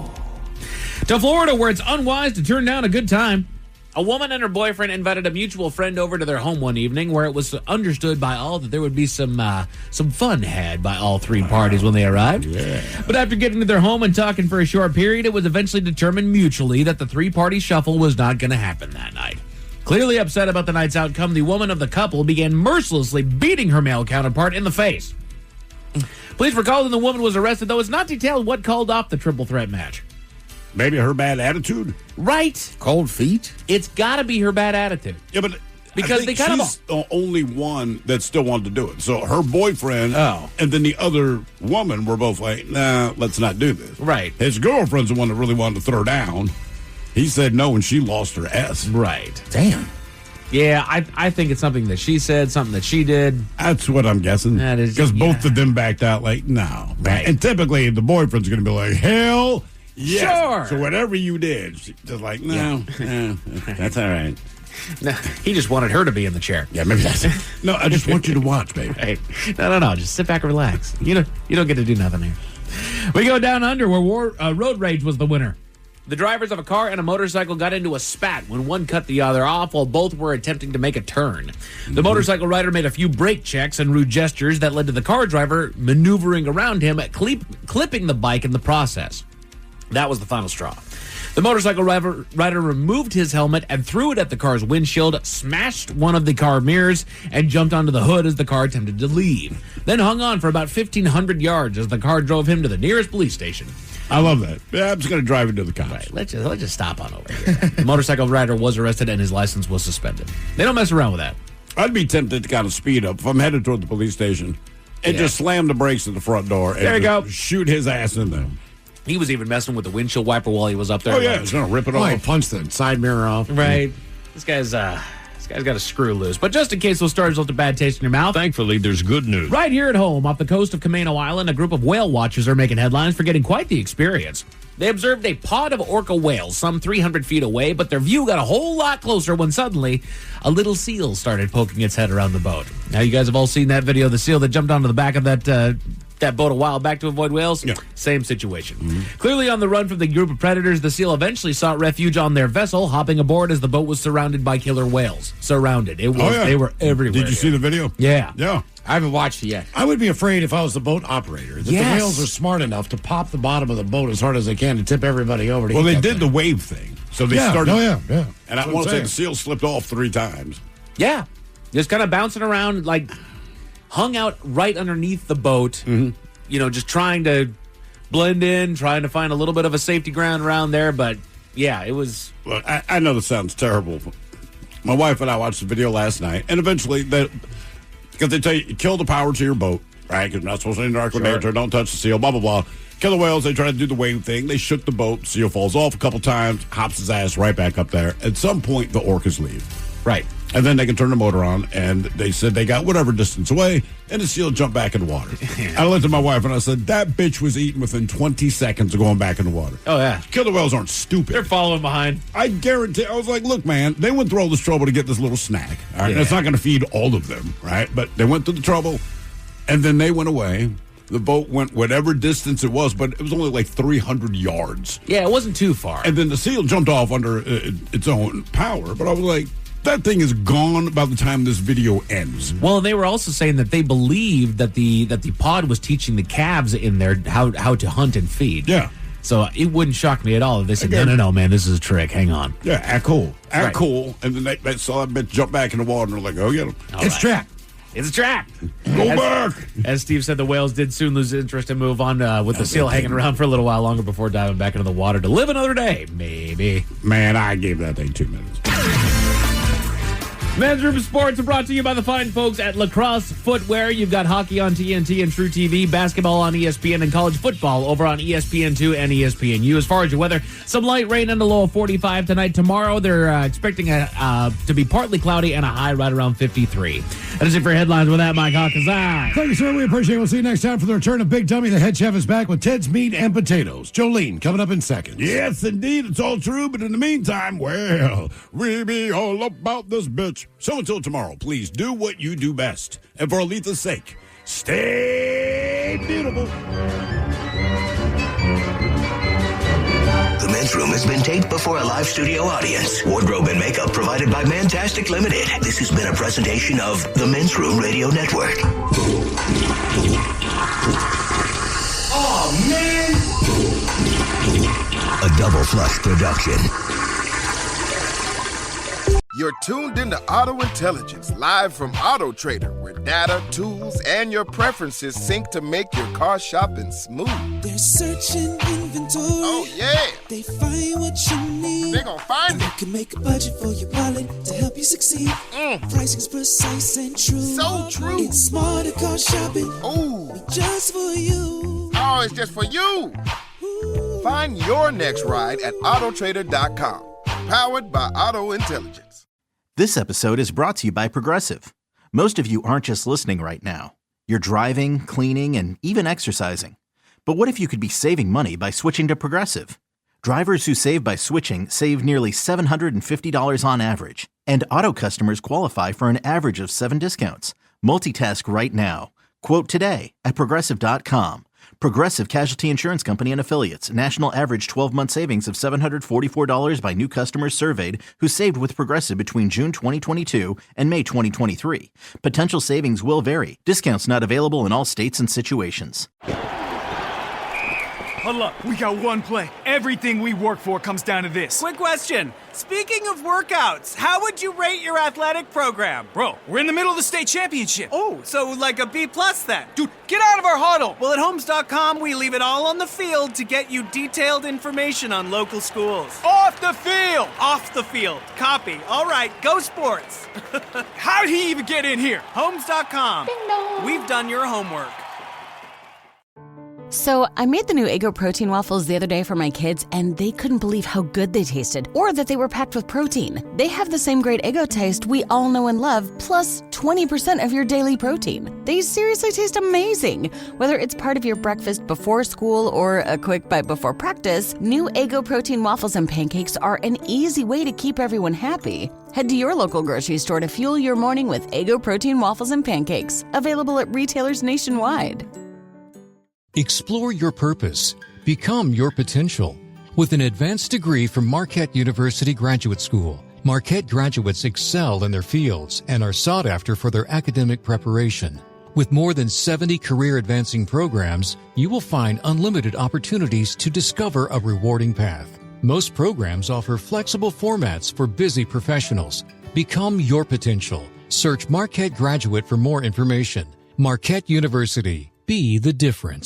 To Florida, where it's unwise to turn down a good time. A woman and her boyfriend invited a mutual friend over to their home one evening, where it was understood by all that there would be some fun had by all 3 parties when they arrived. Yeah. But after getting to their home and talking for a short period, it was eventually determined mutually that the 3-party shuffle was not going to happen that night. Clearly upset about the night's outcome, the woman of the couple began mercilessly beating her male counterpart in the face. Police were called and the woman was arrested, though it's not detailed what called off the triple threat match. Maybe her bad attitude? Right. Cold feet? It's got to be her bad attitude. Yeah, but because they kind she's the only one that still wanted to do it. So her boyfriend and then the other woman were both like, nah, let's not do this. Right. His girlfriend's the one that really wanted to throw down. He said no, and she lost her S. Right. Damn. Yeah, I think it's something that she said, something that she did. That's what I'm guessing. Because both of them backed out like, no. Right. And typically, the boyfriend's going to be like, hell yes. Sure. So whatever you did, she's just like, no, that's all right. No, he just wanted her to be in the chair. Yeah, maybe that's it. No, I just want you to watch, baby. Right. No. Just sit back and relax. You don't get to do nothing here. We go down under where road rage was the winner. The drivers of a car and a motorcycle got into a spat when one cut the other off while both were attempting to make a turn. The motorcycle rider made a few brake checks and rude gestures that led to the car driver maneuvering around him, clipping the bike in the process. That was the final straw. The motorcycle rider removed his helmet and threw it at the car's windshield, smashed one of the car mirrors, and jumped onto the hood as the car attempted to leave. Then hung on for about 1,500 yards as the car drove him to the nearest police station. I love that. Yeah, I'm just going to drive into the cops. Right, let's just stop on over here. The motorcycle rider was arrested and his license was suspended. They don't mess around with that. I'd be tempted to kind of speed up if I'm headed toward the police station and just slam the brakes at the front door and there you go. Shoot his ass in there. He was even messing with the windshield wiper while he was up there. Oh, yeah, he's going to rip it off. He punched the side mirror off. Right. This guy's got a screw loose. But just in case those stories left a bad taste in your mouth, thankfully, there's good news. Right here at home, off the coast of Camano Island, a group of whale watchers are making headlines for getting quite the experience. They observed a pod of orca whales some 300 feet away, but their view got a whole lot closer when suddenly a little seal started poking its head around the boat. Now, you guys have all seen that video of the seal that jumped onto the back of that boat a while back to avoid whales? Yeah. Same situation. Clearly on the run from the group of predators, the seal eventually sought refuge on their vessel, hopping aboard as the boat was surrounded by killer whales. Surrounded. They were everywhere. Did you see the video? Yeah. Yeah. I haven't watched it yet. I would be afraid if I was the boat operator that the whales are smart enough to pop the bottom of the boat as hard as they can to tip everybody over. Well, they did the wave thing. So they started. Oh, yeah. And I want to say the seal slipped off 3 times. Yeah. Just kind of bouncing around, like hung out right underneath the boat, just trying to blend in, trying to find a little bit of a safety ground around there. But, yeah, it was... Look, I know this sounds terrible. My wife and I watched the video last night, and eventually, because they tell you kill the power to your boat, right? Because you're not supposed to interact with nature, don't touch the seal, blah, blah, blah. Kill the whales, they try to do the wave thing. They shook the boat, seal falls off a couple times, hops his ass right back up there. At some point, the orcas leave. Right. And then they can turn the motor on, and they said they got whatever distance away, and the seal jumped back in the water. I looked at my wife, and I said, that bitch was eaten within 20 seconds of going back in the water. Oh, yeah. Killer whales aren't stupid. They're following behind. I guarantee. I was like, look, man, they went through all this trouble to get this little snack. All right, That's not going to feed all of them, right? But they went through the trouble, and then they went away. The boat went whatever distance it was, but it was only like 300 yards. Yeah, it wasn't too far. And then the seal jumped off under its own power. But I was like, that thing is gone by the time this video ends. Well, they were also saying that they believed that the pod was teaching the calves in there how to hunt and feed. Yeah. So it wouldn't shock me at all if they said, no, man, this is a trick. Hang on. Yeah, act cool. Act cool. And then they saw that bitch jump back in the water and they're like, oh, get him. It's trapped. It's a trap. Go back. As Steve said, the whales did soon lose interest and move on with the seal hanging around for a little while longer before diving back into the water to live another day. Maybe. Man, I gave that thing 2 minutes. Men's Room Sports are brought to you by the fine folks at Lacrosse Footwear. You've got hockey on TNT and True TV, basketball on ESPN, and college football over on ESPN2 and ESPNU. As far as your weather, some light rain and a low of 45 tonight. Tomorrow, they're expecting to be partly cloudy and a high right around 53. That is it for headlines with that, Mike Hawkins. Thank you, sir. We appreciate it. We'll see you next time for the return of Big Dummy. The head chef is back with Ted's Meat and Potatoes. Jolene coming up in seconds. Yes, indeed. It's all true. But in the meantime, well, we be all about this bitch. So until tomorrow, please do what you do best. And for Aletha's sake, stay beautiful. The Men's Room has been taped before a live studio audience. Wardrobe and makeup provided by Mantastic Limited. This has been a presentation of the Men's Room Radio Network. Oh, man! A Double Flush production. You're tuned into Auto Intelligence, live from Auto Trader, where data, tools, and your preferences sync to make your car shopping smooth. They're searching inventory. Oh, yeah. They find what you need. They're gonna find it. You can make a budget for your wallet to help you succeed. Pricing's precise and true. So true. It's smarter car shopping. Ooh. Just for you. Oh, it's just for you. Ooh. Find your next ride at autotrader.com. Powered by Auto Intelligence. This episode is brought to you by Progressive. Most of you aren't just listening right now. You're driving, cleaning, and even exercising. But what if you could be saving money by switching to Progressive? Drivers who save by switching save nearly $750 on average. And auto customers qualify for an average of 7 discounts. Multitask right now. Quote today at Progressive.com. Progressive Casualty Insurance Company and Affiliates. National average 12-month savings of $744 by new customers surveyed who saved with Progressive between June 2022 and May 2023. Potential savings will vary. Discounts not available in all states and situations. Hold up, we got one play. Everything we work for comes down to this. Quick question. Speaking of workouts, how would you rate your athletic program? Bro, we're in the middle of the state championship. Oh, so like a B+ then? Dude, get out of our huddle. Well, at Homes.com, we leave it all on the field to get you detailed information on local schools. Off the field. Off the field. Copy. All right, go sports. How did he even get in here? Homes.com. We've done your homework. So, I made the new Eggo protein waffles the other day for my kids, and they couldn't believe how good they tasted, or that they were packed with protein. They have the same great Eggo taste we all know and love, plus 20% of your daily protein. They seriously taste amazing. Whether it's part of your breakfast before school or a quick bite before practice, new Eggo protein waffles and pancakes are an easy way to keep everyone happy. Head to your local grocery store to fuel your morning with Eggo protein waffles and pancakes, available at retailers nationwide. Explore your purpose. Become your potential. With an advanced degree from Marquette University Graduate School, Marquette graduates excel in their fields and are sought after for their academic preparation. With more than 70 career-advancing programs, you will find unlimited opportunities to discover a rewarding path. Most programs offer flexible formats for busy professionals. Become your potential. Search Marquette Graduate for more information. Marquette University. Be the difference.